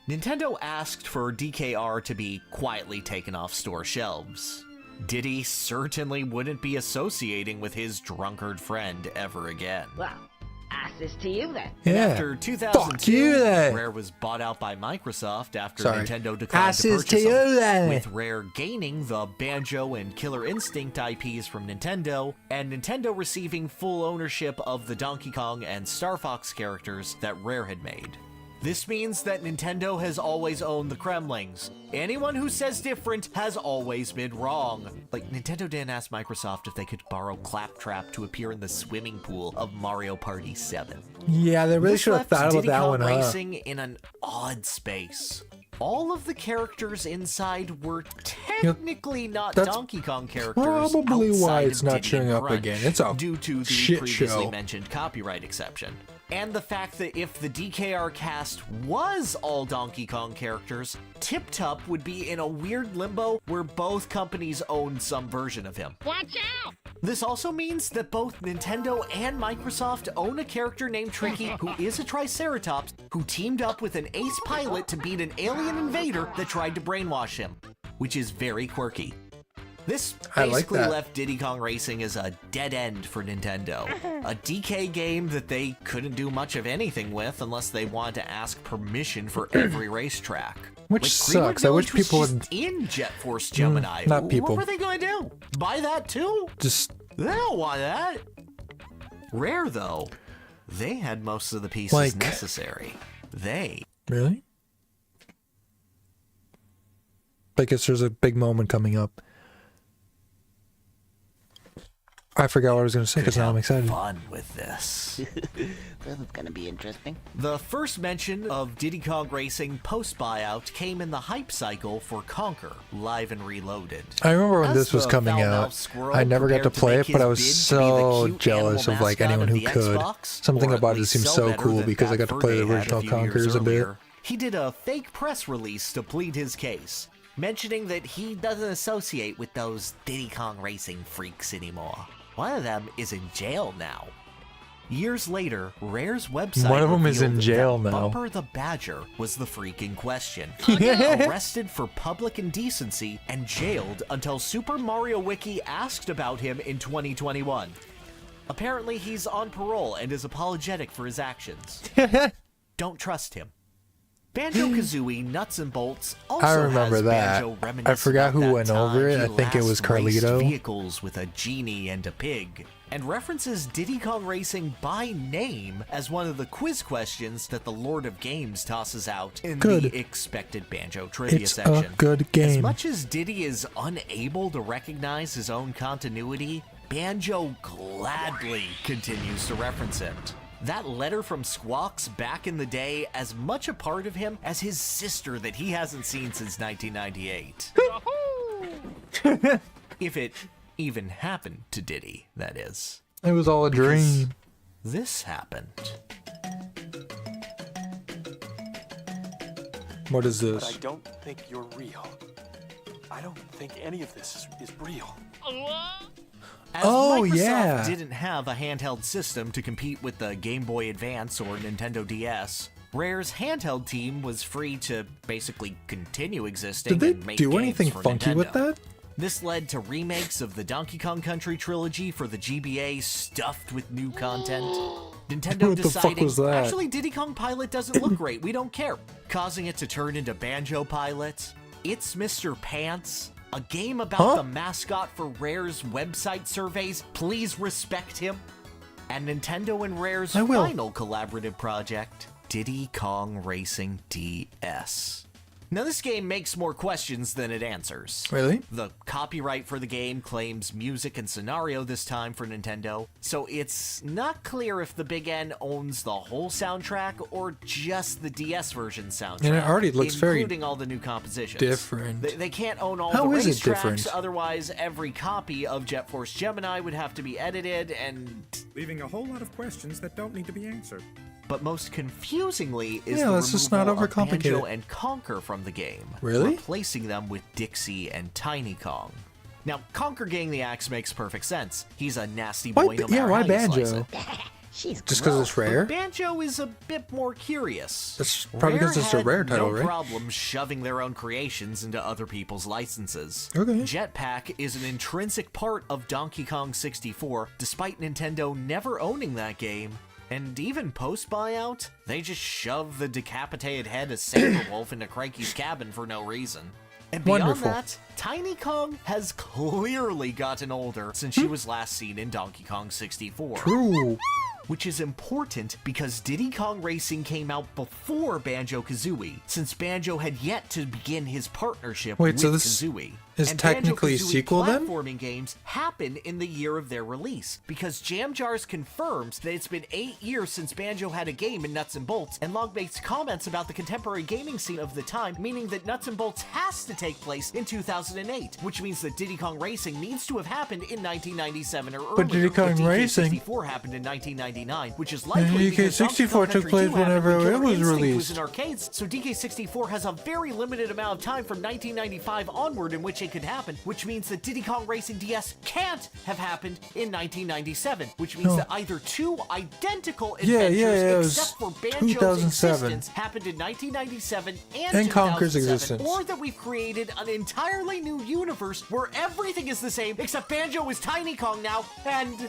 Nintendo asked for DKR to be quietly taken off store shelves. Diddy certainly wouldn't be associating with his drunkard friend ever again. Well, ask this to you then. Yeah. After Fuck 2002, you then. Rare was bought out by Microsoft after Sorry. Nintendo declined Ask to this purchase to you them, then. with Rare gaining the Banjo and Killer Instinct IPs from Nintendo, and Nintendo receiving full ownership of the Donkey Kong and Star Fox characters that Rare had made. This means that Nintendo has always owned the Kremlings. Anyone who says different has always been wrong. Like, Nintendo didn't ask Microsoft if they could borrow Claptrap to appear in the swimming pool of Mario Party 7. Yeah, they really This should have left thought about Diddy that Kong one, huh? Racing in an odd space. All of the characters inside were technically not that's Donkey Kong characters. probably why outside it's of not Diddy showing and up Crunch, again. It's a due to the shit previously show. mentioned copyright exception. and the fact that if the DKR cast was all Donkey Kong characters, Tip Top would be in a weird limbo where both companies own some version of him. Watch out! This also means that both Nintendo and Microsoft own a character named Tricky who is a Triceratops who teamed up with an ace pilot to beat an alien invader that tried to brainwash him, which is very quirky. This basically left Diddy Kong Racing as a dead end for Nintendo. A DK game that they couldn't do much of anything with unless they wanted to ask permission for every racetrack. Which sucks. I wish people would... in Jet Force Gemini. Not people. What were they going to do? Buy that too? They don't want that. Rare, though. They had most of the pieces necessary. Really? I guess there's a big moment coming up. I forgot what I was going to say because now I'm excited. Fun with this. This is gonna be interesting. The first mention of Diddy Kong Racing post-buyout came in the hype cycle for Conker, Live and Reloaded. I remember when this was coming out, I never got to play it, but I was so jealous of like anyone who could. Something about it seemed so cool because I got to play the original Conkers a bit. He did a fake press release to plead his case, mentioning that he doesn't associate with those Diddy Kong Racing freaks anymore. One of them is in jail now. Years later, Rare's website one of them is in revealed jail that now. Bumper the Badger was the freak in question. Arrested for public indecency and jailed until Super Mario Wiki asked about him in 2021. Apparently, he's on parole and is apologetic for his actions. Don't trust him. Banjo-Kazooie Nuts and Bolts also I remember has that. Banjo reminiscent I forgot of who that went time over it. he I think it was last raced Carlito. Vehicles with a genie and a pig, and references Diddy Kong Racing by name as one of the quiz questions that the Lord of Games tosses out in the expected Banjo trivia section. A good game. As much as Diddy is unable to recognize his own continuity, Banjo gladly continues to reference it. That letter from Squawks back in the day as much a part of him as his sister that he hasn't seen since 1998. If it even happened to Diddy, that is. It was all a dream. This happened. What is this? But I don't think you're real. I don't think any of this is real. As Microsoft didn't have a handheld system to compete with the Game Boy Advance or Nintendo DS, Rare's handheld team was free to basically continue existing. Did and they make do games anything for funky Nintendo. with that? This led to remakes of the Donkey Kong Country trilogy for the GBA stuffed with new content. Nintendo What the fuck deciding, was that? actually Diddy Kong Pilot doesn't look great, we don't care. Causing it to turn into Banjo Pilot, It's Mr. Pants, a game about the mascot for Rare's website surveys, please respect him, and Nintendo and Rare's final collaborative project, Diddy Kong Racing DS. Now this game makes more questions than it answers. Really? The copyright for the game claims music and scenario this time for Nintendo, so it's not clear if the Big N owns the whole soundtrack or just the DS version soundtrack. And it already looks very including all the new compositions. different. They can't own all How the is it racetracks, different? otherwise every copy of Jet Force Gemini would have to be edited and... leaving a whole lot of questions that don't need to be answered. But most confusingly is Yeah, the let's just not removal of overcomplicate Banjo it. and Conker from the game, Really? replacing them with Dixie and Tiny Kong. Now, Conker getting the axe makes perfect sense. He's a nasty boy no matter why how you slice Banjo? it. She's Just because it's rare? But Banjo is a bit more curious. That's probably because it's a had rare title, no right? problem shoving their own creations into other people's licenses. Okay. Jetpack is an intrinsic part of Donkey Kong 64, despite Nintendo never owning that game. And even post-buyout, they just shove the decapitated head of Saberwolf into Cranky's cabin for no reason. And beyond Wonderful. that, Tiny Kong has clearly gotten older since she was last seen in Donkey Kong 64. True. Which is important because Diddy Kong Racing came out before Banjo-Kazooie, since Banjo had yet to begin his partnership Wait, with so this Kazooie. is And technically a Banjo-Kazooie sequel then? platforming games happen in the year of their release, because Jam Jars confirms that it's been 8 years since Banjo had a game in Nuts and Bolts, and Logbait's comments about the contemporary gaming scene of the time, meaning that Nuts and Bolts has to take place in 2008, which means that Diddy Kong Racing needs to have happened in 1997 or earlier. But Diddy Kong DK64 Racing- happened in 1998. 1999, which is likely And because Donkey Kong DK64 took Country place 2 happened whenever when it Killer was Instinct released. was in arcades, so DK64 has a very limited amount of time from 1995 onward in which it could happen, which means that Diddy Kong Racing DS can't have happened in 1997, which means that either two identical adventures, it was except for Banjo's 2007. existence, happened in 1997 And Conker's 2007, existence. or that we've created an entirely new universe where everything is the same, except Banjo is Tiny Kong now, and...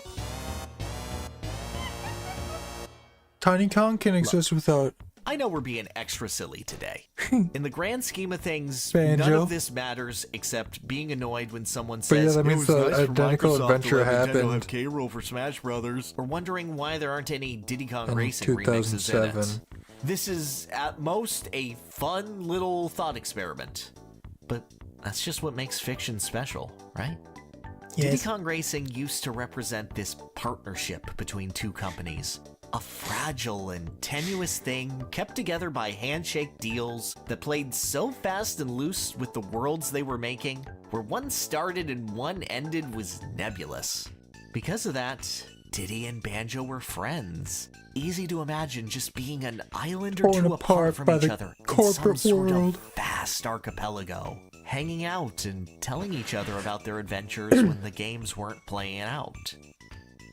Tiny Kong can exist without I know we're being extra silly today. In the grand scheme of things, Banjo. none of this matters except being annoyed when someone But yeah, says, that means "Oh, the it's nice for identical Microsoft to adventure let Nintendo happened. have K-Rool for Smash Brothers," or wondering why there aren't any Diddy Kong in Racing remixes in it. 2007. This is, at most, a fun little thought experiment. But that's just what makes fiction special, right? Diddy Yes. Kong Racing used to represent this partnership between two companies. A fragile and tenuous thing kept together by handshake deals that played so fast and loose with the worlds they were making, where one started and one ended was nebulous. Because of that, Diddy and Banjo were friends. Easy to imagine just being an island or Torn two apart from by each the other in some corporate sort world. of vast archipelago, hanging out and telling each other about their adventures when the games weren't playing out.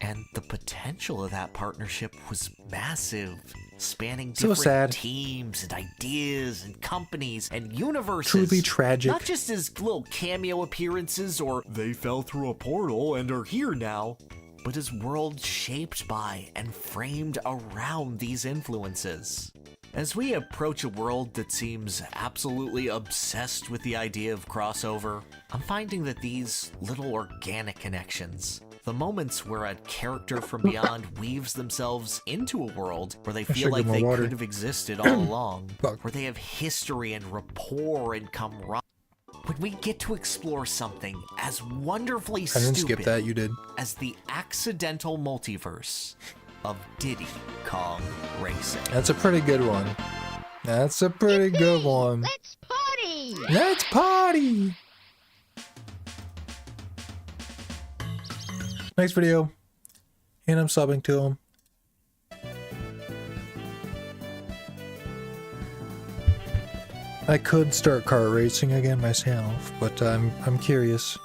And the potential of that partnership was massive, spanning So different sad. teams and ideas and companies and universes. Truly tragic. Not just as little cameo appearances or they fell through a portal and are here now, but as worlds shaped by and framed around these influences. As we approach a world that seems absolutely obsessed with the idea of crossover, I'm finding that these little organic connections, the moments where a character from beyond weaves themselves into a world where they feel should like get more they water. could have existed all along, Fuck. where they have history and rapport and camaraderie. When we get to explore something as wonderfully I didn't skip stupid that, you did. as the accidental multiverse of Diddy Kong Racing. That's a pretty good one. That's a pretty good one. Let's party! Let's party! Next video. And I'm subbing to him. I could start kart racing again myself, but I'm curious.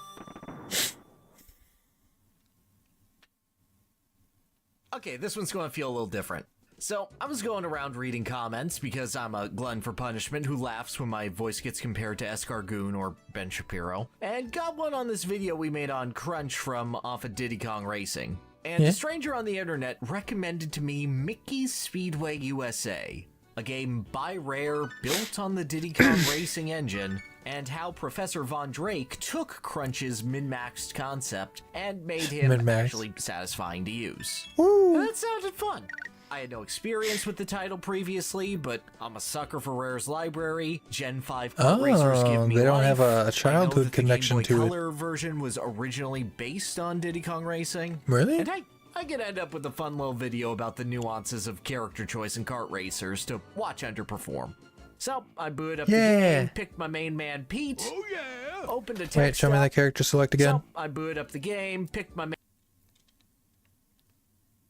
Okay, this one's going to feel a little different. So, I was going around reading comments because I'm a glutton for punishment who laughs when my voice gets compared to Escargoon or Ben Shapiro, and got one on this video we made on Crunch from off of Diddy Kong Racing. And Yeah. a stranger on the internet recommended to me Mickey's Speedway USA, a game by Rare built on the Diddy Kong Racing engine, and how Professor Von Drake took Crunch's min-maxed concept and made him Min-maxed. actually satisfying to use. Woo! And that sounded fun. I had no experience with the title previously, but I'm a sucker for Rare's library. Gen 5 kart racers give me they don't have life. a childhood I know that connection the Game Boy to it. Color version was originally based on Diddy Kong Racing. Really? And I could end up with a fun little video about the nuances of character choice in kart racers to watch underperform. So I booted up the Yeah. game, picked my main man Pete. Oh yeah. Opened a text. Wait, show me that character select again. So I booted up the game, picked my main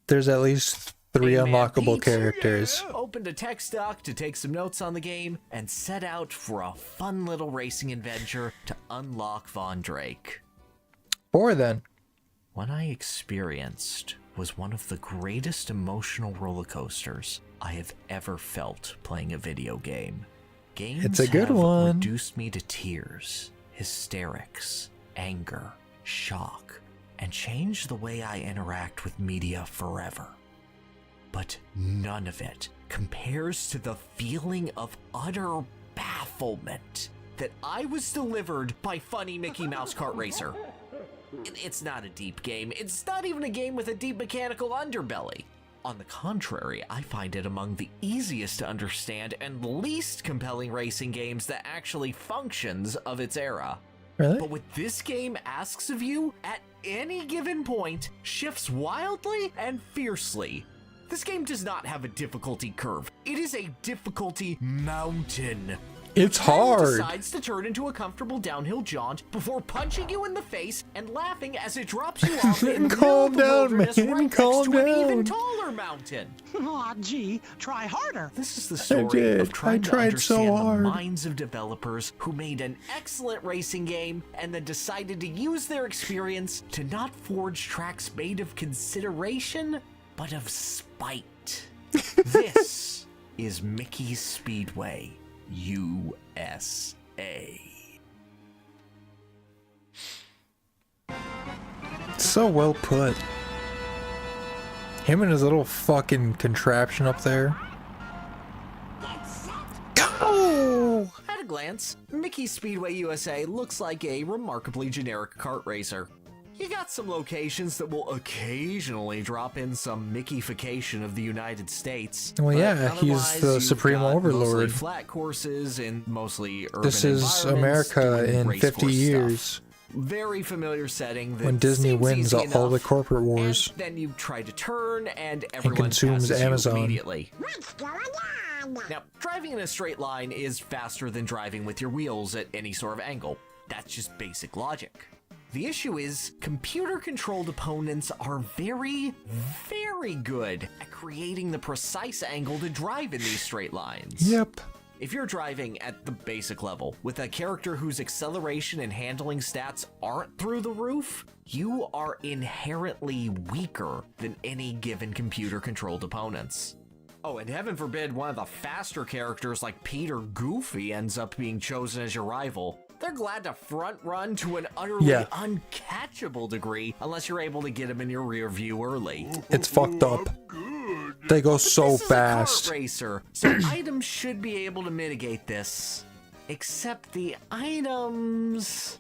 There's at least 3 Hey, man, unlockable Pete. characters. Opened a text doc to take some notes on the game, and set out for a fun little racing adventure to unlock Von Drake. 4 then. What I experienced was one of the greatest emotional roller coasters I have ever felt playing a video game. Games It's a good have one. reduced me to tears, hysterics, anger, shock, and changed the way I interact with media forever. But none of it compares to the feeling of utter bafflement that I was delivered by funny Mickey Mouse Kart Racer. It's not a deep game. It's not even a game with a deep mechanical underbelly. On the contrary, I find it among the easiest to understand and least compelling racing games that actually functions of its era. Really? But what this game asks of you at any given point shifts wildly and fiercely. This game does not have a difficulty curve. It is a difficulty mountain. It's Then hard. decides to turn into a comfortable downhill jaunt before punching you in the face and laughing as it drops you off in the middle Calm of the down, wilderness man. right next Calm to an even down. taller mountain. Aw, gee, try harder. This is the story did. of trying I to tried so understand hard. the minds of developers who made an excellent racing game and then decided to use their experience to not forge tracks made of consideration, but of spite. This is Mickey's Speedway, USA. So well put. Him and his little fucking contraption up there. Go! At a glance, Mickey's Speedway USA looks like a remarkably generic kart racer. You got some locations that will occasionally drop in some Mickeyfication of the United States. Well, but yeah, he's otherwise, the you've supreme got mostly overlord. flat courses in mostly urban This is environments America doing in race 50 course years. stuff. Very familiar setting that When Disney seems wins easy all the enough, corporate wars. and then you try to turn and everyone consumes passes you Amazon. immediately. What's going on? Now, driving in a straight line is faster than driving with your wheels at any sort of angle. That's just basic logic. The issue is, computer-controlled opponents are very, very good at creating the precise angle to drive in these straight lines. Yep. If you're driving at the basic level with a character whose acceleration and handling stats aren't through the roof, you are inherently weaker than any given computer-controlled opponents. Oh, and heaven forbid one of the faster characters like Peter Goofy ends up being chosen as your rival. They're glad to front run to an utterly uncatchable degree unless you're able to get him in your rear view early. It's fucked up. They go so This is fast. a kart racer, so items should be able to mitigate this. Except the items...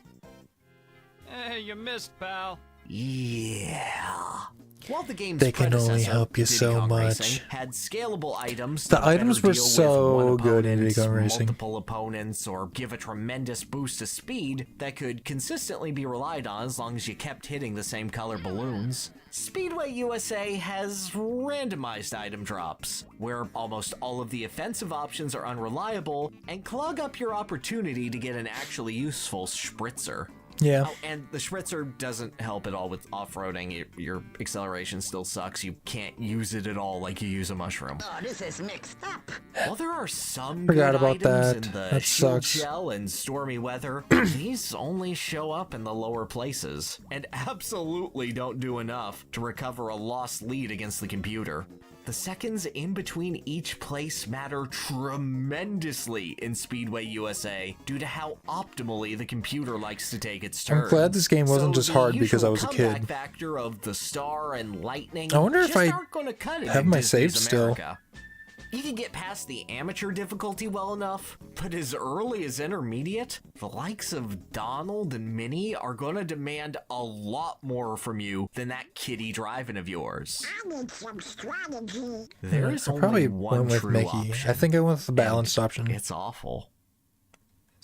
Hey, you missed, pal. Yeah. While the game's They can only predecessor, help you Diddy so Kong much. Racing, had scalable items. The that better items were deal with so one good in opponent, Diddy Kong Racing. multiple opponents, or give a tremendous boost to speed that could consistently be relied on as long as you kept hitting the same color balloons. Speedway USA has randomized item drops, where almost all of the offensive options are unreliable and clog up your opportunity to get an actually useful spritzer. Yeah. Oh, and the spritzer doesn't help at all with off-roading. Your acceleration still sucks. You can't use it at all like you use a mushroom. Oh, this is mixed up. While there are some Forgot good about items that. in the That shield sucks. shell and stormy weather, these only show up in the lower places, and absolutely don't do enough to recover a lost lead against the computer. The seconds in between each place matter tremendously in Speedway USA due to how optimally the computer likes to take its turn. I'm glad this game wasn't just hard because I was a comeback kid. Factor of the star and lightning I wonder if just I aren't gonna cut it have in my Disney's save still. America. You can get past the amateur difficulty well enough, but as early as intermediate, the likes of Donald and Minnie are gonna demand a lot more from you than that kiddie driving of yours. I need some strategy. There is I only probably one went with true Mickey. option. I think I went with the balanced option. It's awful.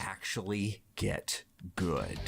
Actually get good.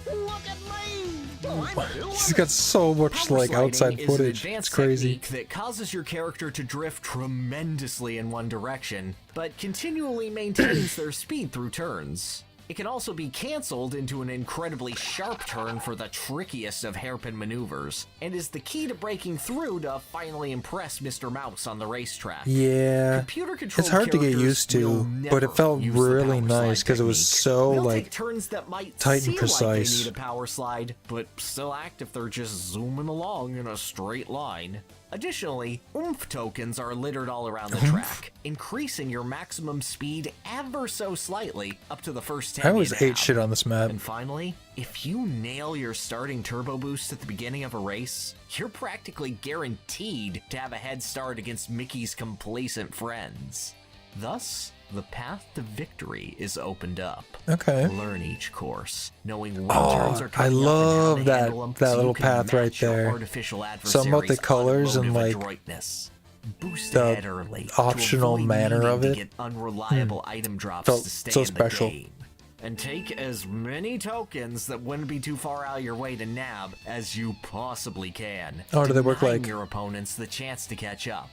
Look at me! Oh, I'm a He's got so much Power like sliding outside is footage. an It's advanced crazy. technique that causes your character to drift tremendously in one direction, but continually maintains their speed through turns. It can also be canceled into an incredibly sharp turn for the trickiest of hairpin maneuvers, and is the key to breaking through to finally impress Mr. Mouse on the racetrack. Yeah. Computer-controlled It's hard to get characters used to, will but it never felt use the really power slide nice because it was technique. so They'll like take turns that might tight and seem like precise. they need a power slide, but still act if they're just zooming along in a straight line. Additionally, oomph tokens are littered all around the track, increasing your maximum speed ever so slightly up to the first 10 I always you ate nab. shit on this map. And finally, if you nail your starting turbo boost at the beginning of a race, you're practically guaranteed to have a head start against Mickey's complacent friends. Thus, the path to victory is opened up. Okay. Learn each course, knowing when Oh, turns are I coming love up and how to that- handle 'em, that so you little can path right match your there. artificial Something about the adversary's colors and, unload of like, adroitness. Boost the ahead early to optional avoid manner needing of to it. get unreliable item drops Felt to stay so in special. the game. and take as many tokens that wouldn't be too far out of your way to nab as you possibly can. Oh, do they work denying like- your opponents the chance to catch up.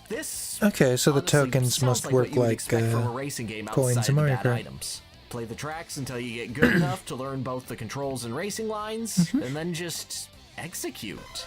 This Okay, so the honestly tokens sounds must like what work you would like expect from a racing game coins outside in the Mario bad Kart. items. Play the tracks until you get good enough to learn both the controls and racing lines, and then just execute.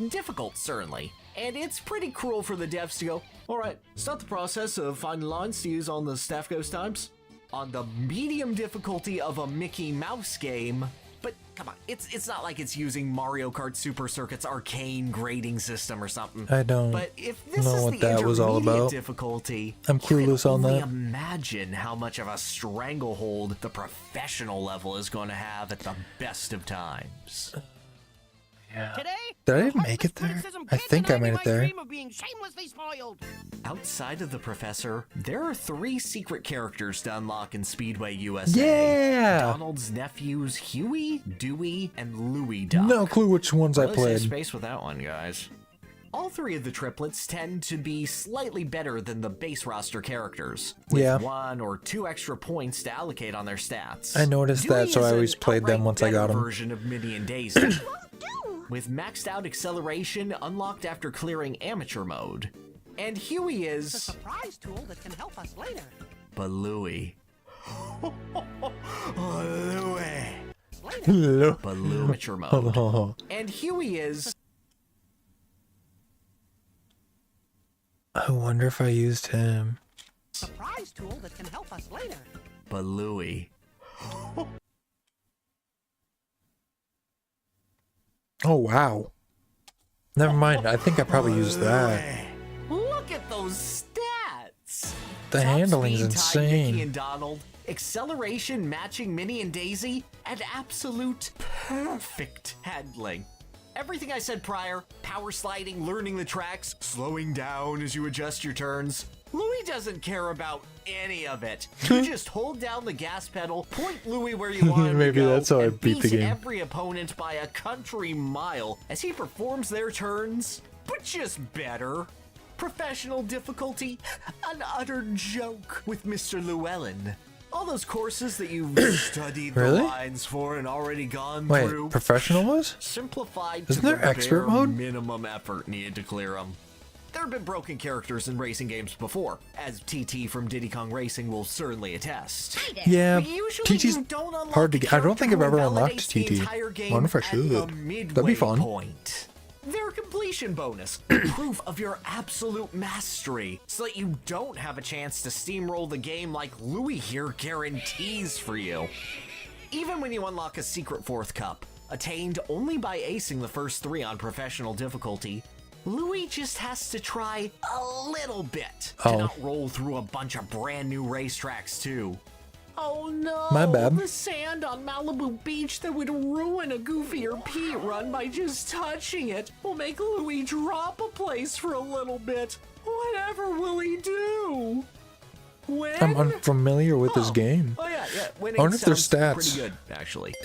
Difficult, certainly. And it's pretty cruel for the devs to go, alright, start the process of finding lines to use on the staff ghost times. On the medium difficulty of a Mickey Mouse game. But come on, it's not like it's using Mario Kart Super Circuit's arcane grading system or something. I don't But if this know is what the that was all intermediate about. difficulty, I'm you can clueless on only that. imagine how much of a stranglehold the professional level is going to have at the best of times. Today, Did I the even make heartless it there? criticism I can't think I deny me made it my there. dream of being shamelessly spoiled. Outside of the professor, there are 3 secret characters to unlock in Speedway USA. Yeah! Donald's nephews Huey, Dewey, and Louie Duck. No clue which ones I Really save played. space with that one, guys. All 3 of the triplets tend to be slightly better than the base roster characters, with Yeah. 1 or 2 extra points to allocate on their stats. I noticed Dewey that, so is I always an played them outright once I got better 'em. version of Minnie and Daisy, with maxed out acceleration unlocked after clearing amateur mode. And Huey It's a is... surprise tool that can help us later. But Louie... Louie... But amateur mode. And Huey is... I wonder if I used him. Surprise tool that can help us later. But Louie... Oh, wow. Never mind. I think I probably used that. Look at those stats! The Top handling's speed tied Mickey insane. and Donald, acceleration matching Minnie and Daisy, and absolute perfect handling. Everything I said prior, power sliding, learning the tracks, slowing down as you adjust your turns. Louie doesn't care about any of it. You just hold down the gas pedal, point Louie where you want him Maybe to go, that's how I and beat the beat game. every opponent by a country mile as he performs their turns, but just better. Professional difficulty, an utter joke with Mr. Llewellyn. All those courses that you've studied Really? the lines for and already gone Wait, through. professional was? Simplified Isn't to there the expert bare mode? minimum effort needed to clear them. There have been broken characters in racing games before, as TT from Diddy Kong Racing will certainly attest. Yeah, But usually TT's you don't unlock hard to a get. I don't think I've character ever who unlocked validates the TT. entire I game wonder if I at should. the That'd be midway fun. point. Their completion bonus, proof of your absolute mastery, so that you don't have a chance to steamroll the game like Louie here guarantees for you. Even when you unlock a secret 4th cup, attained only by acing the first 3 on professional difficulty, Louie just has to try a little bit to not roll through a bunch of brand new racetracks too. Oh no! My bad. The sand on Malibu Beach that would ruin a Goofy or Pete run by just touching it will make Louie drop a place for a little bit. Whatever will he do? When? I'm unfamiliar with this game. Oh yeah. I Winning wonder if their sounds stats. pretty good, actually.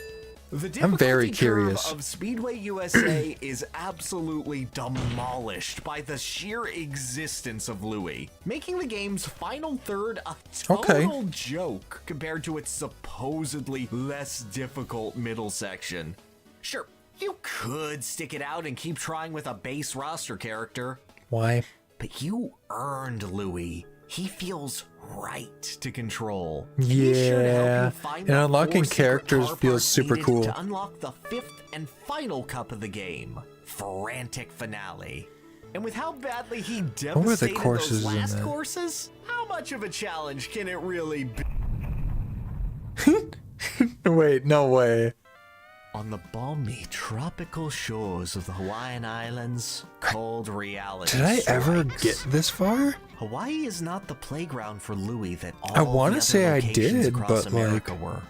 The I'm very difficulty curve curious. of Speedway USA is absolutely demolished by the sheer existence of Louie, making the game's final third a total joke compared to its supposedly less difficult middle section. Sure, you could stick it out and keep trying with a base roster character, Why? but you earned Louie. He feels right to control. Yeah. And unlocking characters feels super cool. To unlock the 5th and final cup of the game, Frantic Finale. And with how badly he were the devastated courses those in last that? courses, how much of a challenge can it really be? Wait, no way. On the balmy tropical shores of the Hawaiian Islands, cold reality Did I ever strikes. get this far? Hawaii is not the playground for Louie that all I wanna the other say I locations did, across but, America like, were.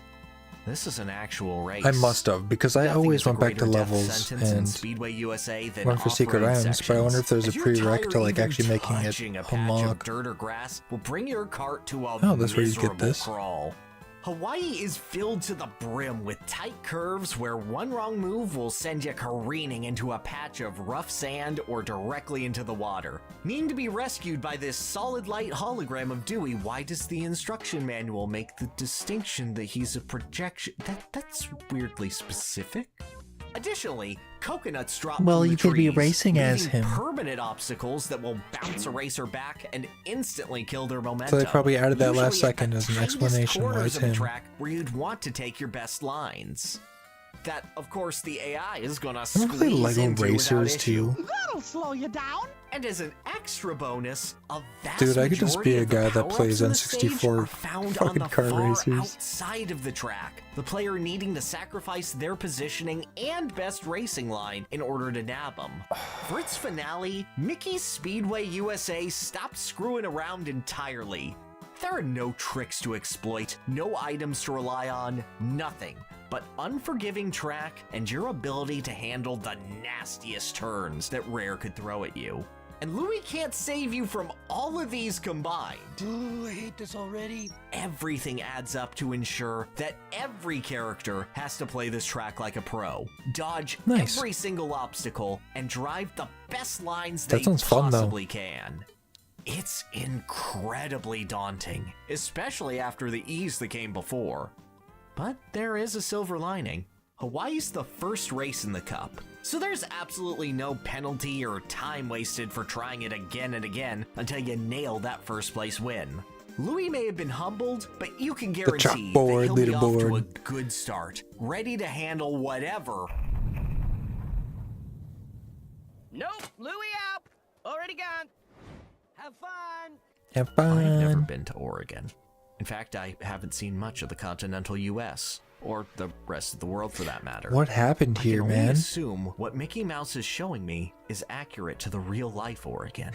This is an actual race. I must have, because I Nothing always is a went back to greater death levels sentence in and Speedway USA than run for secret off-road items, but I wonder if there's a sections. If you're prereq to tired like even actually making it touching a patch of unlock. dirt or grass, will bring your cart to a Oh, that's where you get miserable this. crawl. Hawaii is filled to the brim with tight curves where one wrong move will send you careening into a patch of rough sand or directly into the water. Needing to be rescued by this solid light hologram of Dewey, why does the instruction manual make the distinction that he's a projection? That's weirdly specific. Additionally, coconuts drop Well, from the you could be trees, racing as leaving him. permanent obstacles that will bounce a racer back and instantly kill their momentum. So they probably added that last Usually at second the as an tightest explanation why corners it's of the him. track where you'd want to take your best lines. That, of course, the AI is gonna I squeeze play Lego into Racers without issue. too. That'll slow you down. And as an extra bonus, a vast Dude, I could just be majority a of the guy that power-ups plays in the stage N64 are found on fucking the car far racers. outside of the track, the player needing to sacrifice their positioning and best racing line in order to nab them. For its finale, Mickey's Speedway USA stopped screwing around entirely. There are no tricks to exploit, no items to rely on, nothing but unforgiving track and your ability to handle the nastiest turns that Rare could throw at you. And Louis can't save you from all of these combined. Ooh, I hate this already. Everything adds up to ensure that every character has to play this track like a pro, dodge Nice. every single obstacle, and drive the best lines That they sounds fun, though. possibly can. It's incredibly daunting, especially after the ease that came before. But there is a silver lining. Hawaii's the first race in the Cup, so there's absolutely no penalty or time wasted for trying it again and again until you nail that first place win. Louis may have been humbled, but you can guarantee that chalkboard, he'll be off to a leaderboard. good start, ready to handle whatever. Nope, Louis out. Already gone. Have fun. Have I've never fun. been to Oregon. In fact, I haven't seen much of the continental US, or the rest of the world for that matter. What happened I here, can only man? assume what Mickey Mouse is showing me is accurate to the real life Oregon.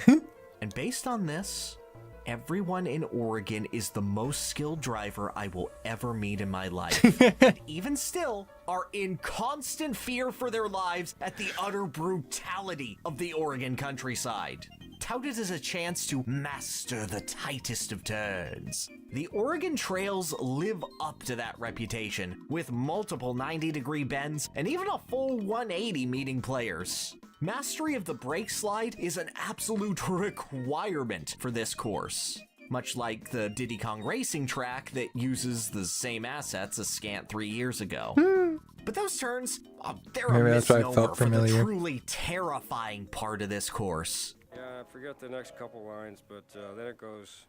And based on this, everyone in Oregon is the most skilled driver I will ever meet in my life. And even still, are in constant fear for their lives at the utter brutality of the Oregon countryside. Touted as a chance to master the tightest of turns. The Oregon trails live up to that reputation, with multiple 90-degree bends and even a full 180 meeting players. Mastery of the brake slide is an absolute requirement for this course. Much like the Diddy Kong racing track that uses the same assets a scant 3 years ago. But those turns, they're Maybe a that's why I misnomer felt for the familiar. truly terrifying part of this course. Yeah, I forgot the next couple lines, but then it goes.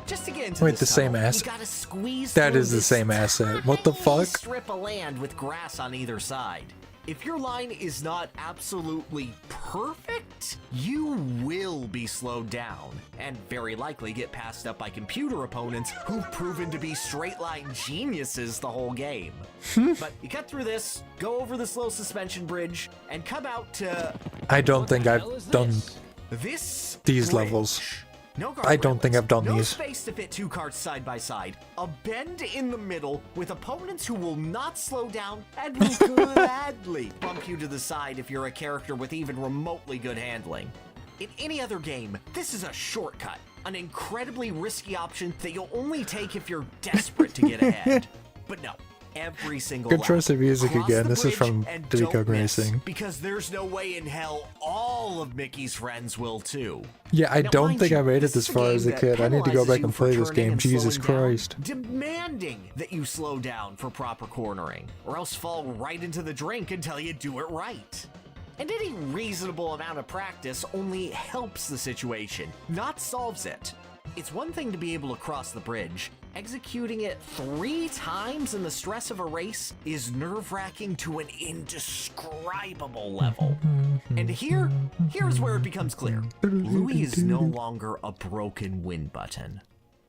Just to get into Wait, this the same tunnel, asset? you gotta squeeze That through is the this same asset. What the tiny fuck? strip of land with grass on either side. If your line is not absolutely perfect, you will be slowed down and very likely get passed up by computer opponents who've proven to be straight line geniuses the whole game. But you cut through this, go over the slow suspension bridge, and come out to I don't think I've done this these bridge. levels. No I don't think I've done no these. space to fit two carts side by side. A bend in the middle with opponents who will not slow down and will gladly bump you to the side if you're a character with even remotely good handling. In any other game, this is a shortcut, an incredibly risky option that you'll only take if you're desperate to get ahead. But no, every single Good lap, choice of music cross again. the This is bridge from and Diddy don't Kong miss, Racing. because there's no way in hell all of Mickey's friends will too. Yeah, I Now, don't mind think you, I made it this this is a far game as a that kid. I need to go penalizes back you and for play this turning game. and Jesus slowing down, Christ. demanding that you slow down for proper cornering, or else fall right into the drink until you do it right. And any reasonable amount of practice only helps the situation, not solves it. It's one thing to be able to cross the bridge. Executing it 3 times in the stress of a race is nerve-wracking to an indescribable level. And here's where it becomes clear. Louis is no longer a broken win button.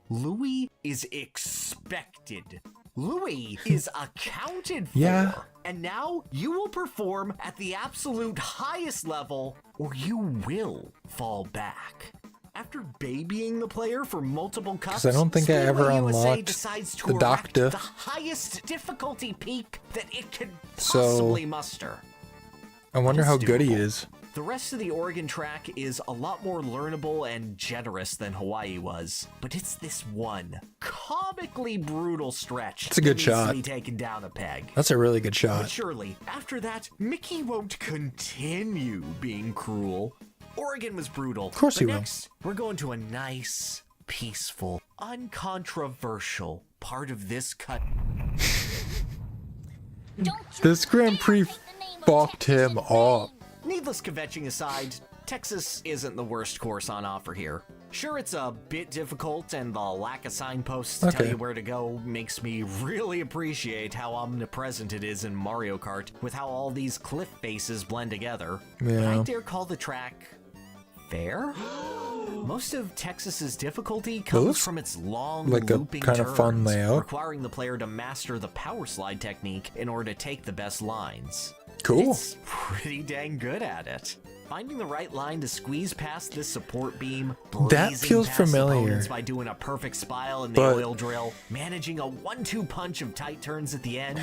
Louis is expected. Louis is accounted for. Yeah. And now you will perform at the absolute highest level, or you will fall back. After babying the player for multiple cups, 'Cause I don't think I ever Speedway USA unlocked decides to the erect doctor. the highest difficulty peak that it could So- possibly muster. I wonder It's how good he doable. is. The rest of the Oregon track is a lot more learnable and generous than Hawaii was, but it's this one comically brutal stretch. It's a good that needs shot. to be taken down a peg. That's a really good But shot. surely, after that, Mickey won't continue being cruel. Oregon was brutal. Of course he will. Next, we're going to a nice, peaceful, uncontroversial part of this cut. This Grand Prix fucked him up. Needless kvetching aside, Texas isn't the worst course on offer here. Sure, it's a bit difficult, and the lack of signposts to tell Okay. you where to go makes me really appreciate how omnipresent it is in Mario Kart with how all these cliff faces blend together. But Yeah. I dare call the track fair? Most of Texas's difficulty comes looks from its long, like a looping kind of fun turns, layout. requiring the player to master the power slide technique in order to take the best lines. Cool. It's pretty dang good at it. Finding the right line to squeeze past this support beam, That blazing feels past familiar. opponents by doing a perfect spile in the But- oil drill, managing a 1-2 punch of tight turns at the end.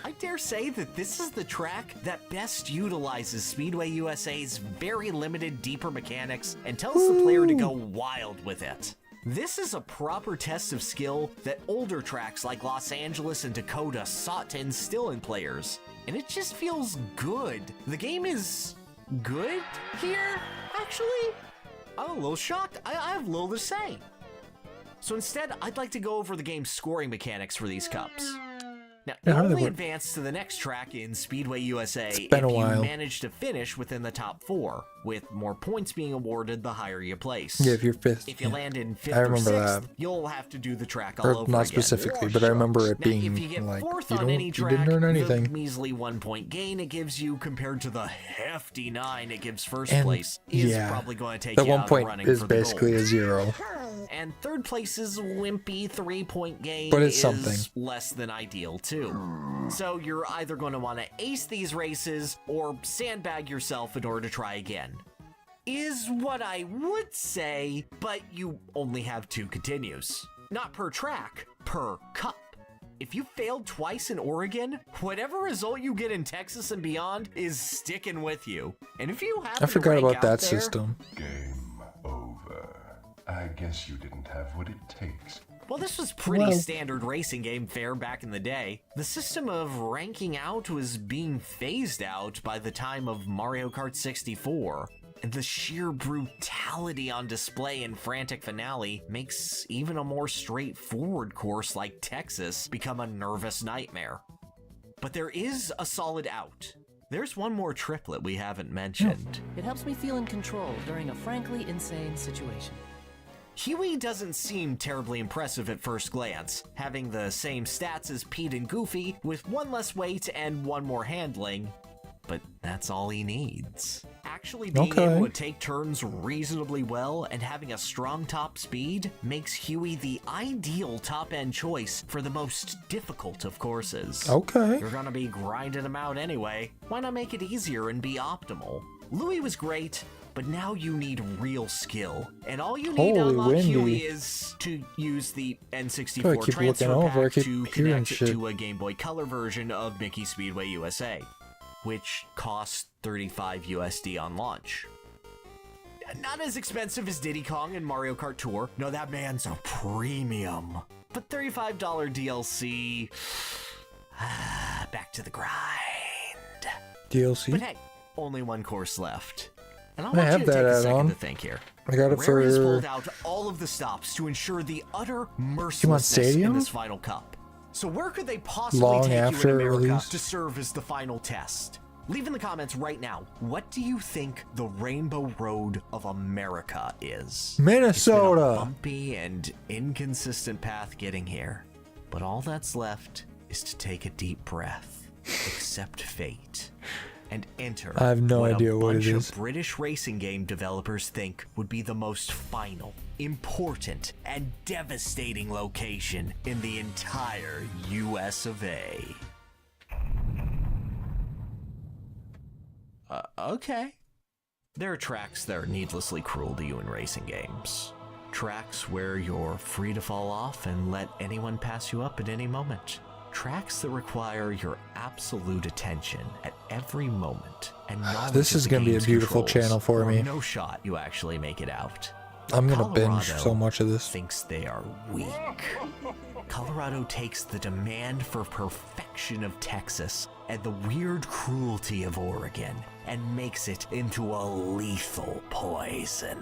I dare say that this is the track that best utilizes Speedway USA's very limited deeper mechanics and tells the player to go wild with it. This is a proper test of skill that older tracks like Los Angeles and Dakota sought to instill in players. And it just feels good. The game is good here, actually. I'm a little shocked. I have little to say. So instead, I'd like to go over the game's scoring mechanics for these cups. Now, Yeah, you how do they only work? advance to the next track in Speedway USA if been a you while. manage to finish within the top 4, with more points being awarded the higher you place. Yeah, if you're fifth. If you land in 5th I or remember 6th, that. you'll have to do the track all Or over not again. specifically, but I remember it Now, if you being get like, 4th you on any you track, didn't earn the anything. measly 1-point gain it gives you compared to the hefty 9 it gives first And place is yeah, probably going to take the you 1 out point running is for the basically gold. a 0. And 3rd place's wimpy 3-point gain But it's is something. less than ideal too. So you're either going to want to ace these races or sandbag yourself in order to try again. Is what I would say, but you only have 2 continues. Not per track, per cup. If you failed twice in Oregon, whatever result you get in Texas and beyond is sticking with you. And if you happen I forgot to rank about out that there, system. Game over. I guess you didn't have what it takes. Well, this was pretty Well- standard racing game fare back in the day. The system of ranking out was being phased out by the time of Mario Kart 64. And the sheer brutality on display in Frantic Finale makes even a more straightforward course like Texas become a nervous nightmare. But there is a solid out. There's one more triplet we haven't mentioned. It helps me feel in control during a frankly insane situation. Huey doesn't seem terribly impressive at first glance, having the same stats as Pete and Goofy with 1 less weight and 1 more handling, but that's all he needs. Actually being Okay. able to take turns reasonably well and having a strong top speed makes Huey the ideal top-end choice for the most difficult of courses. Okay. You're gonna be grinding them out anyway. Why not make it easier and be optimal? Louis was great, but now you need real skill. And all you need to Holy unlock windy. Huey is to use the N64 Gotta keep transfer looking over, I pack keep to hearing connect it shit. to a Game Boy Color version of Mickey Speedway USA, which costs 35 USD on launch. Not as expensive as Diddy Kong and Mario Kart Tour. No, that man's a premium. But $35 DLC, back to the grind. DLC. But hey, only 1 course left. And I I want you have to take that a second add-on. to think here. I got it Rare has for. pulled out all of the stops to ensure the utter mercilessness Stadium? in this final cup. So where could they possibly Long take you after in America release? to serve as the final test? Leave in the comments right now, what do you think the Rainbow Road of America is? Minnesota. It's been a bumpy and inconsistent path getting here. But all that's left is to take a deep breath, accept fate, and enter I have no what idea a what it bunch is. of British racing game developers think would be the most final, important, and devastating location in the entire US of A. Okay. There are tracks that are needlessly cruel to you in racing games. Tracks where you're free to fall off and let anyone pass you up at any moment. Tracks that require your absolute attention at every moment. And knowledge This of is the gonna be a game's beautiful controls, channel for or me. No shot you actually make it out. I'm gonna binge Colorado so much of this. Thinks they are weak. Colorado takes the demand for perfection of Texas and the weird cruelty of Oregon and makes it into a lethal poison.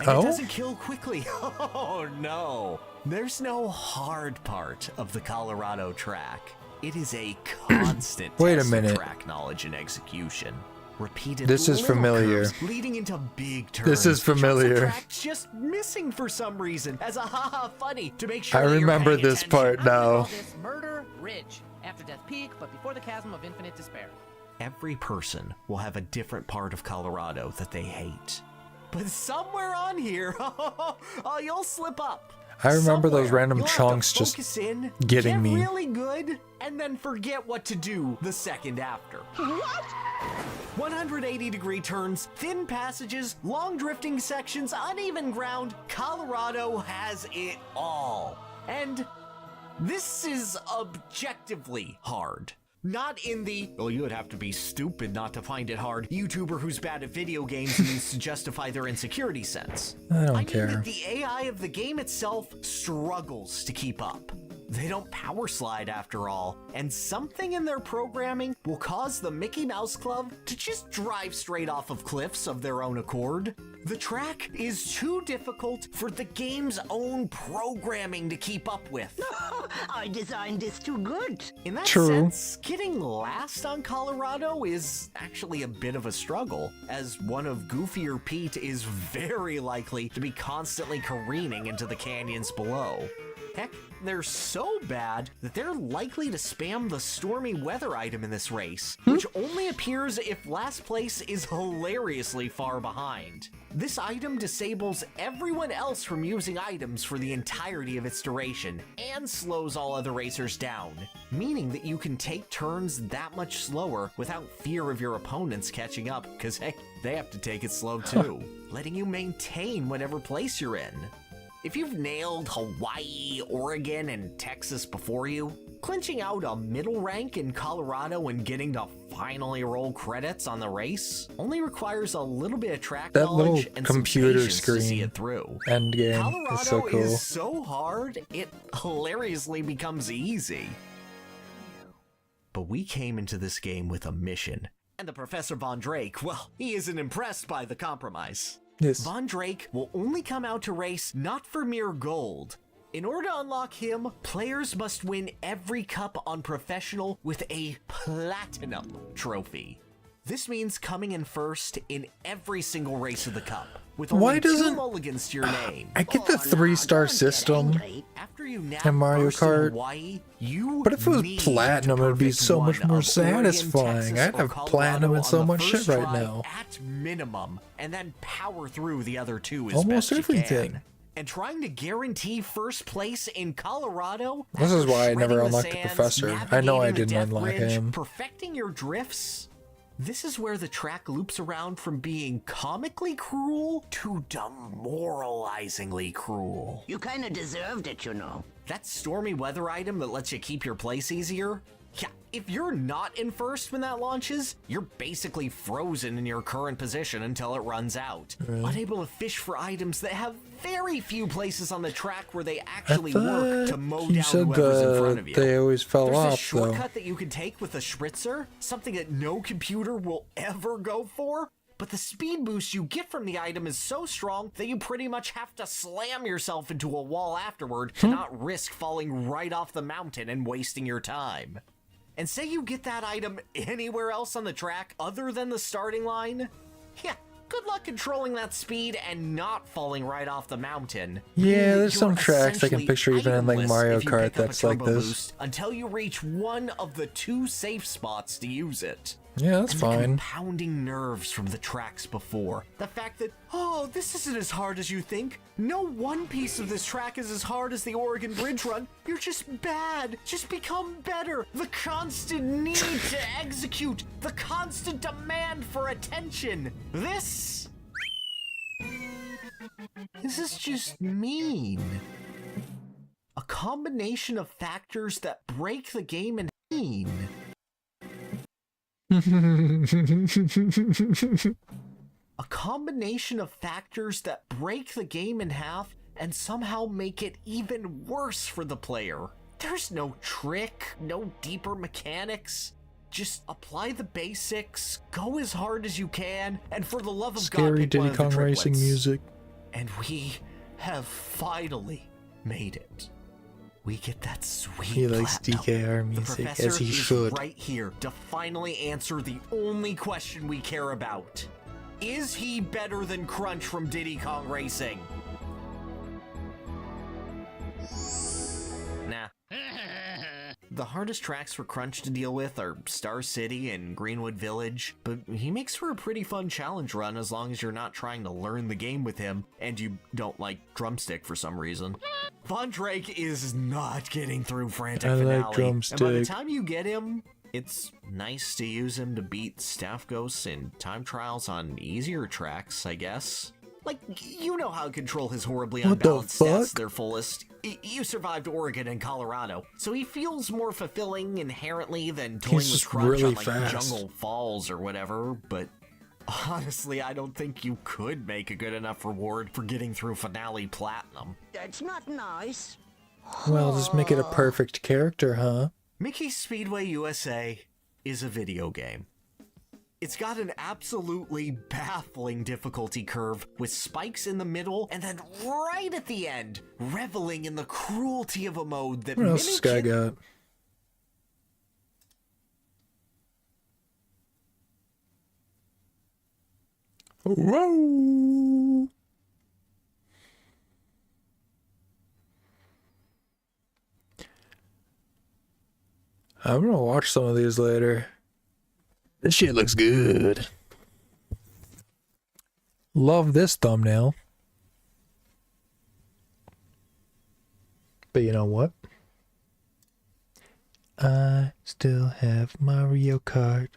And it doesn't kill quickly. Oh no. There's no hard part of the Colorado track. It is a constant Wait a test of minute. track knowledge and execution. Repeated This is little familiar. curves leading into big turns. This is familiar. Chunks of track just missing for some reason as a haha funny to make sure I that you're remember paying this attention. part now. This Murder Ridge. After Death Peak, but before the chasm of infinite despair. Every person will have a different part of Colorado that they hate. But somewhere on here, oh, you'll slip up. I remember those Somewhere, random you'll have to chunks just focus in, getting get me. really good, and then forget what to do the second after. What? 180-degree turns, thin passages, long drifting sections, uneven ground. Colorado has it all. And this is objectively hard. Not in the, well, you would have to be stupid not to find it hard, YouTuber who's bad at video games needs to justify their insecurity sense. I don't mean care. that the AI of the game itself struggles to keep up. They don't power slide after all, and something in their programming will cause the Mickey Mouse Club to just drive straight off of cliffs of their own accord. The track is too difficult for the game's own programming to keep up with. I designed this too good. In that True. sense, getting last on Colorado is actually a bit of a struggle, as one of Goofy or Pete is very likely to be constantly careening into the canyons below. Heck, they're so bad that they're likely to spam the stormy weather item in this race, which only appears if last place is hilariously far behind. This item disables everyone else from using items for the entirety of its duration, and slows all other racers down, meaning that you can take turns that much slower without fear of your opponents catching up, because hey, they have to take it slow too, letting you maintain whatever place you're in. If you've nailed Hawaii, Oregon, and Texas before you, clinching out a middle rank in Colorado and getting to finally roll credits on the race only requires a little bit of track That knowledge little and computer some patience to see screen it through. end game Colorado is so cool. is so hard, it hilariously becomes easy. But we came into this game with a mission, and the Professor Von Drake, well, he isn't impressed by the compromise. Yes. Von Drake will only come out to race not for mere gold. In order to unlock him, players must win every cup on Professional with a Platinum trophy. This means coming in first in every single race of the cup, with only Why 2 doesn't- mulligans to your name. I get the 3-star system After you nab in Mario first in Kart, Hawaii, you but if it was need platinum, to it would be perfect so much one more of Oregon, satisfying. Texas, I'd or have Colorado platinum and on so the much first shit right try now. at minimum, and then power through the other 2 as Almost best you everything. can. And trying to guarantee first place in Colorado. This is after why I never shredding unlocked the sands, Professor. I know I navigating the didn't death unlock ridge, him. perfecting your drifts. This is where the track loops around from being comically cruel to demoralizingly cruel. You kind of deserved it, you know. That stormy weather item that lets you keep your place easier? Yeah, if you're not in first when that launches, you're basically frozen in your current position until it runs out. Unable to fish for items that have very few places on the track where they actually work to mow you down said whoever's in front of you. they always fell There's a off, though. shortcut that you can take with a Schritzer, something that no computer will ever go for. But the speed boost you get from the item is so strong that you pretty much have to slam yourself into a wall afterward to not risk falling right off the mountain and wasting your time. And say you get that item anywhere else on the track other than the starting line? Yeah, good luck controlling that speed and not falling right off the mountain. Yeah, there's some You're tracks I can essentially picture even in like itemless Mario if you Kart pick up a that's like turbo this. boost until you reach one of the 2 safe spots to use it. Yeah, that's And the fine. compounding nerves from the tracks before. The fact that, oh, this isn't as hard as you think. No one piece of this track is as hard as the Oregon Bridge Run. You're just bad. Just become better. The constant need to execute. The constant demand for attention. This is just mean. A A combination of factors that break the game in A combination of factors that break the game in half and somehow make it even worse for the player. There's no trick, no deeper mechanics. Just apply the basics, go as hard as you can, and for the love of God, Scary pick one Diddy of the Kong racing triplets. music. And we have finally made it. We get that sweet He likes platinum. DKR The music, professor as he is should. right here to finally answer the only question we care about. Is he better than Crunch from Diddy Kong Racing? Nah. The hardest tracks for Crunch to deal with are Star City and Greenwood Village, but he makes for a pretty fun challenge run as long as you're not trying to learn the game with him and you don't like Drumstick for some reason. Von Drake is not getting through Frantic I like Finale, and by the Drumstick. time you get him, it's nice to use him to beat staff ghosts in time trials on easier tracks, I guess. Like, you know how Control his horribly What the unbalanced stats fuck? their fullest. You survived Oregon and Colorado, so he feels more fulfilling inherently than toying with just Crunch really on, like, fast. Jungle Falls or whatever, but honestly, I don't think you could make a good enough reward for getting through Finale Platinum. That's not nice. Well, just make it a perfect character, huh? Mickey Speedway USA is a video game. It's got an absolutely baffling difficulty curve with spikes in the middle and then right at the end, reveling in the cruelty of a mode that What else this guy got? Whoa! I'm gonna watch some of these later. This shit looks good. Love this thumbnail. But you know what? I still have Mario Kart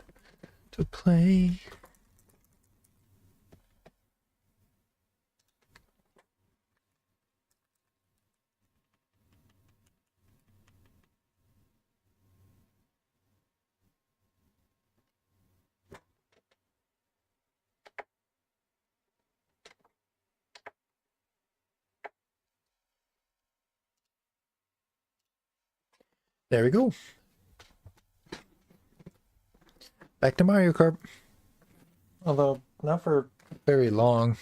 to play. There we go. Back to Mario Kart. Although, not for very long.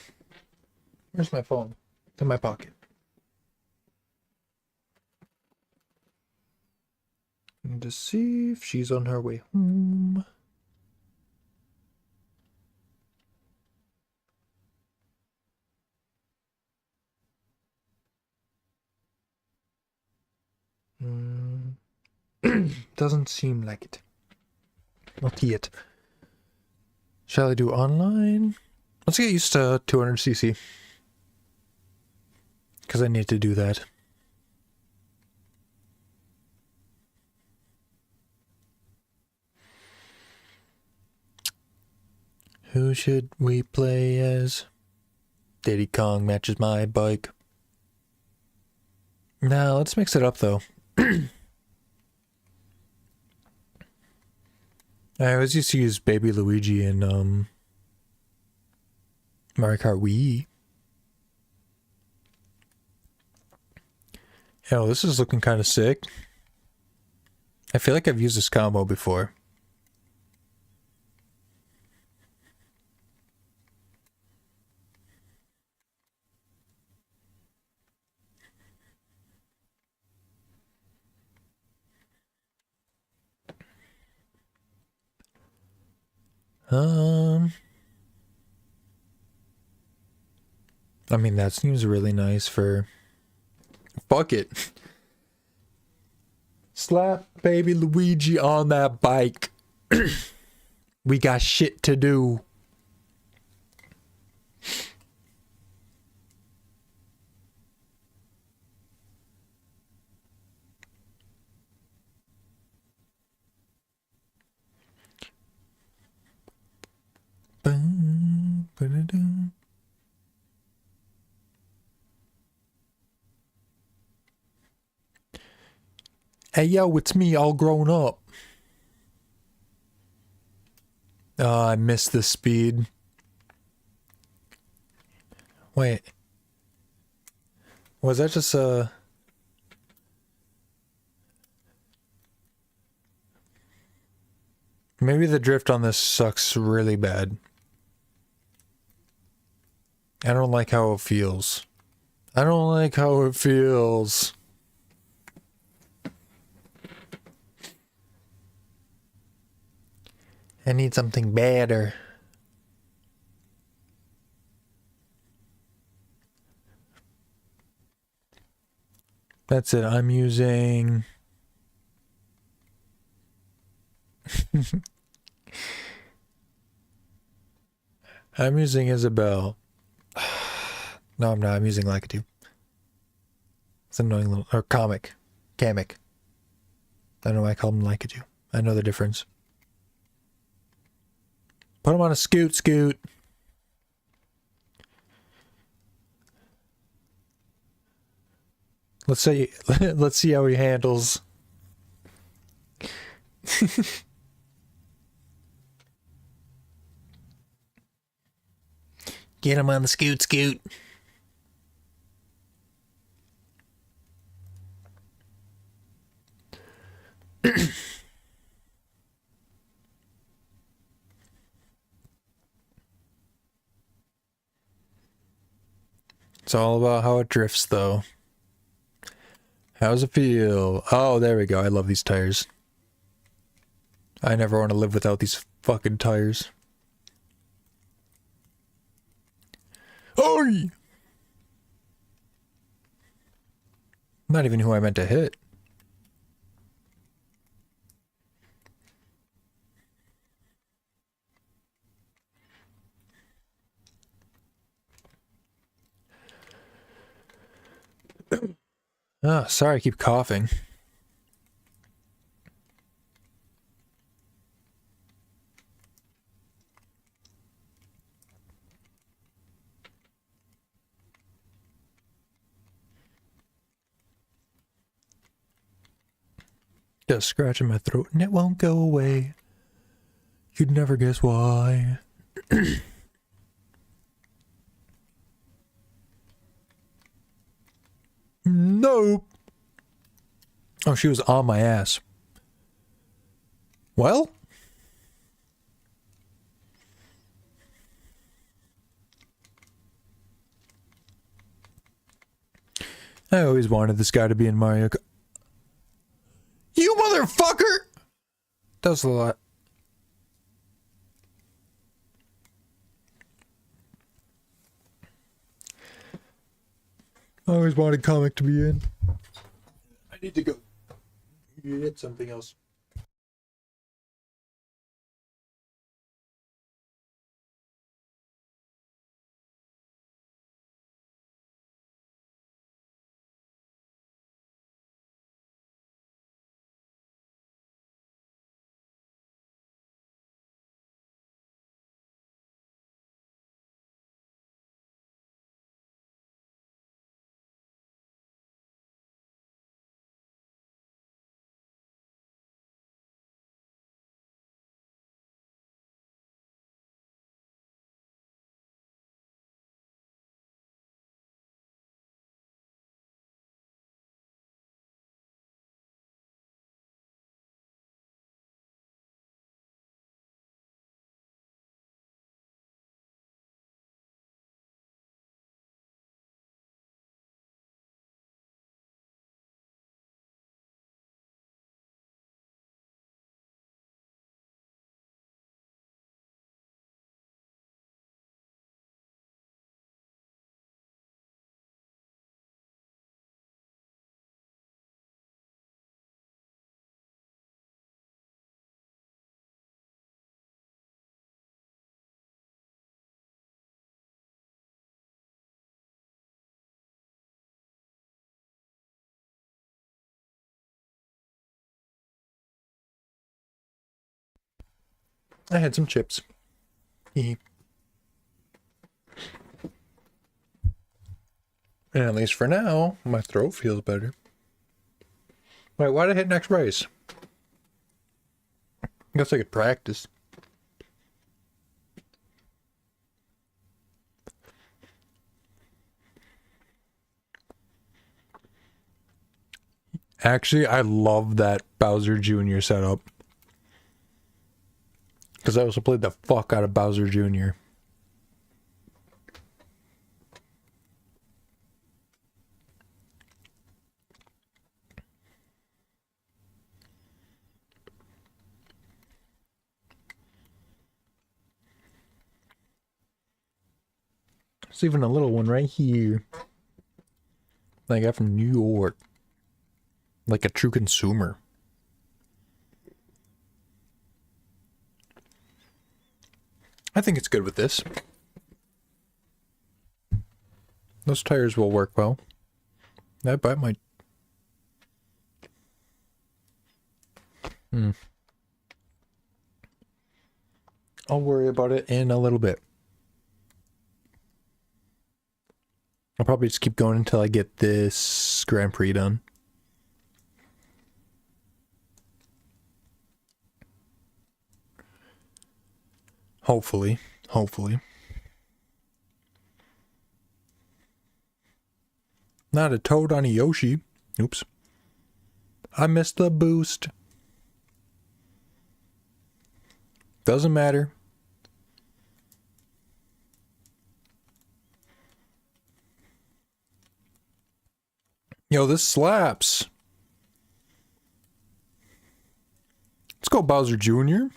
Where's my phone? It's in my pocket. And to see if she's on her way home. Doesn't seem like it. Not yet. Shall I do online? Let's get used to 200cc. Because I need to do that. Who should we play as? Diddy Kong matches my bike. Now, let's mix it up though. I always used to use Baby Luigi in Mario Kart Wii. Oh, this is looking kind of sick. I feel like I've used this combo before. I mean, that seems really nice for... Fuck it. Slap Baby Luigi on that bike. We got shit to do. Hey yo, it's me all grown up. Oh, I missed the speed. Wait. Was that just maybe the drift on this sucks really bad. I don't like how it feels. I don't like how it feels. I need something better. That's it. I'm using... I'm using Isabel. No, I'm not. I'm using Lakitu. It's an annoying little... Or Kamek. Kamek. I don't know why I call him Lakitu. I know the difference. Put him on a scoot. Let's see how he handles. Get him on the scoot. It's all about how it drifts, though. How's it feel? Oh, there we go. I love these tires. I never want to live without these fucking tires. Oh! Not even who I meant to hit. Ah, sorry, I keep coughing. Just scratching my throat and it won't go away. You'd never guess why. Nope. Oh, she was on my ass. Well? I always wanted this guy to be in Mario Kart. You motherfucker! That was a lot. I always wanted Comic to be in. I need to go get something else. I had some chips. And at least for now, my throat feels better. Wait, why did I hit next race? I guess I could practice. Actually, I love that Bowser Jr. setup. Because I also played the fuck out of Bowser Jr. There's even a little one right here. That I got from New York. Like a true consumer. I think it's good with this. Those tires will work well. I bite my... I'll worry about it in a little bit. I'll probably just keep going until I get this Grand Prix done. Hopefully. Hopefully. Not a Toad on a Yoshi. Oops. I missed the boost. Doesn't matter. Yo, this slaps. Let's go, Bowser Jr.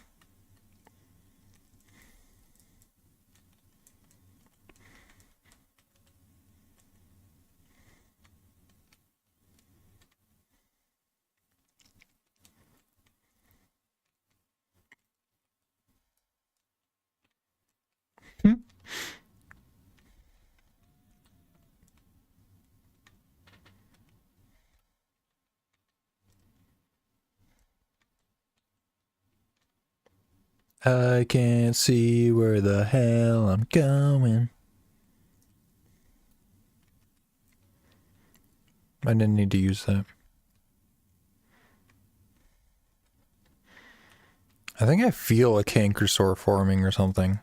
I can't see where the hell I'm going. I didn't need to use that. I think I feel a canker sore forming or something.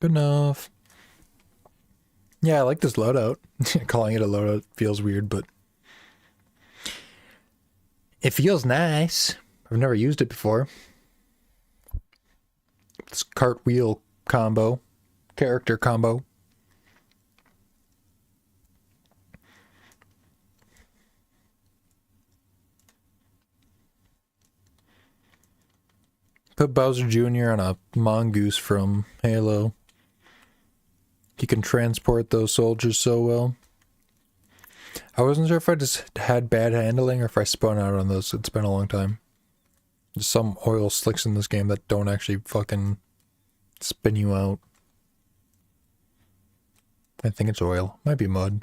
Good enough. Yeah, I like this loadout. Calling it a loadout feels weird, but it feels nice. I've never used it before. This cartwheel combo. Character combo. Put Bowser Jr. on a mongoose from Halo. He can transport those soldiers so well. I wasn't sure if I just had bad handling or if I spun out on those. It's been a long time. There's some oil slicks in this game that don't actually fucking spin you out. I think it's oil. Might be mud.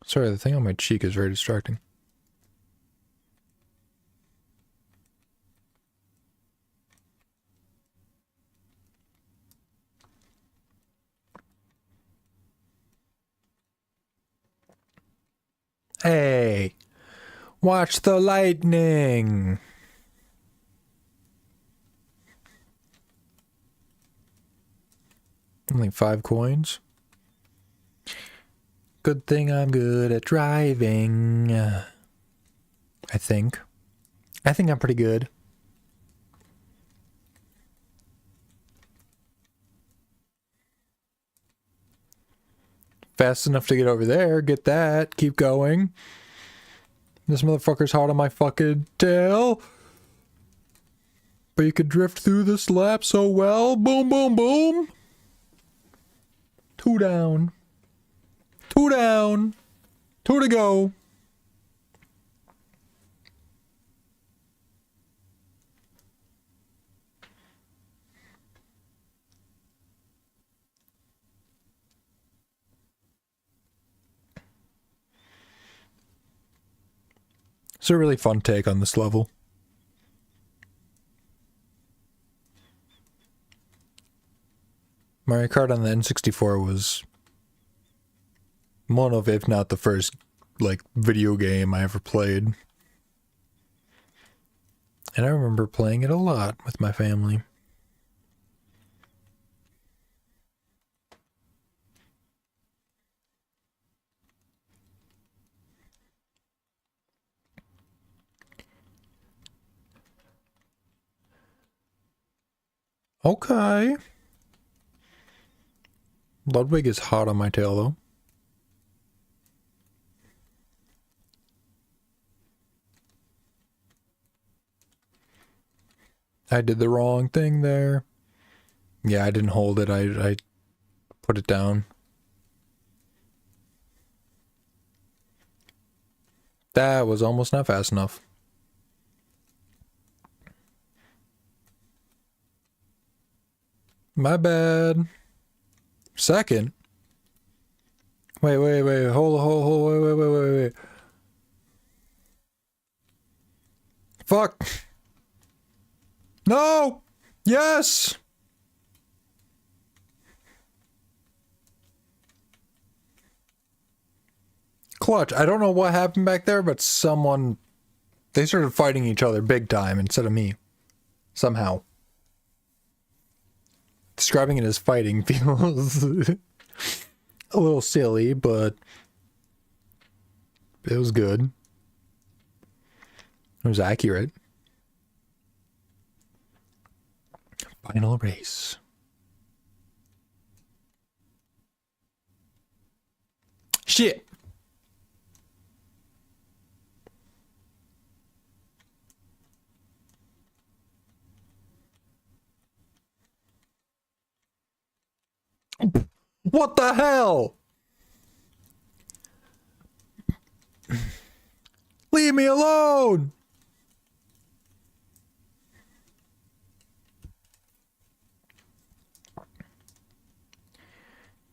Sorry, the thing on my cheek is very distracting. Hey! Watch the lightning! Only 5 coins. Good thing I'm good at driving. I think. I think I'm pretty good. Fast enough to get over there. Get that. Keep going. This motherfucker's hot on my fucking tail. But you could drift through this lap so well. Boom, boom, boom. 2 down. 2 down. 2 to go. It's a really fun take on this level. Mario Kart on the N64 was one of, if not the first, like, video game I ever played. And I remember playing it a lot with my family. Okay. Ludwig is hot on my tail, though. I did the wrong thing there. Yeah, I didn't hold it. I put it down. That was almost not fast enough. My bad. Second. Wait. Hold, wait. Fuck. No! Yes! Clutch. I don't know what happened back there, but someone... They started fighting each other big time instead of me. Somehow. Describing it as fighting feels a little silly, but it was good. It was accurate. Final race. Shit! What the hell? Leave me alone!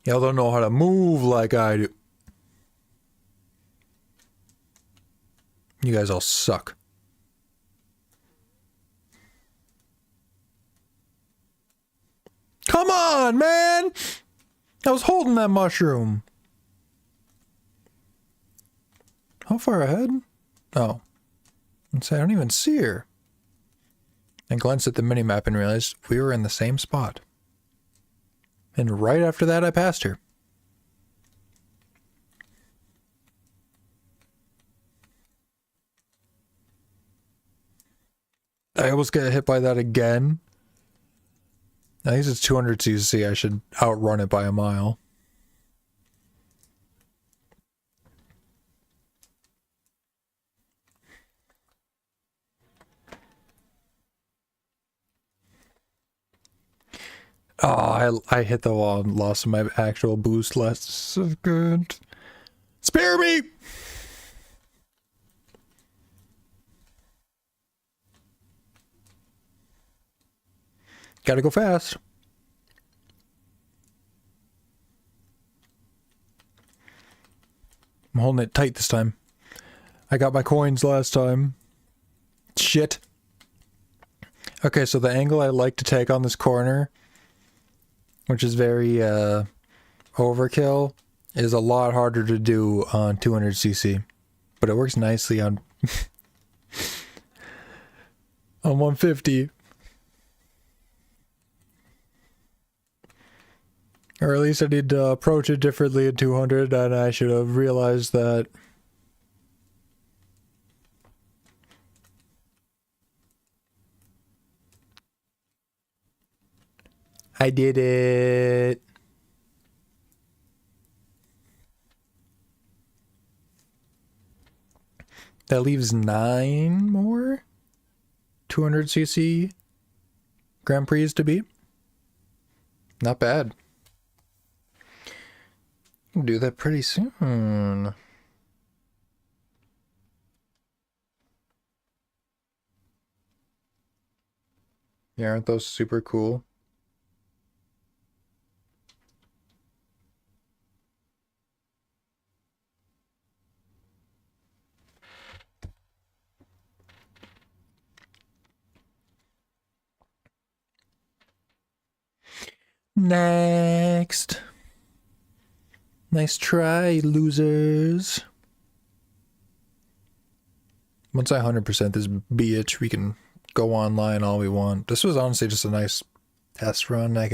Y'all don't know how to move like I do. You guys all suck. Come on, man! I was holding that mushroom. How far ahead? Oh. Let's say I don't even see her. I glanced at the minimap and realized we were in the same spot. And right after that, I passed her. I almost got hit by that again. I think it's 200 cc. I should outrun it by a mile. Oh, I hit the wall and lost my actual boost. Less good. Spare me! Gotta go fast. I'm holding it tight this time. I got my coins last time. Shit. Okay, so the angle I like to take on this corner, which is very overkill, is a lot harder to do on 200cc. But it works nicely on on 150. Or at least I need to approach it differently in 200, and I should have realized that. I did it. That leaves 9 more 200cc Grand Prix to beat. Not bad. We'll do that pretty soon. Yeah, aren't those super cool? Next. Nice try, losers. Once I 100% this bitch, we can go online all we want. This was honestly just a nice test run. I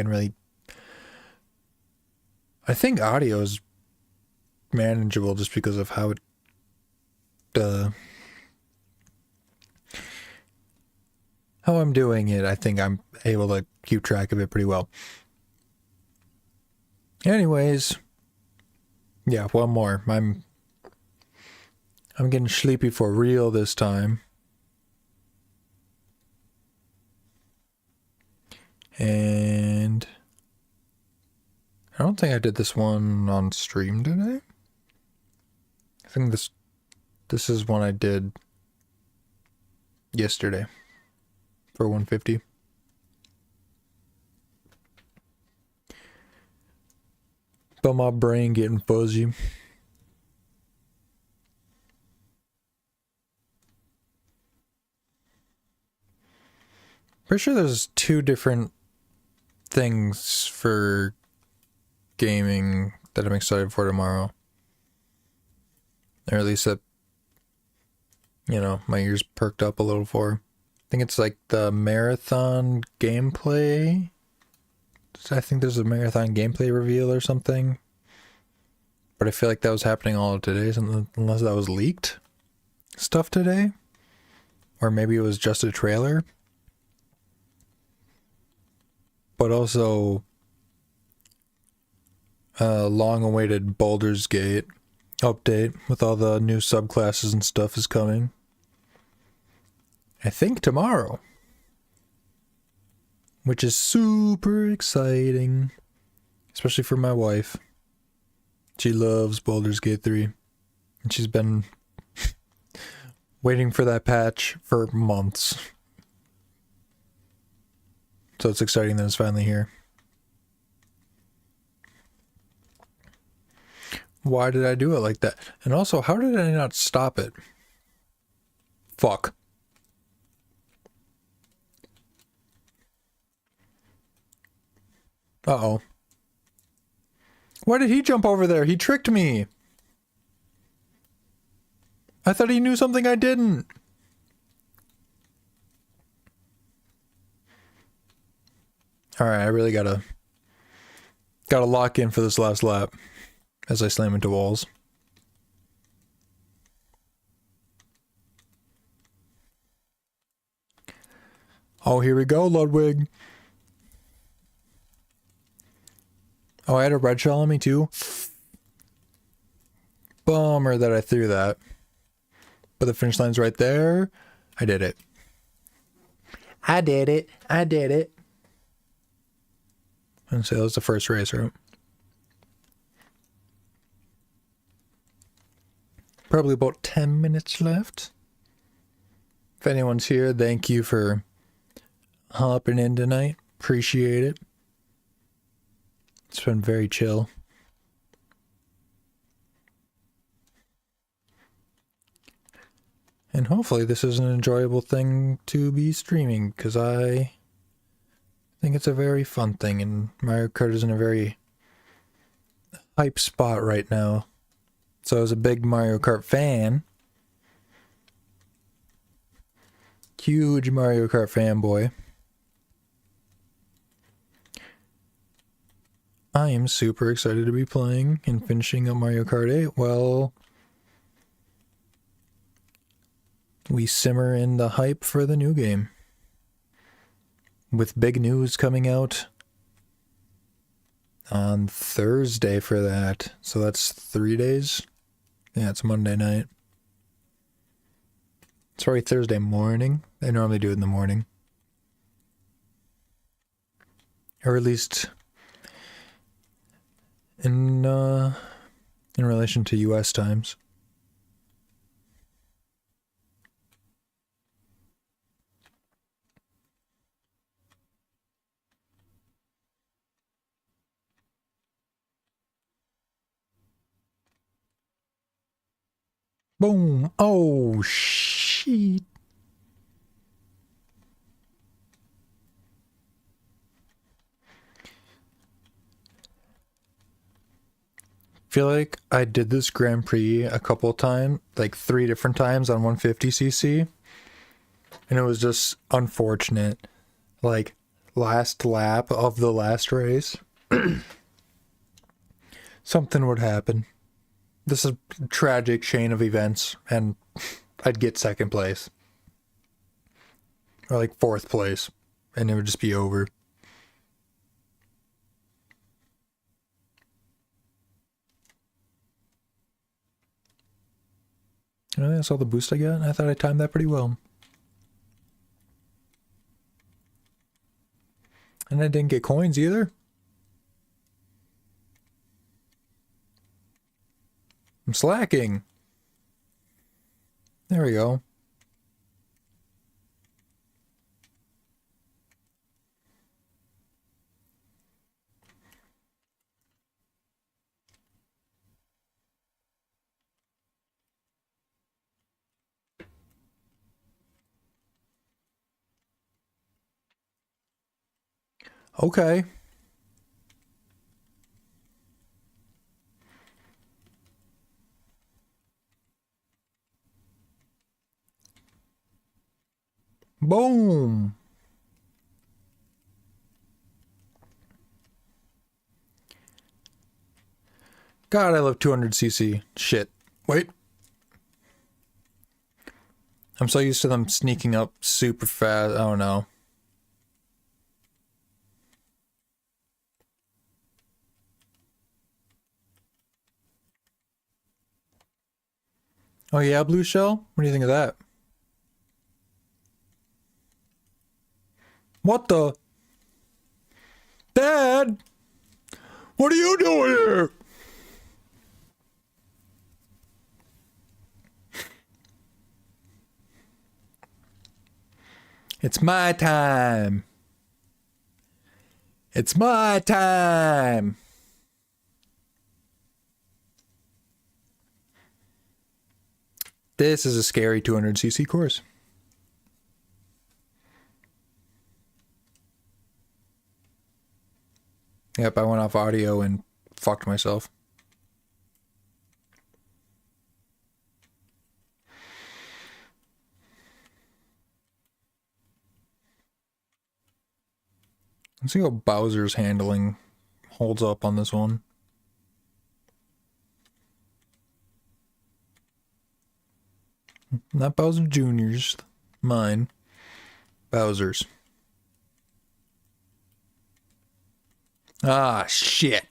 think audio is manageable just because of how it how I'm doing it. I think I'm able to keep track of it pretty well. Anyways, yeah, one more. I'm getting sleepy for real this time. And I don't think I did this one on stream today. I think this is one I did yesterday for 150. But my brain getting fuzzy. Pretty sure there's 2 different things for gaming that I'm excited for tomorrow. Or at least that, you know, my ears perked up a little for. I think it's like the marathon gameplay. I think there's a marathon gameplay reveal or something. But I feel like that was happening all of today, unless that was leaked stuff today. Or maybe it was just a trailer. But also a long-awaited Baldur's Gate update with all the new subclasses and stuff is coming. I think tomorrow. Which is super exciting. Especially for my wife. She loves Baldur's Gate 3. And she's been waiting for that patch for months. So it's exciting that it's finally here. Why did I do it like that? And also, how did I not stop it? Fuck. Uh-oh. Why did he jump over there? He tricked me. I thought he knew something I didn't. Alright, I really gotta lock in for this last lap as I slam into walls. Oh, here we go, Ludwig. Oh, I had a red shell on me too? Bummer that I threw that. But the finish line's right there. I did it. I did it. I did it. And so that was the first race, right? Probably about 10 minutes left. If anyone's here, thank you for hopping in tonight. Appreciate it. It's been very chill. And hopefully this is an enjoyable thing to be streaming, because I think it's a very fun thing, and Mario Kart is in a very hype spot right now. So as a big Mario Kart fan, huge Mario Kart fanboy, I am super excited to be playing and finishing up Mario Kart 8 while we simmer in the hype for the new game. With big news coming out on Thursday for that. So that's 3 days. Yeah, it's Monday night. It's probably Thursday morning. They normally do it in the morning. Or at least in relation to US times. Boom. Oh, shit. Feel like I did this Grand Prix a couple times, like 3 different times on 150cc, and it was just unfortunate. Like, last lap of the last race, something would happen. This is a tragic chain of events, and I'd get second place. Or like 4th place, and it would just be over. I think that's all the boost I got. I thought I timed that pretty well. And I didn't get coins either. I'm slacking. There we go. Okay. Boom. God, I love 200cc. Shit. Wait. I'm so used to them sneaking up super fast. Oh no. Oh yeah, Blue Shell? What do you think of that? What the? Dad! What are you doing here? It's my time. It's my time. This is a scary 200cc course. Yep, I went off audio and fucked myself. Let's see how Bowser's handling holds up on this one. Not Bowser Jr.'s. Mine. Bowser's. Ah, shit.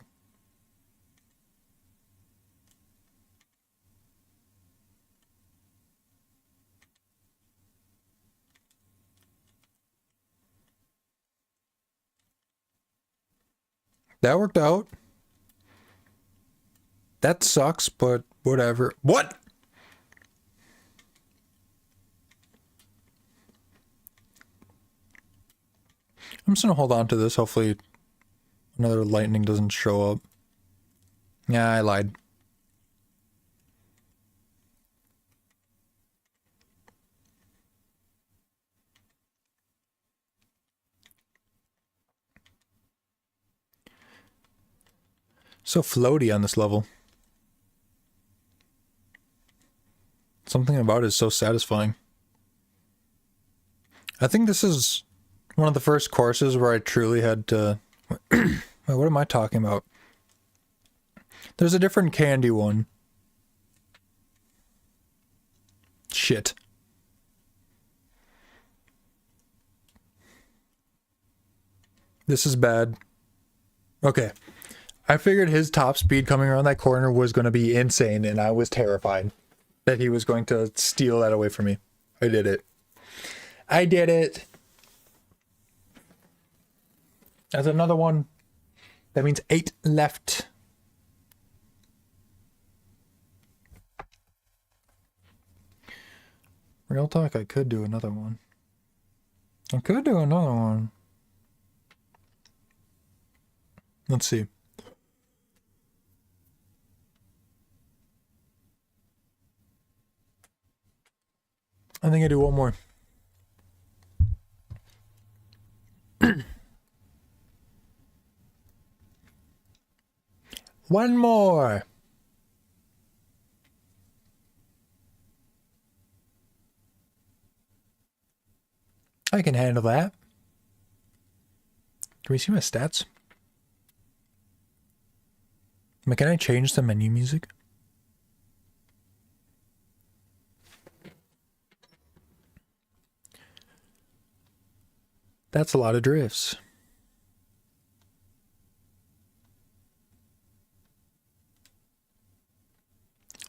That worked out. That sucks, but whatever. What? I'm just gonna hold on to this. Hopefully another lightning doesn't show up. Yeah, I lied. So floaty on this level. Something about it is so satisfying. I think this is one of the first courses where I truly had to... Wait, what am I talking about? There's a different candy one. Shit. This is bad. Okay. I figured his top speed coming around that corner was going to be insane, and I was terrified that he was going to steal that away from me. I did it. I did it. That's another one. That means 8 left. Real talk, I could do another one. I could do another one. Let's see. I think I do one more. One more. I can handle that. Can we see my stats? Can I change the menu music? That's a lot of drifts.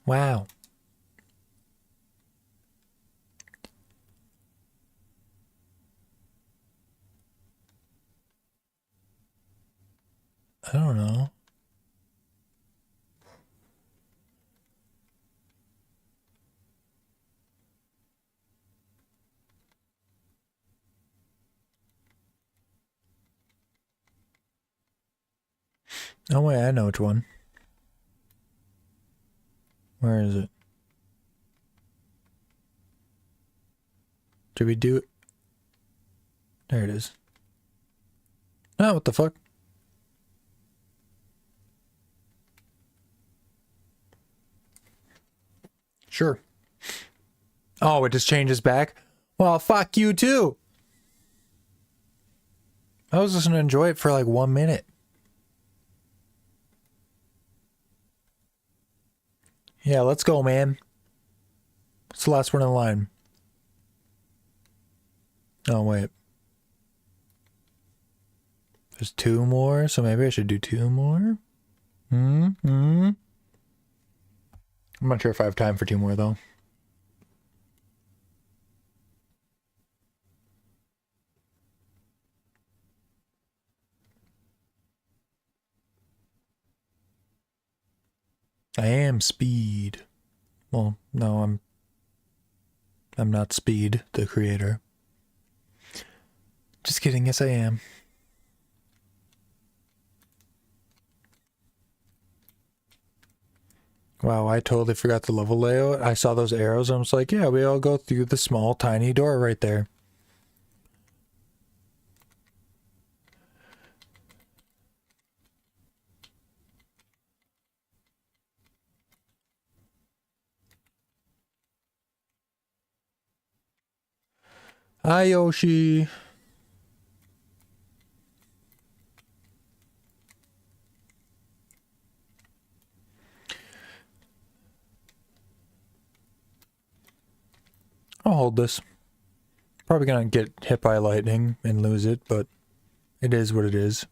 Wow. I don't know. Oh wait, I know which one. Where is it? Did we do it? There it is. Oh, what the fuck? Sure. Oh, it just changes back? Well, fuck you too. I was just gonna enjoy it for like 1 minute. Yeah, let's go, man. It's the last one in line. Oh, wait. There's 2 more, so maybe I should do 2 more? I'm not sure if I have time for 2 more, though. I am Speed. Well, no, I'm not Speed, the creator. Just kidding, yes I am. Wow, I totally forgot the level layout. I saw those arrows and I was like, yeah, we all go through the small, tiny door right there. Hi, Yoshi. I'll hold this. Probably gonna get hit by lightning and lose it, but it is what it is.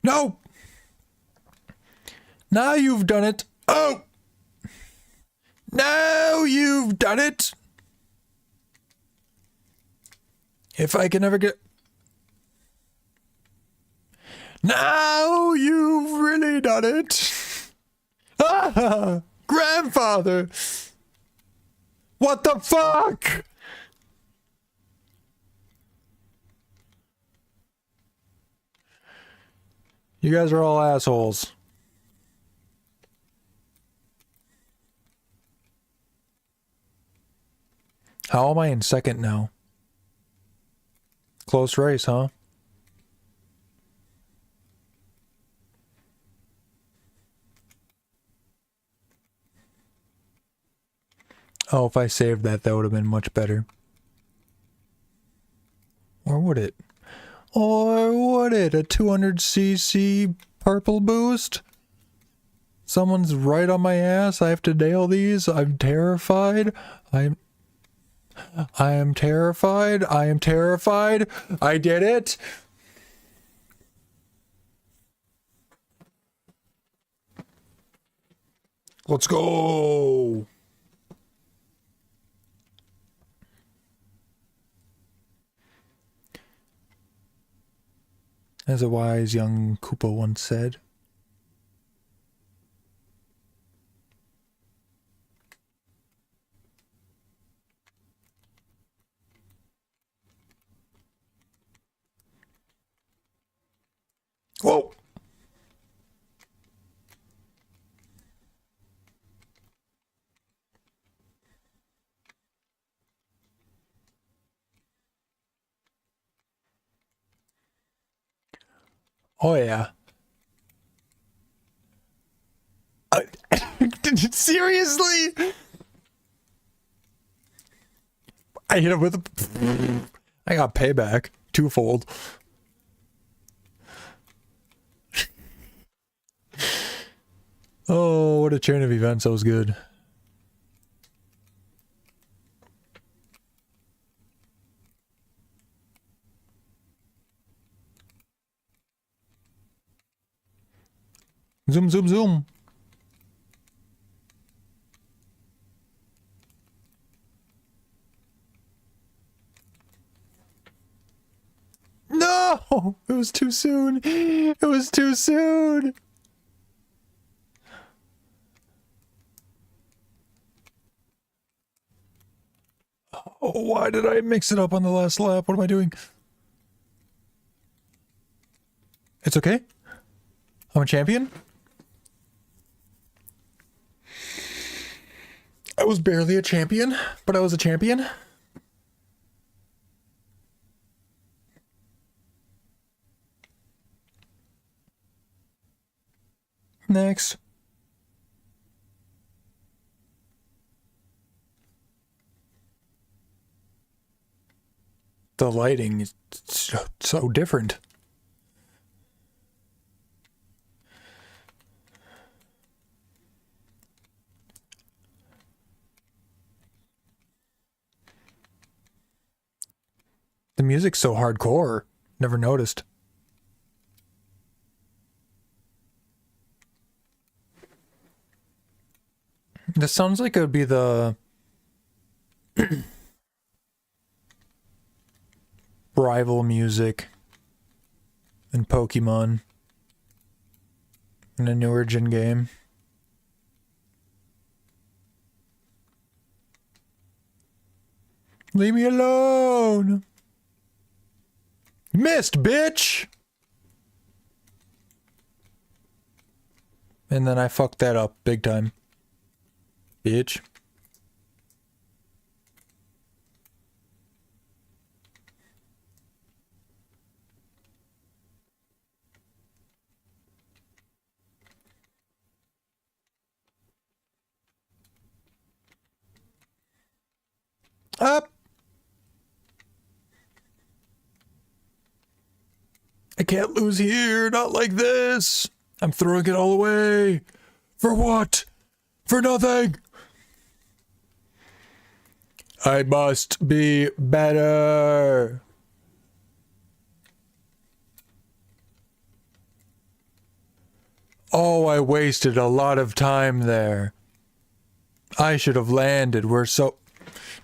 No! Now you've done it! Oh! Now you've done it! If I can ever get... Now you've really done it! Ah! Grandfather! What the fuck? You guys are all assholes. How am I in second now? Close race, huh? Oh, if I saved that, that would have been much better. Or would it? Or would it? A 200cc purple boost? Someone's right on my ass. I have to nail these. I'm terrified. I am terrified. I am terrified. I did it. Let's go. As a wise young Koopa once said. Whoa! Oh yeah. Seriously? I hit him with a... I got payback. Twofold. Oh, what a chain of events. That was good. Zoom, zoom, zoom. No! It was too soon. It was too soon. Oh, why did I mix it up on the last lap? What am I doing? It's okay. I'm a champion. I was barely a champion, but I was a champion. Next. The lighting is so different. The music's so hardcore. Never noticed. This sounds like it would be the rival music in Pokemon in a newer gen game. Leave me alone! Missed, bitch! And then I fucked that up big time. Bitch. Up! I can't lose here, not like this. I'm throwing it all away. For what? For nothing. I must be better. Oh, I wasted a lot of time there. I should have landed. We're so...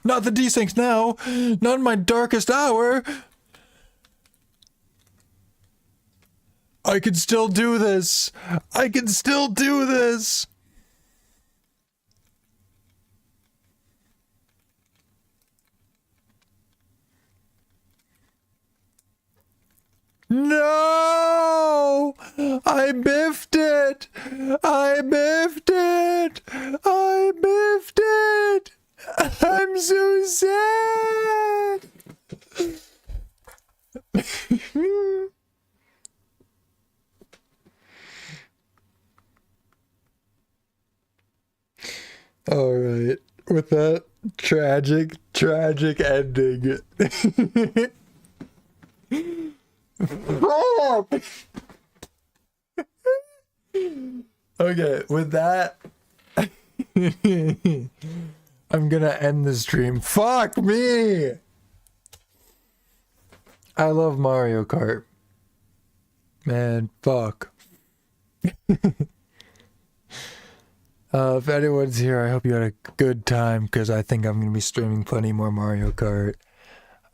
Not the desyncs now. Not in my darkest hour. I can still do this. I can still do this. No! I biffed it! I biffed it! I biffed it! I'm so sad! Alright, with that tragic ending. Okay, with that, I'm gonna end the stream. Fuck me! I love Mario Kart. Man, fuck. If anyone's here, I hope you had a good time, because I think I'm gonna be streaming plenty more Mario Kart.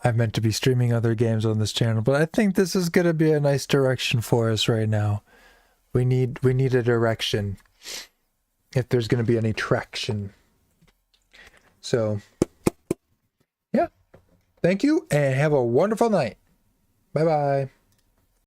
I meant to be streaming other games on this channel, but I think this is gonna be a nice direction for us right now. We need a direction. If there's gonna be any traction. So, yeah. Thank you, and have a wonderful night. Bye-bye.